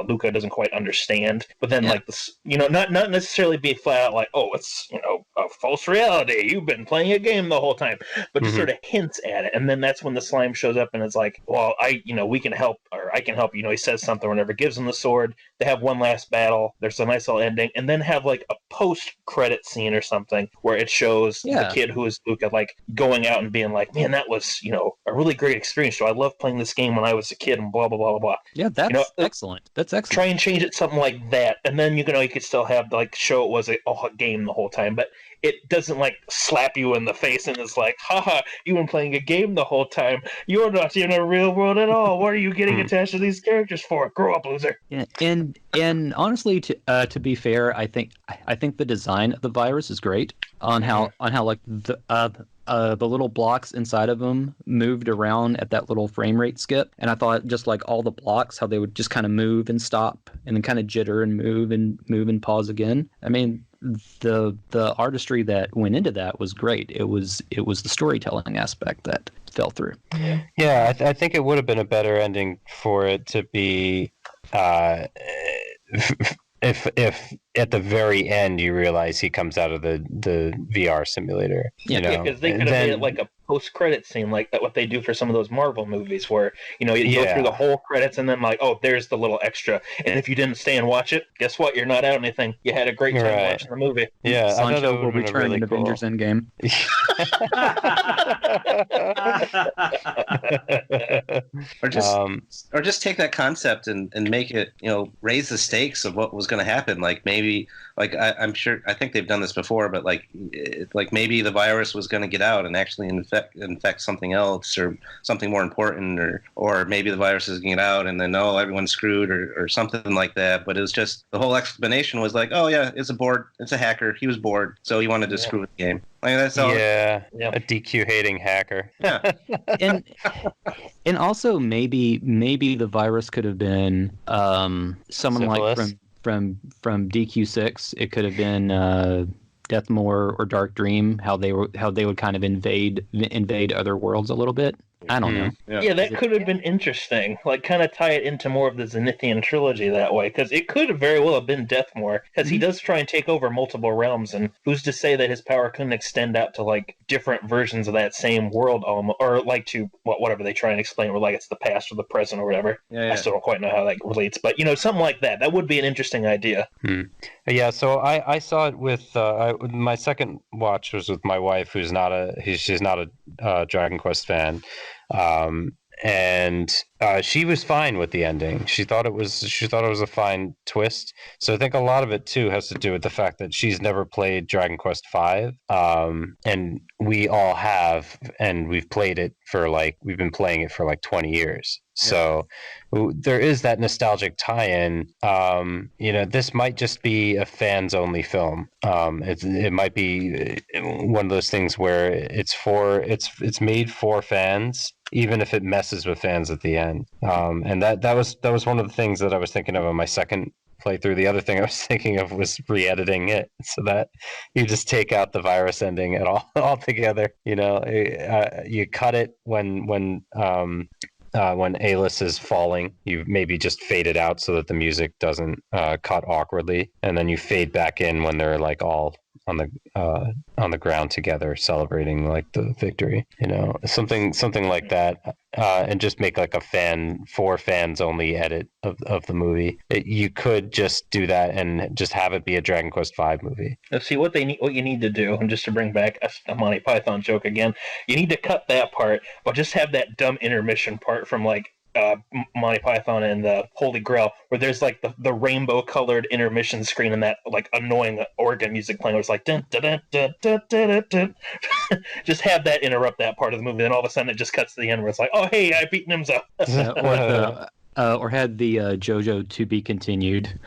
Luca doesn't quite understand. But then, like this, not necessarily be flat out like, oh, it's a false reality. You've been playing a game the whole time, but just sort of hints at it. And then that's when the slime shows up, and it's like, well, we can help, or I can help. He says something whenever, gives him the sword. They have one last battle. There's a nice little ending, and then have like a post-credit scene or something where it shows the kid who is Luca like going out and being like, man, that was, a really great experience. So I loved playing this game when I was a kid and blah, blah, blah, blah. Yeah, that's excellent. That's excellent. Try and change it something like that. And then, you could still have, like, show it was a game the whole time. But it doesn't, like, slap you in the face and it's like, haha, you've been playing a game the whole time. You're not in a real world at all. What are you getting attached to these characters for? Grow up, loser. Yeah, and honestly, to be fair, I think the design of the virus is great on how like the little blocks inside of them moved around at that little frame rate skip, and I thought just like all the blocks, how they would just kind of move and stop, and then kind of jitter and move and pause again. I mean, the artistry that went into that was great. It was the storytelling aspect that fell through. Yeah, I think it would have been a better ending for it to be. If at the very end you realize he comes out of the VR simulator, because they could have made it like a post-credit scene, like that what they do for some of those Marvel movies, where you go through the whole credits and then like, oh, there's the little extra, and if you didn't stay and watch it, guess what? You're not out anything. You had a great time watching the movie. Yeah, Sancho will return in Avengers Endgame. or just take that concept and make it, raise the stakes of what was going to happen. Like maybe, I'm sure, I think they've done this before, but like maybe the virus was going to get out and actually infect something else or something more important, or maybe the virus is getting out and then everyone's screwed or something like that. But it was just the whole explanation was like, oh yeah, it's a hacker. He was bored, so he wanted to screw with the game. Like that's all. Yeah, a DQ hating hacker. Yeah, and also maybe the virus could have been someone Syphilis. like from DQ6. It could have been Deathmore or Dark Dream. How they would kind of invade other worlds a little bit. I don't know. Yeah, that could have been interesting. Like, kind of tie it into more of the Zenithian trilogy that way, because it could have very well have been Deathmore, because he does try and take over multiple realms, and who's to say that his power couldn't extend out to, like, different versions of that same world, or, like, to whatever they try and explain, or, like, it's the past or the present or whatever. Yeah. I still don't quite know how that relates, but, something like that. That would be an interesting idea. Yeah, so I saw it with my second watch was with my wife, she's not a Dragon Quest fan. And she was fine with the ending. She thought it was a fine twist. So I think a lot of it too has to do with the fact that she's never played Dragon Quest V, and we all have, and we've played it we've been playing it for like 20 years. So there is that nostalgic tie-in. This might just be a fans-only film. It might be one of those things where it's made for fans, even if it messes with fans at the end. And that was one of the things that I was thinking of on my second playthrough. The other thing I was thinking of was re-editing it so that you just take out the virus ending altogether. You cut it when Alice is falling, you maybe just fade it out so that the music doesn't cut awkwardly, and then you fade back in when they're like all on the ground together, celebrating like the victory. Something like that, and just make like a for fans only edit of the movie. You could just do that and just have it be a Dragon Quest V movie. Let's see what you need to do, and just to bring back a Monty Python joke again, you need to cut that part, but just have that dumb intermission part from like Monty Python and the Holy Grail, where there's like the rainbow colored intermission screen and that like annoying organ music playing where it's like dun, dun, dun, dun, dun, dun, dun. Just have that interrupt that part of the movie, and all of a sudden it just cuts to the end where it's like, oh hey, I beat Nimza. Or had the JoJo to be continued.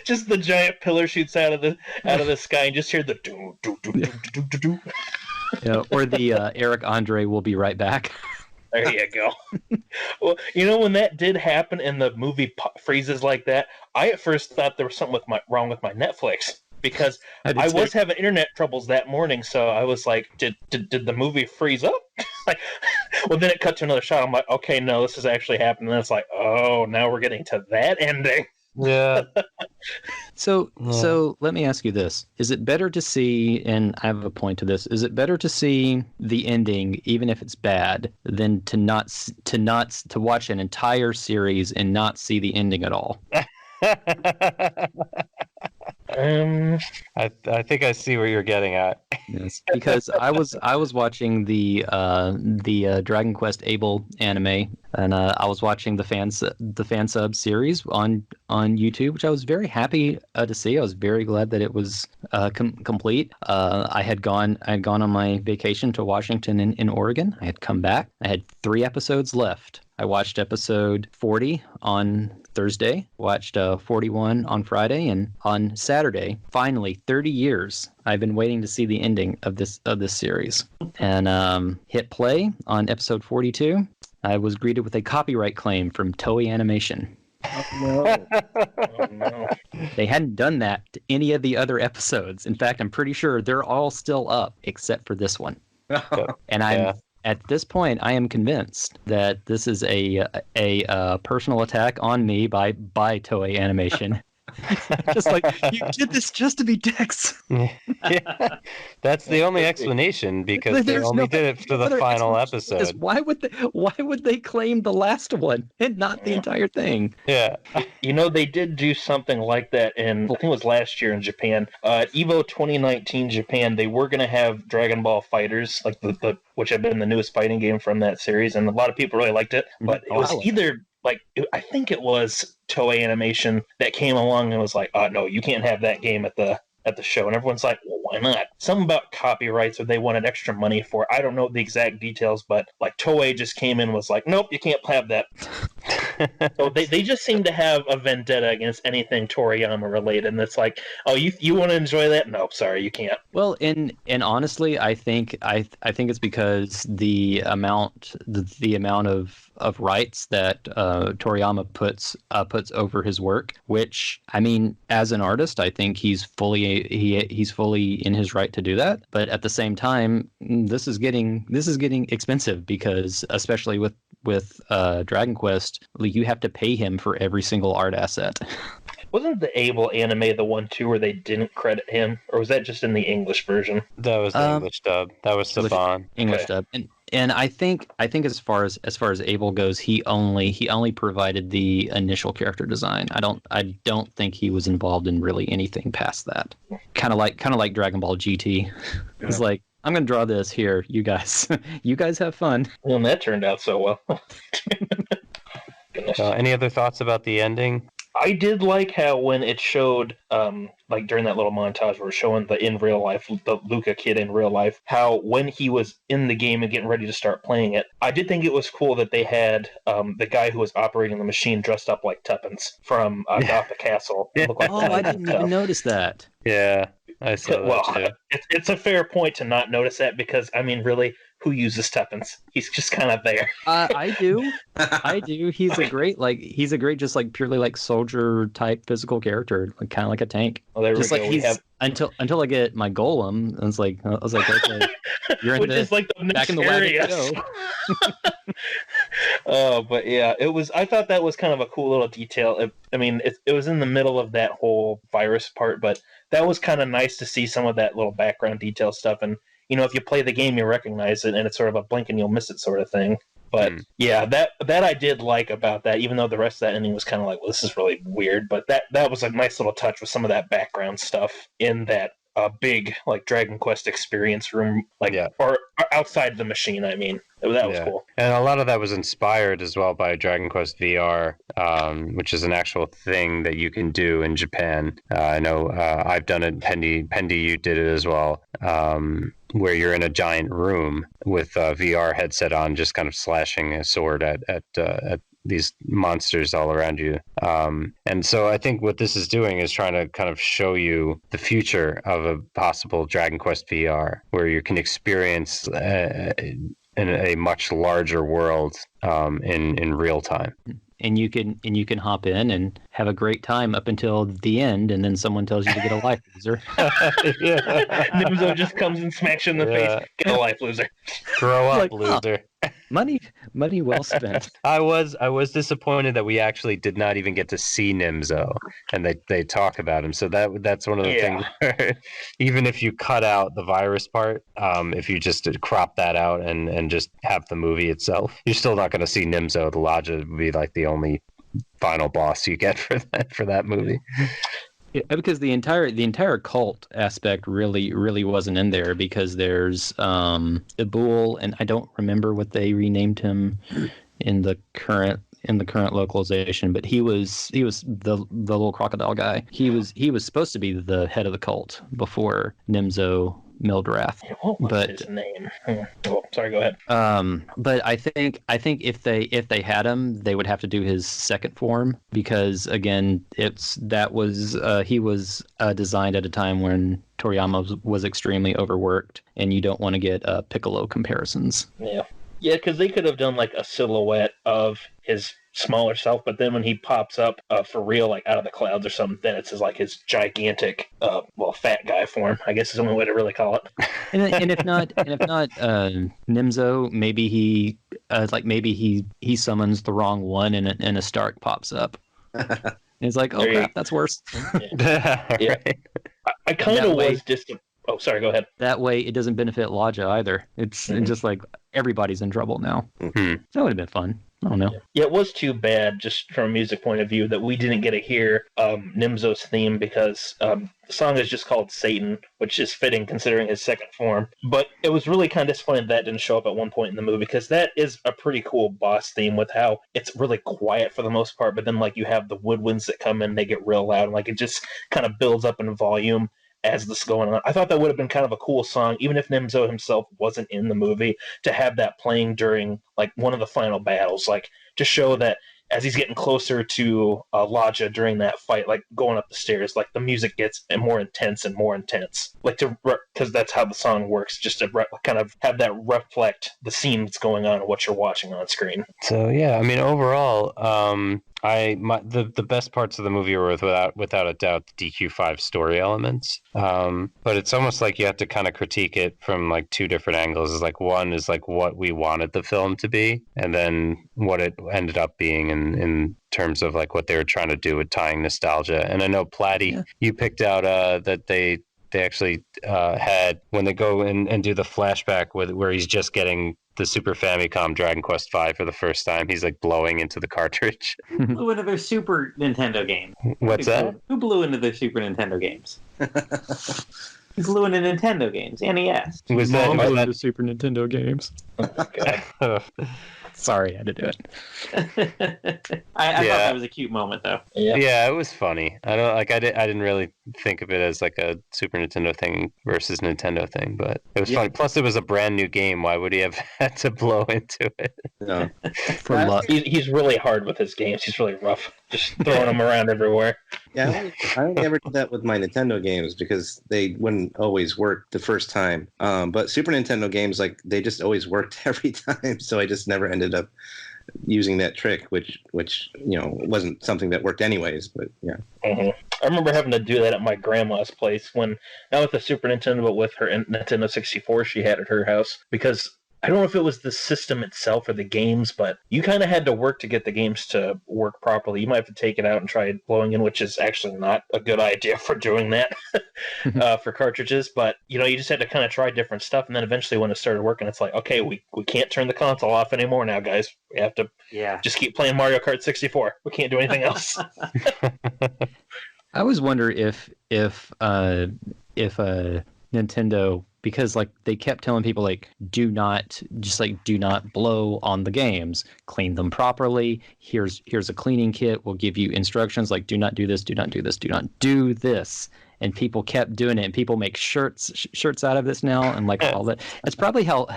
Just the giant pillar shoots out of the sky and just hear the do do do do do do do. Yeah, or the Eric Andre will be right back. There you go. Well, when that did happen and the movie freezes like that, I at first thought there was something wrong with my Netflix, because I was having internet troubles that morning. So I was like, did the movie freeze up? Well, then it cut to another shot. I'm like, okay, no, this is actually happening. And it's like, oh, now we're getting to that ending. Yeah. So let me ask you this. Is it better to see, and I have a point to this, is it better to see the ending, even if it's bad, than to watch an entire series and not see the ending at all? I think I see where you're getting at. Yes, because I was watching the Dragon Quest Abel anime, and I was watching the fan sub series on YouTube, which I was very happy to see. I was very glad that it was complete. I had gone on my vacation to Washington in Oregon. I had come back. I had 3 episodes left. I watched episode 40 on Thursday, watched 41 on Friday, and on Saturday, finally, 30 years, I've been waiting to see the ending of this series. And hit play on episode 42. I was greeted with a copyright claim from Toei Animation. Oh, no. Oh, no. They hadn't done that to any of the other episodes. In fact, I'm pretty sure they're all still up except for this one. And at this point, I am convinced that this is a personal attack on me by Toei Animation. Just like, you did this just to be dicks. Yeah. That's the only explanation, because they only did it for the final episode. Why would they claim the last one and not the entire thing? Yeah. They did do something like that I think it was last year in Japan. Evo 2019 Japan, they were going to have Dragon Ball Fighters, like the which had been the newest fighting game from that series, and a lot of people really liked it. But it was either I think it was Toei Animation that came along and was like, no, you can't have that game at the show. And everyone's like, well, why not? Something about copyrights, or they wanted extra money for it. I don't know the exact details, but like Toei just came in and was like, nope, you can't have that. So they just seem to have a vendetta against anything Toriyama related. And it's like, oh, you want to enjoy that? No, sorry, you can't. Well, and honestly, I think it's because the amount of rights that Toriyama puts over his work, which, I mean, as an artist, I think he's fully in his right to do that. But at the same time, this is getting expensive, because especially with Dragon Quest, you have to pay him for every single art asset. Wasn't the Abel anime the one too where they didn't credit him, or was that just in the English version? That was the English dub. That was Saban. English dub. And I think as far as Abel goes, he only provided the initial character design. I don't think he was involved in really anything past that. Kind of like Dragon Ball GT. Yeah. It's like, I'm gonna draw this here. You guys have fun. Well, and that turned out so well. Any other thoughts about the ending? I did like how when it showed, like during that little montage where it was showing the Luca kid in real life, how when he was in the game and getting ready to start playing it, I did think it was cool that they had the guy who was operating the machine dressed up like Tuppence from Gothic Castle. I didn't even notice that. Yeah, I saw that too. It's a fair point to not notice that, because, I mean, really, who uses Tuppence? He's just kind of there. I do. He's a great just like purely like soldier type physical character, like kind of like a tank. Well, there just we like go. Until I get my golem, and I was like, okay, you're in which is like the back in the wagon. But yeah, it was. I thought that was kind of a cool little detail. It was in the middle of that whole virus part, but that was kind of nice to see some of that little background detail stuff. And, you know, if you play the game, you recognize it, and it's sort of a blink and you'll miss it sort of thing. But yeah, that I did like about that, even though the rest of that ending was kind of like, well, this is really weird. But that was a nice little touch with some of that background stuff in that big like Dragon Quest experience room, like or outside the machine. I mean, that was cool. And a lot of that was inspired as well by Dragon Quest VR, which is an actual thing that you can do in Japan. I know I've done it. Pendy, you did it as well. Where you're in a giant room with a VR headset on, just kind of slashing a sword at these monsters all around you. And so I think what this is doing is trying to kind of show you the future of a possible Dragon Quest VR, where you can experience in a much larger world in real time. And you can hop in and have a great time up until the end, and then someone tells you to get a life loser. Nimzo just comes and smacks you in the face. Get a life loser. Grow up, loser. Money well spent. I was disappointed that we actually did not even get to see Nimzo, and they talk about him. So that's one of the things where even if you cut out the virus part, if you just crop that out and just have the movie itself, you're still not going to see Nimzo. The Lodge would be like the only final boss you get for that movie. Yeah, because the entire cult aspect really wasn't in there, because there's Ibul, and I don't remember what they renamed him in the current localization, but he was the little crocodile guy. He was supposed to be the head of the cult before Nimzo Mildrath. What was his name? Oh, sorry, go ahead. But I think if they had him, they would have to do his second form, because again, he was designed at a time when Toriyama was extremely overworked, and you don't want to get Piccolo comparisons. Yeah, because they could have done like a silhouette of his smaller self, but then when he pops up for real, like out of the clouds or something, then it's his gigantic, fat guy form, I guess is the only way to really call it. and if not, Nimzo, maybe he summons the wrong one, and a Stark pops up. And it's like, oh crap, that's worse. Yeah. I kind of was distant. Oh, sorry, go ahead. That way, it doesn't benefit Lodja either. It's just like everybody's in trouble now. That would have been fun. I don't know. Yeah, it was too bad, just from a music point of view, that we didn't get to hear Nimzo's theme, because the song is just called Satan, which is fitting considering his second form. But it was really kind of disappointing that didn't show up at one point in the movie, because that is a pretty cool boss theme with how it's really quiet for the most part, but then like you have the woodwinds that come in, they get real loud, and like it just kind of builds up in volume as this is going on. I thought that would have been kind of a cool song, even if Nimzo himself wasn't in the movie, to have that playing during like one of the final battles, like to show that as he's getting closer to Lodja during that fight, like going up the stairs, like the music gets more intense and more intense, like because that's how the song works, just to kind of have that reflect the scene that's going on and what you're watching on screen. So yeah, I mean, overall, the best parts of the movie were without a doubt the DQ5 story elements. But it's almost like you have to kind of critique it from like two different angles. It's like, one is like what we wanted the film to be, and then what it ended up being in terms of like what they were trying to do with tying nostalgia. And I know Platy, you picked out that they actually had, when they go and do the flashback where he's just getting the Super Famicom Dragon Quest V for the first time, he's like blowing into the cartridge. Who blew into their Super Nintendo game? What's that? Who blew into their Super Nintendo games? Who blew into Nintendo games? NES. Was that the Super Nintendo games? Oh, God. Sorry, I had to do it. I thought that was a cute moment, though. Yeah, it was funny. I didn't really think of it as like a Super Nintendo thing versus Nintendo thing, but it was funny. Plus, it was a brand new game. Why would he have had to blow into it? No. He's really hard with his games. He's really rough, just throwing them around everywhere. Yeah, I only ever did that with my Nintendo games because they wouldn't always work the first time. But Super Nintendo games, like, they just always worked every time, so I just never ended up using that trick, which wasn't something that worked anyways. But yeah, I remember having to do that at my grandma's place, when not with the Super Nintendo, but with her Nintendo 64 she had at her house, because I don't know if it was the system itself or the games, but you kind of had to work to get the games to work properly. You might have to take it out and try blowing in, which is actually not a good idea for doing that for cartridges. But, you just had to kind of try different stuff. And then eventually when it started working, it's like, okay, we can't turn the console off anymore now, guys. We have to just keep playing Mario Kart 64. We can't do anything else. I always wonder if Nintendo, because like they kept telling people like do not blow on the games, clean them properly. Here's a cleaning kit. We'll give you instructions like do not do this, do not do this, do not do this. And people kept doing it, and people make shirts out of this now, and like all that. It's probably how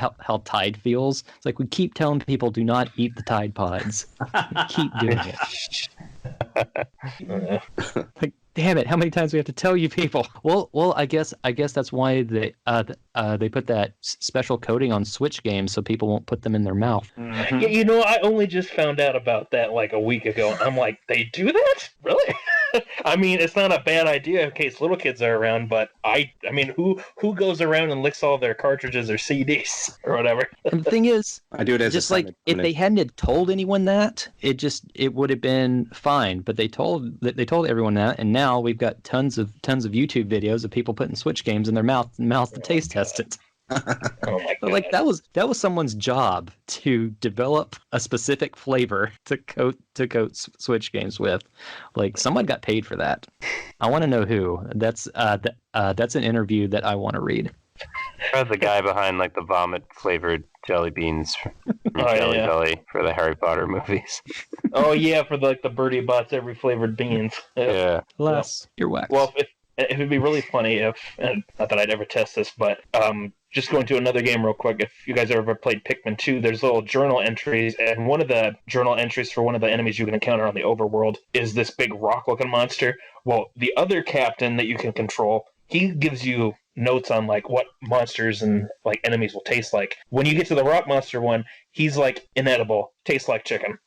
Tide feels. It's like we keep telling people do not eat the Tide Pods. Keep doing it. Like, damn it! How many times do we have to tell you people? Well, I guess that's why they put that special coating on Switch games so people won't put them in their mouth. Mm-hmm. Yeah, I only just found out about that like a week ago, and I'm like, they do that? Really? I mean, it's not a bad idea in case little kids are around, but I mean, who goes around and licks all their cartridges or CDs or whatever? And the thing is, I do it as just like if they hadn't told anyone that, it would have been fine. But they told everyone that, and now we've got tons of YouTube videos of people putting Switch games in their mouth to taste test it. Oh my God. Like that was someone's job to develop a specific flavor to coat Switch games with. Like someone got paid for that. I want to know who. That's an interview that I want to read. The guy behind like the vomit flavored jelly beans from Jelly Belly for the Harry Potter movies. Oh yeah, for the Birdie Bots every flavored beans. Yeah. Alas, you're whacked. Well, it would be really funny if, and not that I'd ever test this, but just going to another game real quick. If you guys ever played Pikmin 2, there's little journal entries, and one of the journal entries for one of the enemies you can encounter on the overworld is this big rock-looking monster. Well, the other captain that you can control, he gives you notes on like what monsters and like enemies will taste like. When you get to the rock monster one, he's like inedible, tastes like chicken.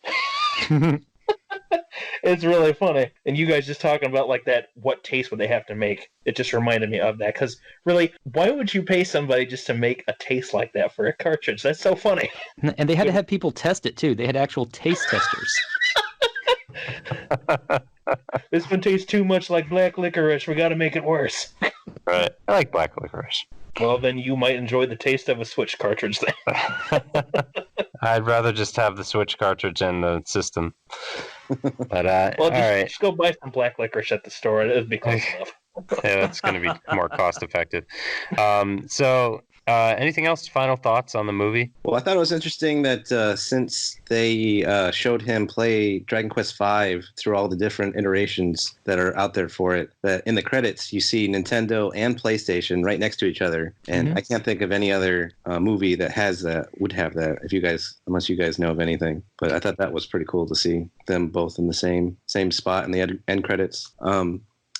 It's really funny. And you guys just talking about like that, what taste would they have to make? It just reminded me of that. Because really, why would you pay somebody just to make a taste like that for a cartridge? That's so funny. And they had to have people test it too. They had actual taste testers. This one tastes too much like black licorice. We got to make it worse. Right. I like black licorice. Well, then you might enjoy the taste of a Switch cartridge then. I'd rather just have the Switch cartridge and the system. But well, all right. Just go buy some black licorice at the store. It'll be close enough. Yeah, that's going to be more cost effective. So, anything else? Final thoughts on the movie? Well, I thought it was interesting that since they showed him play Dragon Quest V through all the different iterations that are out there for it, that in the credits you see Nintendo and PlayStation right next to each other, and I can't think of any other movie that would have that. Unless you guys know of anything, but I thought that was pretty cool to see them both in the same spot in the end credits.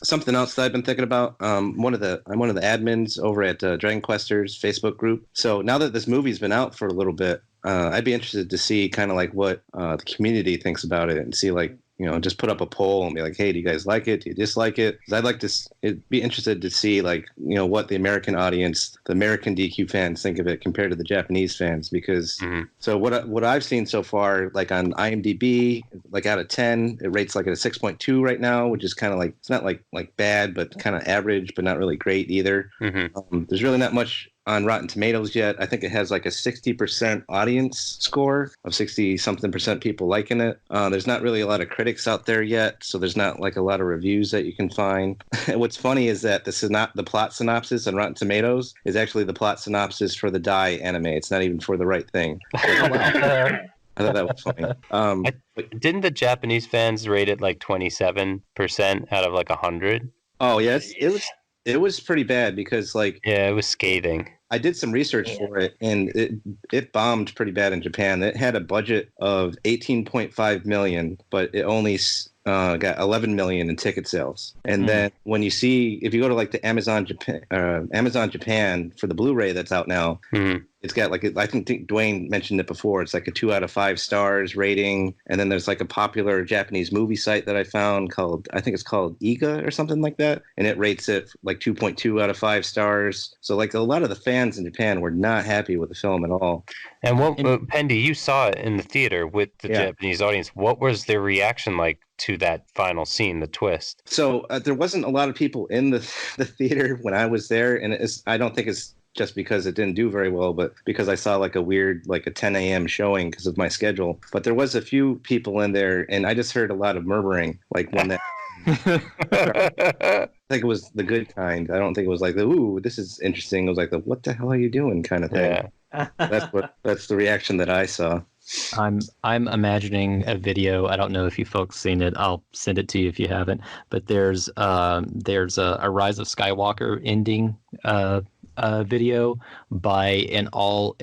Something else that I've been thinking about. I'm one of the admins over at Dragon Questers Facebook group. So now that this movie's been out for a little bit, I'd be interested to see kind of like what the community thinks about it, and see like, just put up a poll and be like, hey, do you guys like it? Do you dislike it? Because I'd like to be interested to see like, what the American audience, the American DQ fans think of it compared to the Japanese fans. Because so what I've seen so far, like on IMDb, like out of 10, it rates like at a 6.2 right now, which is kind of like, it's not like bad, but kind of average, but not really great either. There's really not much on Rotten Tomatoes yet. I think it has like a 60% audience score of 60-something% people liking it. There's not really a lot of critics out there yet, so there's not like a lot of reviews that you can find. What's funny is that the plot synopsis on Rotten Tomatoes is actually the plot synopsis for the Die anime. It's not even for The Right Thing. I thought that was funny. Didn't the Japanese fans rate it like 27% out of like 100? Oh, yes. It was pretty bad because like... Yeah, it was scathing. I did some research for it, and it bombed pretty bad in Japan. It had a budget of $18.5 million, but it only got $11 million in ticket sales. And then when if you go to like the Amazon Japan for the Blu-ray that's out now, It's got like I think Dwaine mentioned it before. It's like a 2 out of 5 stars rating, and then there's like a popular Japanese movie site that I found called it's called Iga or something like that, and it rates it like 2.2 out of 5 stars. So like a lot of the fans in Japan were not happy with the film at all. And Pendy, you saw it in the theater with the Japanese audience. What was their reaction like to that final scene, the twist? So there wasn't a lot of people in the theater when I was there, and I don't think it's just because it didn't do very well, but because I saw like a weird, like a 10 a.m. showing because of my schedule. But there was a few people in there, and I just heard a lot of murmuring, like when that. I think it was the good kind. I don't think it was like the "ooh, this is interesting." It was like the "what the hell are you doing" kind of thing. Yeah. That's the reaction that I saw. I'm imagining a video. I don't know if you folks seen it. I'll send it to you if you haven't. But there's a Rise of Skywalker ending video by an all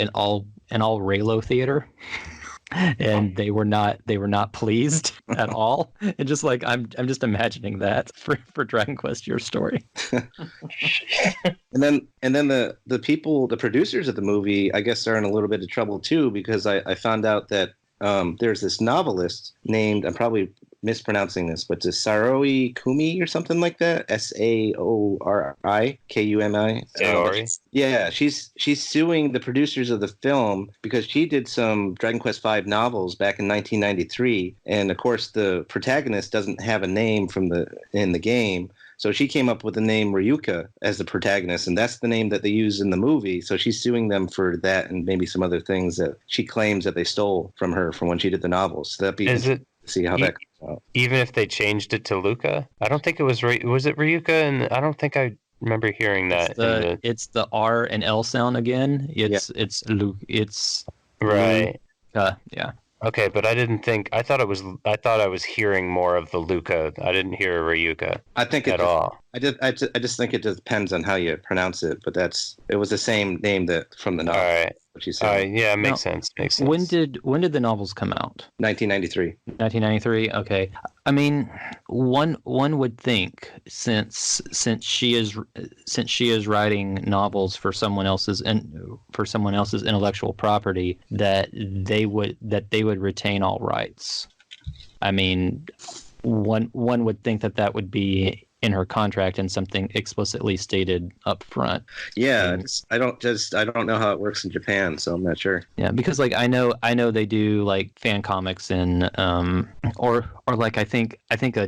Raylo theater. And they were not pleased at all. And just like I'm just imagining that for Dragon Quest Your Story. and then the people, the producers of the movie, I guess are in a little bit of trouble too, because I found out that there's this novelist named, I'm probably mispronouncing this, but it's Saori Kumi or something like that. Saori Kumi. Yeah, she's suing the producers of the film because she did some Dragon Quest V novels back in 1993, and of course the protagonist doesn't have a name in the game. So she came up with the name Ryuka as the protagonist, and that's the name that they use in the movie. So she's suing them for that and maybe some other things that she claims that they stole from her from when she did the novels. So that'd be interesting to see how that comes out. Even if they changed it to Luca? I don't think it was it Ryuka? And I don't think I remember hearing that. It's the R and L sound again. It's right. Yeah. Okay, but I thought I was hearing more of the Luca. I didn't hear Ryuka. I think at all. I just think it depends on how you pronounce it, but it was the same name that from the novel. All right. What you said. All right. Yeah, makes sense. When did the novels come out? 1993. 1993. Okay. I mean, one would think since she is writing novels for someone else's intellectual property that they would retain all rights. I mean, one would think that would be in her contract and something explicitly stated up front. Yeah, I don't know how it works in Japan, so I'm not sure. Yeah, because like I know they do like fan comics and or like I think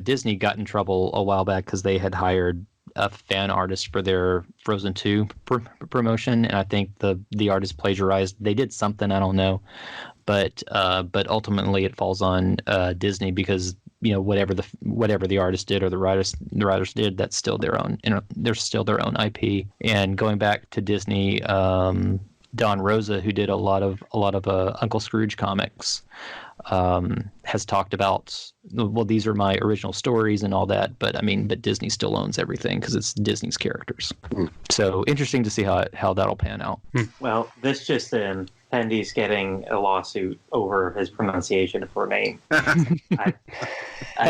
Disney got in trouble a while back because they had hired a fan artist for their Frozen 2 promotion, and I think the artist plagiarized. They did something, I don't know, but ultimately it falls on Disney because whatever the artist did or the writers did, that's still their own. They're still their own IP. And going back to Disney, Don Rosa, who did a lot of Uncle Scrooge comics, has talked about, well, these are my original stories and all that, but Disney still owns everything because it's Disney's characters. So interesting to see how that'll pan out. Well, this just in. Pendy's getting a lawsuit over his pronunciation of her name. I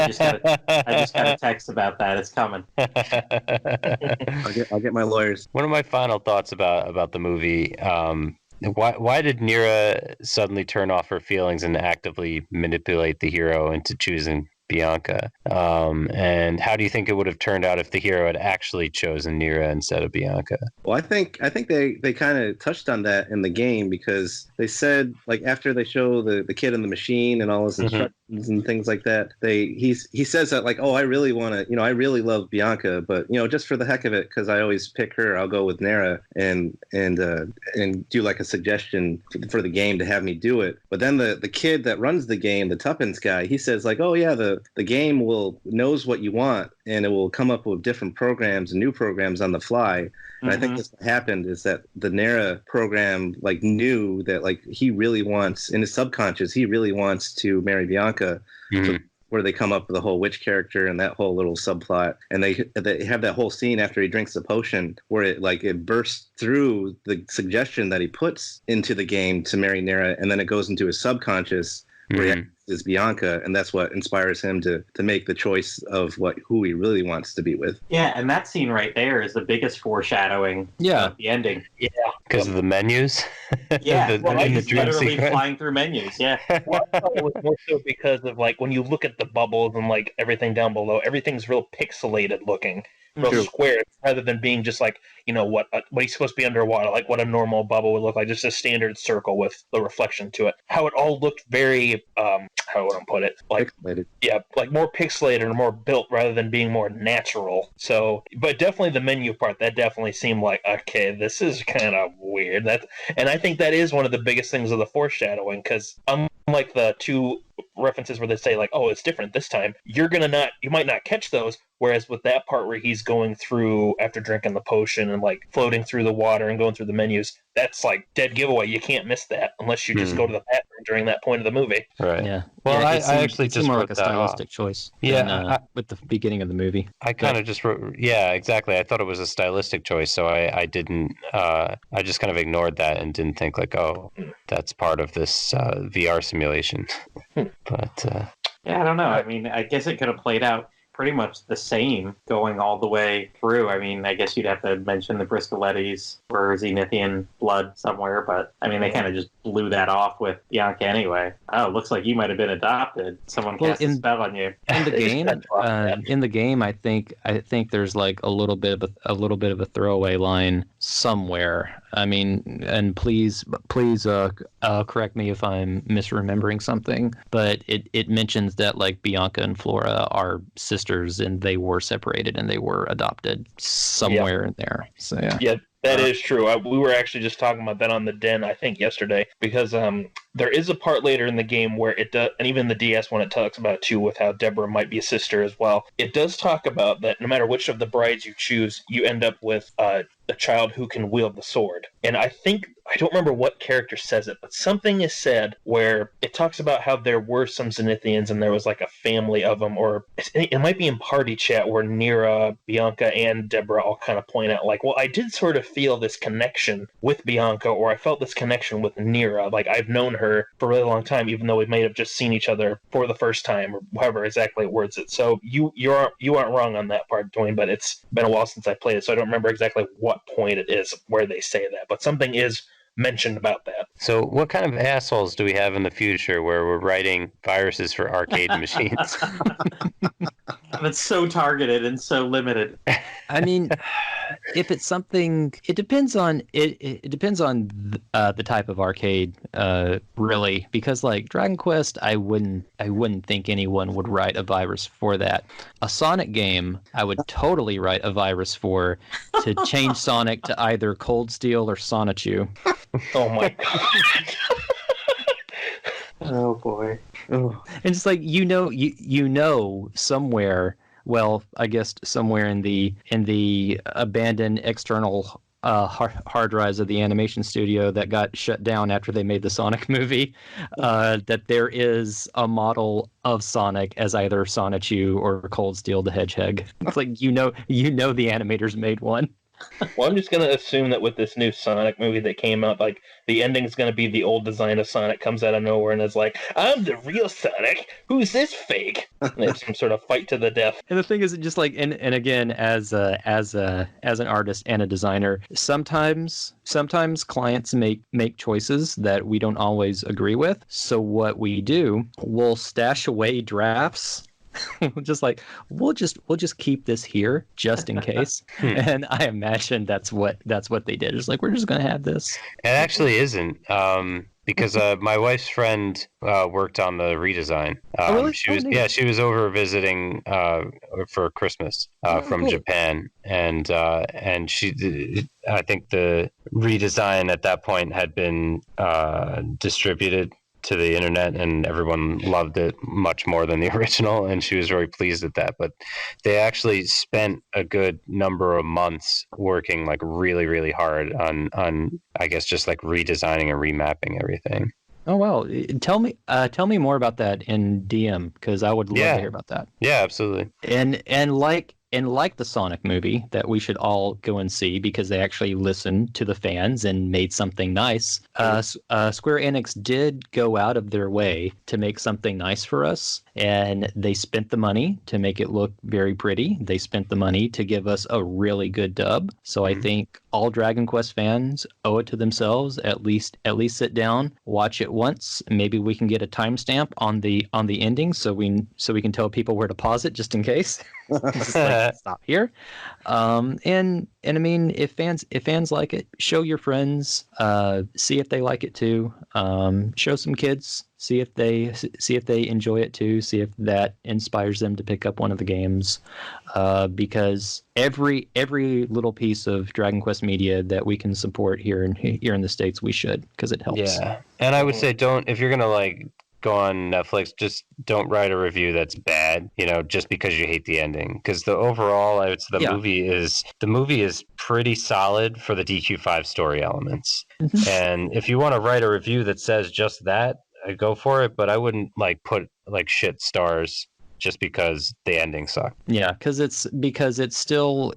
just got a text about that. It's coming. I'll get my lawyers. One of my final thoughts about the movie. Why did Nira suddenly turn off her feelings and actively manipulate the hero into choosing Bianca? And how do you think it would have turned out if the hero had actually chosen Nira instead of Bianca? Well, I think they kind of touched on that in the game because they said, like, after they show the kid in the machine and all his instructions and things like that, he says that, like, oh, I really want to, I really love Bianca, but just for the heck of it, because I always pick her, I'll go with Nira and do like a suggestion for the game to have me do it. But then the kid that runs the game, the Tuppence guy, he says, like, oh yeah, the game knows what you want and it will come up with different programs and new programs on the fly. And I think that's what happened is that the Nera program like knew that like he really wants, in his subconscious, he really wants to marry Bianca. So where they come up with the whole witch character and that whole little subplot. And they have that whole scene after he drinks the potion where it bursts through the suggestion that he puts into the game to marry Nera, and then it goes into his subconscious. is Bianca, and that's what inspires him to make the choice of who he really wants to be with. Yeah, and that scene right there is the biggest foreshadowing of the ending. Yeah. Because of the menus? Yeah, the he's literally flying through menus, yeah. Well, I thought it was more so because of, like, when you look at the bubbles and, like, everything down below, everything's real pixelated looking, real square, rather than being just like, what he's supposed to be underwater, like what a normal bubble would look like, just a standard circle with the reflection to it. How it all looked very, how would I put it? Like, pixelated. Yeah, like more pixelated or more built rather than being more natural. So, but definitely the menu part, that definitely seemed like, okay, this is kind of weird. And I think that is one of the biggest things of the foreshadowing, because unlike the two references where they say, like, oh, it's different this time, you might not catch those. Whereas with that part where he's going through after drinking the potion and, like, floating through the water and going through the menus, that's like dead giveaway. You can't miss that unless you just go to the bathroom during that point of the movie. Right. Yeah. Well, yeah, I actually just more wrote like a that stylistic off. choice. Yeah, with the beginning of the movie. I kind of just wrote. Yeah, exactly. I thought it was a stylistic choice, so I didn't. I just kind of ignored that and didn't think, like, oh, that's part of this VR simulation. But yeah, I don't know. I mean, I guess it could have played out pretty much the same going all the way through. I mean, I guess you'd have to mention the Briscolettis or Zenithian blood somewhere, but I mean, they kind of just blew that off with Bianca anyway. Oh, looks like you might have been adopted. Someone cast a spell on you. In the game, I think there's like a little bit of a throwaway line somewhere. I mean, and please correct me if I'm misremembering something, but it mentions that, like, Bianca and Flora are sisters and they were separated and they were adopted somewhere in there. So yeah. That is true. We were actually just talking about that on the Den, I think, yesterday, because there is a part later in the game where it does, and even the DS when it talks about it too, with how Deborah might be a sister as well. It does talk about that no matter which of the brides you choose, you end up with a child who can wield the sword. And I don't remember what character says it, but something is said where it talks about how there were some Zenithians and there was like a family of them, or it might be in party chat where Nira, Bianca, and Deborah all kind of point out, like, well, I did sort of feel this connection with Bianca, or I felt this connection with Nira. Like, I've known her for a really long time, even though we may have just seen each other for the first time, or however exactly it words it. So you aren't wrong on that part, Dwaine, but it's been a while since I played it, so I don't remember exactly what point it is where they say that, but something is mentioned about that. So what kind of assholes do we have in the future where we're writing viruses for arcade machines? That's so targeted and so limited. I mean, if it's something, it depends on it depends on the type of arcade, really, because like Dragon Quest, I wouldn't think anyone would write a virus for that. A Sonic game, I would totally write a virus for, to change Sonic to either Cold Steel or Sonichu. Oh my god. Oh boy. And it's like, somewhere, well, I guess somewhere in the abandoned external hard drives of the animation studio that got shut down after they made the Sonic movie, that there is a model of Sonic as either Sonichu or Cold Steel the Hedgehog. It's like, the animators made one. Well, I'm just going to assume that with this new Sonic movie that came out, like, the ending's going to be the old design of Sonic comes out of nowhere and is like, I'm the real Sonic. Who's this fake? And they have some sort of fight to the death. And the thing is, just like, and again, as an artist and a designer, sometimes clients make choices that we don't always agree with. So what we do, we'll stash away drafts. Just like, we'll just keep this here just in case. And I imagine that's what they did. It's like, we're just gonna have this. It actually isn't, because my wife's friend worked on the redesign. Really? She was over visiting for Christmas from cool. Japan, and she, I think the redesign at that point had been distributed to the internet, and everyone loved it much more than the original, and she was very pleased at that. But they actually spent a good number of months working like really, really hard on I guess just like redesigning and remapping everything. Oh wow! Tell me more about that in DM, because I would love to hear about that. Yeah, absolutely. And like and like the Sonic movie that we should all go and see because they actually listened to the fans and made something nice. Square Enix did go out of their way to make something nice for us, and they spent the money to make it look very pretty. They spent the money to give us a really good dub. So I think all Dragon Quest fans owe it to themselves at least sit down, watch it once. Maybe we can get a timestamp on the ending so we can tell people where to pause it just in case. Just like, stop here. And I mean, if fans like it, show your friends, see if they like it too. Show some kids, see if they enjoy it too, see if that inspires them to pick up one of the games. Because every little piece of Dragon Quest media that we can support here in the States, we should, because it helps. Yeah, and I would say if you're gonna like go on Netflix, just don't write a review that's bad, just because you hate the ending. Because the overall, I would say the movie is pretty solid for the DQ5 story elements. And if you want to write a review that says just that, go for it. But I wouldn't put shit stars just because the ending sucked. Yeah, because it's still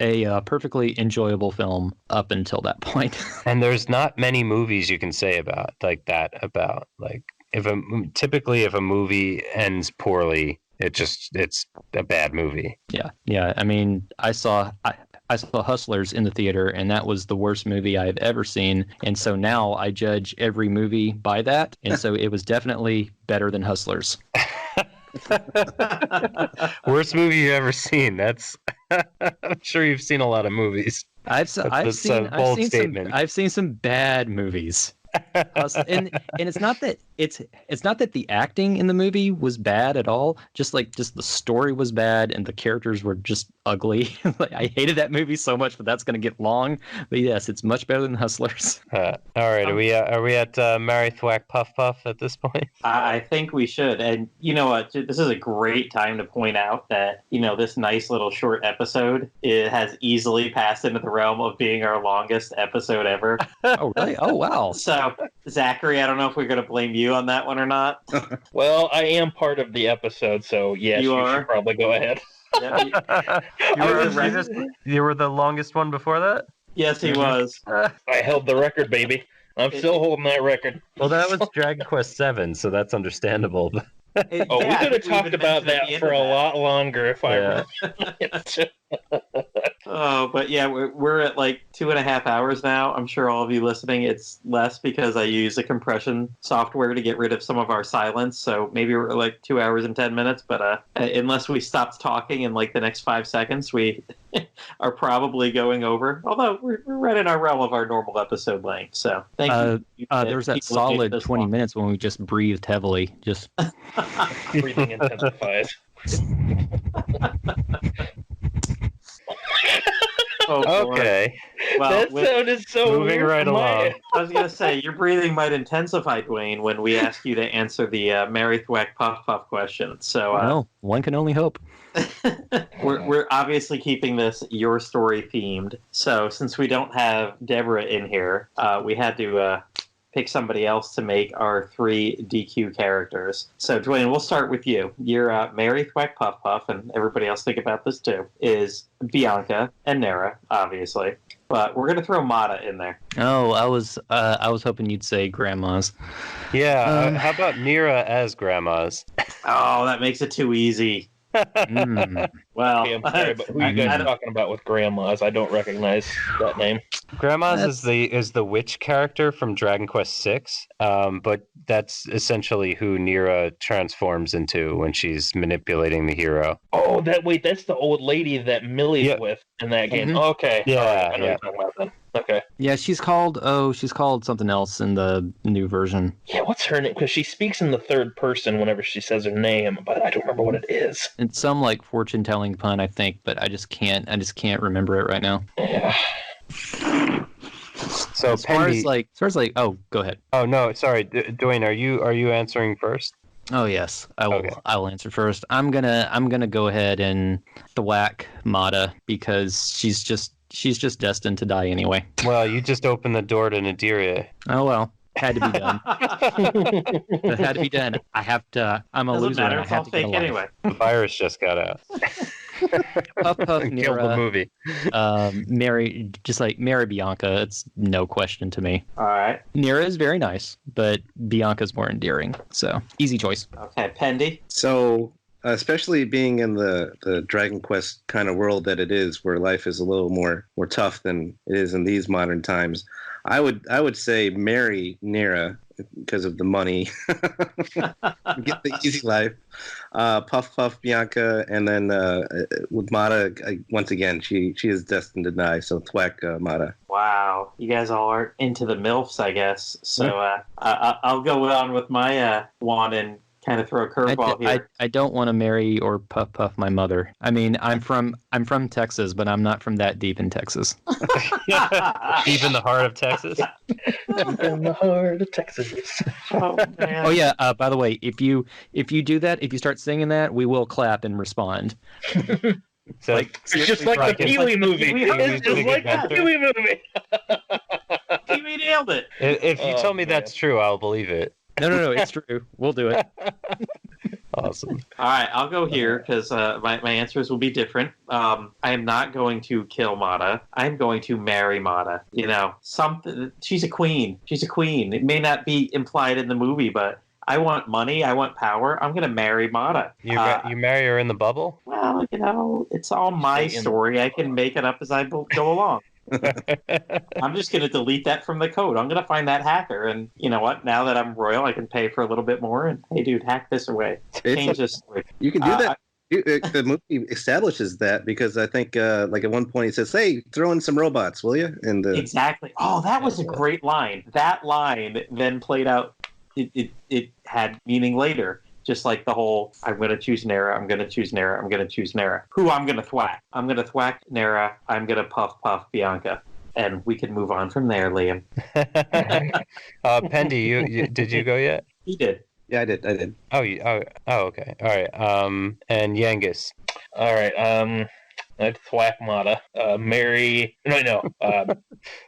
a perfectly enjoyable film up until that point. And there's not many movies you can say about if a movie ends poorly, it's a bad movie. Yeah. I mean, I saw Hustlers in the theater, and that was the worst movie I've ever seen. And so now I judge every movie by that. And so it was definitely better than Hustlers. Worst movie you've ever seen. That's I'm sure you've seen a lot of movies. I've seen some bad movies. And it's not that the acting in the movie was bad at all. Just the story was bad and the characters were just ugly. I hated that movie so much, but that's going to get long. But yes, it's much better than Hustlers. All right, are we at Marry Thwack Puff Puff at this point? I think we should. And you know what? This is a great time to point out that this nice little short episode, it has easily passed into the realm of being our longest episode ever. Oh really? Oh wow. So Zachary, I don't know if we're going to blame you on that one or not. Well, I am part of the episode, so yes, you should probably go ahead. Yeah, you were the longest one before that? Yes, he was. I held the record, baby. I'm still holding that record. Well, that was Dragon Quest VII, so that's understandable. We could have talked about that for a lot longer if I were. Oh, but yeah, we're at 2.5 hours now. I'm sure all of you listening, it's less because I use a compression software to get rid of some of our silence. So maybe we're 2 hours and 10 minutes. But unless we stopped talking in the next 5 seconds, we are probably going over. Although we're right in our realm of our normal episode length. So thank you. There was that solid 20 minutes when we just breathed heavily. Just breathing intensifies. Okay. Well, that sounded so moving weird right along. I was going to say, your breathing might intensify, Dwaine, when we ask you to answer the Marry Thwack Puff Puff question. So, well, one can only hope. We're obviously keeping this your story themed. So since we don't have Deborah in here, we had to pick somebody else to make our 3 DQ characters. So Dwaine, we'll start with you. Your Marry Thwack Puff Puff, and everybody else think about this too, is Bianca and Nera, obviously. But we're gonna throw Mata in there. Oh, I was hoping you'd say grandmas. Yeah, how about Nera as grandmas? Oh, that makes it too easy. Well, okay, I'm sorry, but who are you guys talking about with grandmas? I don't recognize that name. Grandmas is the witch character from Dragon Quest VI, but that's essentially who Nera transforms into when she's manipulating the hero. Oh, that's the old lady that Millie's with in that game. Mm-hmm. Okay, yeah, right, I know what you're talking about then. Okay. Yeah, she's called something else in the new version. Yeah, what's her name? Because she speaks in the third person whenever she says her name, but I don't remember what it is. It's some fortune telling pun, I think, but I just can't remember it right now. Yeah. So as far as oh, go ahead. Oh no, sorry, Dwaine, are you answering first? Oh yes, I will. Okay. I will answer first. I'm gonna go ahead and thwack Mata because she's just destined to die anyway. Well, you just opened the door to Nadira. Oh well, had to be done. It had to be done. I have to. I'm a loser. And I have to get a life. Anyway. The virus just got out. Puff Puff Kill the Nira, movie. marry Bianca. It's no question to me. All right. Nira is very nice, but Bianca's more endearing. So easy choice. Okay, Pendy. So, especially being in the Dragon Quest kind of world that it is, where life is a little more tough than it is in these modern times, I would say marry Nira because of the money. Get the easy life. Puff Puff Bianca, and then with Mata, once again, she is destined to die. So Thwack Mata. Wow, you guys all are into the MILFs, I guess. So I'll go on with my wand and kind of throw a curveball here. I don't want to marry or puff puff my mother. I mean, I'm from Texas, but I'm not from that deep in Texas. Deep in the heart of Texas. Deep in the heart of Texas. Oh man. Oh yeah. By the way, if you do that, if you start singing that, we will clap and respond. So, It's just like the Pee-wee movie. It's just like the Pee-wee movie. Pee-wee nailed it. if you tell me that's true, I'll believe it. No, it's true. We'll do it. Awesome. All right, I'll go here because my answers will be different. I am not going to kill Mata. I'm going to marry Mata. You know, she's a queen. She's a queen. It may not be implied in the movie, but I want money. I want power. I'm going to marry Mata. You marry her in the bubble? Well, you know, it's all my story. I can make it up as I go along. I'm just going to delete that from the code. I'm going to find that hacker, and you know what? Now that I'm royal, I can pay for a little bit more. And hey, dude, hack this away. Change this story. You can do that. The movie establishes that because I think, like at one point, he says, "Hey, throw in some robots, will you?" And exactly. Oh, that was a great line. That line then played out. It had meaning later. Just like the whole, I'm going to choose Nara, I'm going to choose Nara, I'm going to choose Nara. Who I'm going to thwack. I'm going to thwack Nara, I'm going to puff Bianca. And we can move on from there, Liam. Pendy, you did you go yet? He did. Yeah, I did. Oh, okay. All right. And Yangus. All right. I'd thwack Mata. Marry. No.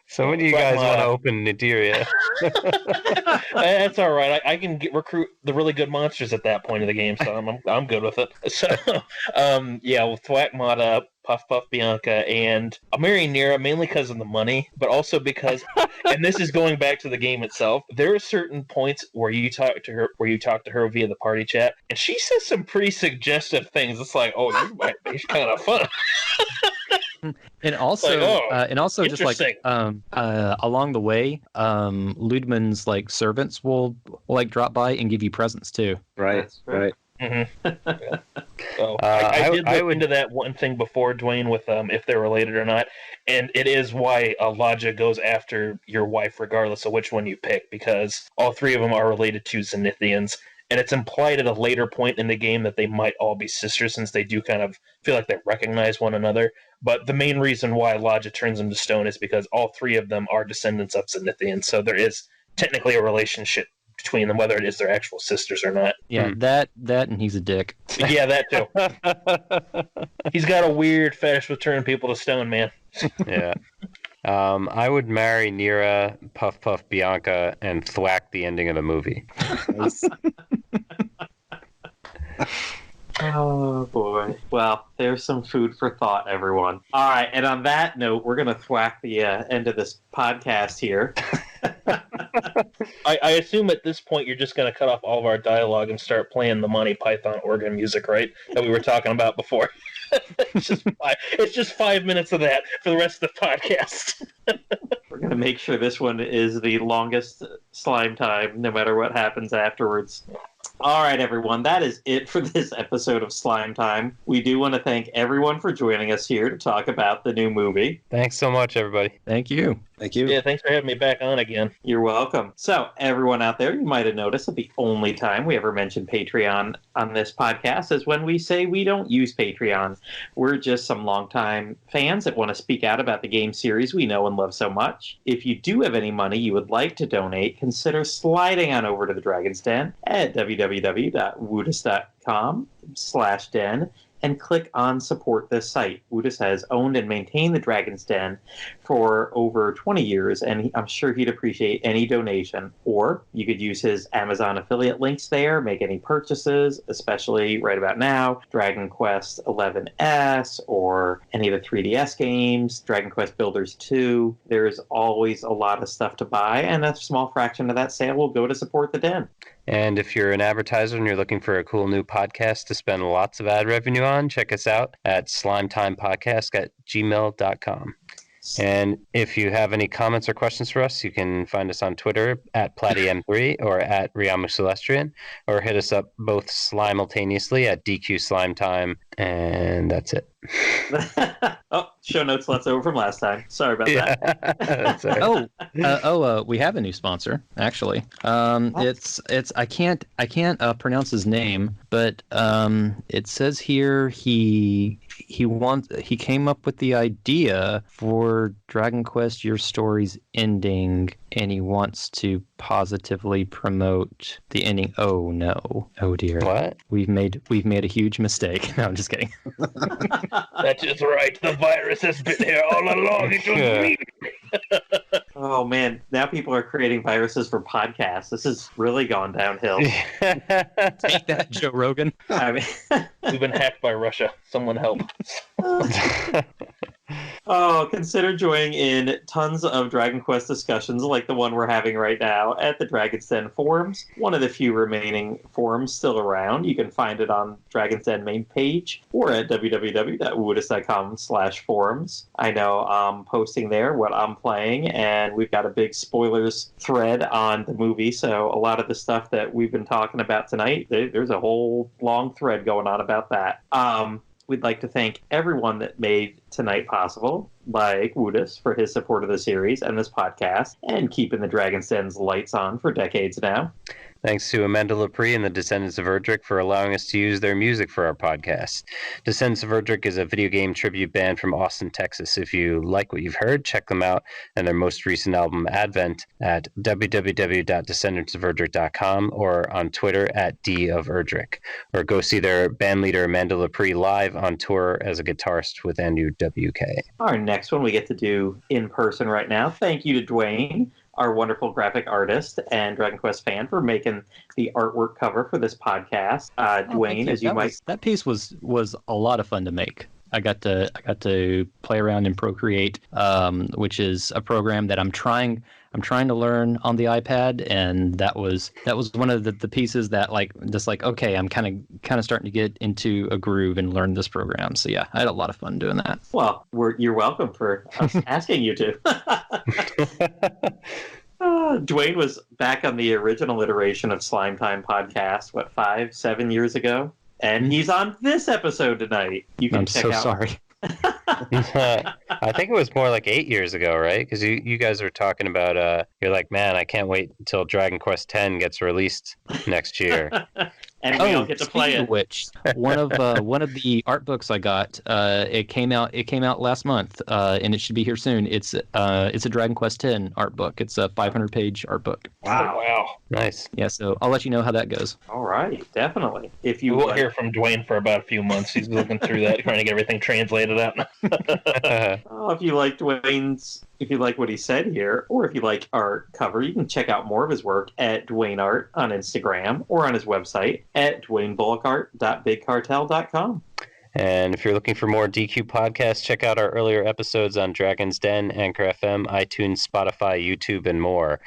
Some of you guys want to open Nigeria. That's all right. I can recruit the really good monsters at that point of the game, so I'm good with it. So, we'll thwack Mata, puff Bianca, and I'll marry Nira mainly because of the money, but also because, and this is going back to the game itself. There are certain points where you talk to her via the party chat, and she says some pretty suggestive things. It's like, oh, you might be kind of fun. And also, just like along the way, Ludman's like servants will like drop by and give you presents too. Right. Mm-hmm. So I did look into that one thing before, Dwaine, with if they're related or not, and it is why Lodja goes after your wife regardless of which one you pick, because all three of them are related to Zenithians. And it's implied at a later point in the game that they might all be sisters, since they do kind of feel like they recognize one another. But the main reason why Lodja turns them to stone is because all three of them are descendants of Zenithians. So there is technically a relationship between them, whether it is their actual sisters or not. Yeah, that and he's a dick. Yeah, that too. He's got a weird fetish with turning people to stone, man. Yeah. I would marry Nira, puff Bianca, and thwack the ending of the movie. Oh boy. Well, there's some food for thought, everyone. All right, and on that note, we're going to thwack the end of this podcast here. I assume at this point you're just going to cut off all of our dialogue and start playing the Monty Python organ music, right? That we were talking about before. It's just 5 minutes of that for the rest of the podcast. We're going to make sure this one is the longest slime time, no matter what happens afterwards. All right, everyone, that is it for this episode of Slime Time. We do want to thank everyone for joining us here to talk about the new movie. Thanks so much, everybody. Thank you. Thank you. Yeah, thanks for having me back on again. You're welcome. So, everyone out there, you might have noticed that the only time we ever mention Patreon on this podcast is when we say we don't use Patreon. We're just some longtime fans that want to speak out about the game series we know and love so much. If you do have any money you would like to donate, consider sliding on over to the Dragon's Den at www.woodus.com/den and click on support this site. Woodus has owned and maintained the Dragon's Den for over 20 years, and I'm sure he'd appreciate any donation. Or you could use his Amazon affiliate links there, make any purchases, especially right about now, Dragon Quest XI or any of the 3DS games, Dragon Quest Builders 2. There's always a lot of stuff to buy, and a small fraction of that sale will go to support the Den. And if you're an advertiser and you're looking for a cool new podcast to spend lots of ad revenue on, check us out at slimetimepodcast@gmail.com. And if you have any comments or questions for us, you can find us on Twitter at Plattym3 or at YangusTheLegendaryBandit, or hit us up both simultaneously at DQ Slimetime, and that's it. Oh, show notes left over from last time. Sorry about that. That's right. We have a new sponsor actually. It's I can't pronounce his name, but it says here he came up with the idea for Dragon Quest Your Story's ending, and he wants to positively promote the ending. Oh no! Oh dear! What? We've made a huge mistake. No, I'm just kidding. That is right. The virus has been here all along. It was me. Oh man, now people are creating viruses for podcasts. This has really gone downhill. Take that, Joe Rogan. I mean, We've been hacked by Russia. Someone help. oh, consider joining in tons of Dragon Quest discussions like the one we're having right now at the Dragon's Den forums, one of the few remaining forums still around. You can find it on Dragon's Den main page or at www.woodus.com/forums. I know I'm posting there what I'm playing, and we've got a big spoilers thread on the movie, so a lot of the stuff that we've been talking about tonight, there's a whole long thread going on about that. We'd like to thank everyone that made tonight possible, like Woodus for his support of the series and this podcast, and keeping the Dragon's Den's lights on for decades now. Thanks to Amanda Lepre and the Descendants of Erdrick for allowing us to use their music for our podcast. Descendants of Erdrick is a video game tribute band from Austin, Texas. If you like what you've heard, check them out and their most recent album, Advent, at www.descendantsoferdrick.com or on Twitter at @DofErdrick. Or go see their bandleader Amanda Lepre live on tour as a guitarist with NUWK. Our next one we get to do in person right now. Thank you to Dwaine, our wonderful graphic artist and Dragon Quest fan, for making the artwork cover for this podcast. Dwaine, as you that piece was a lot of fun to make. I got to play around in Procreate, which is a program that I'm trying to learn on the iPad, and that was one of the pieces that okay, I'm kind of starting to get into a groove and learn this program. So yeah, I had a lot of fun doing that. Well, you're welcome for us asking you to. Dwaine was back on the original iteration of Slime Time podcast, 5-7 years ago? And he's on this episode tonight. You can check out. I'm so sorry. I think it was more like 8 years ago, right? Because you guys were talking about, you're like, man, I can't wait until Dragon Quest X gets released next year. And we don't get to play it. Which one of the art books I got, it came out last month, and it should be here soon. It's a Dragon Quest X art book. It's a 500-page art book. Wow. Nice. Yeah, so I'll let you know how that goes. All right, definitely. If you won't hear from Dwaine for about a few months. He's looking through that, trying to get everything translated out. If you like if you like what he said here, or if you like our cover, you can check out more of his work at Dwaine Art on Instagram or on his website at DwaineBullockArt.BigCartel.com. And if you're looking for more DQ podcasts, check out our earlier episodes on Dragon's Den, Anchor FM, iTunes, Spotify, YouTube, and more.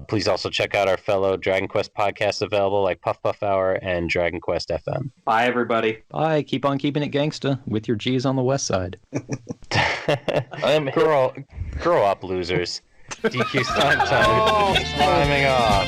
Please also check out our fellow Dragon Quest podcasts available like Puff Puff Hour and Dragon Quest FM. Bye, everybody. Bye. Keep on keeping it gangsta with your G's on the west side. Grow up, losers. DQ Slime Time. Sliming off.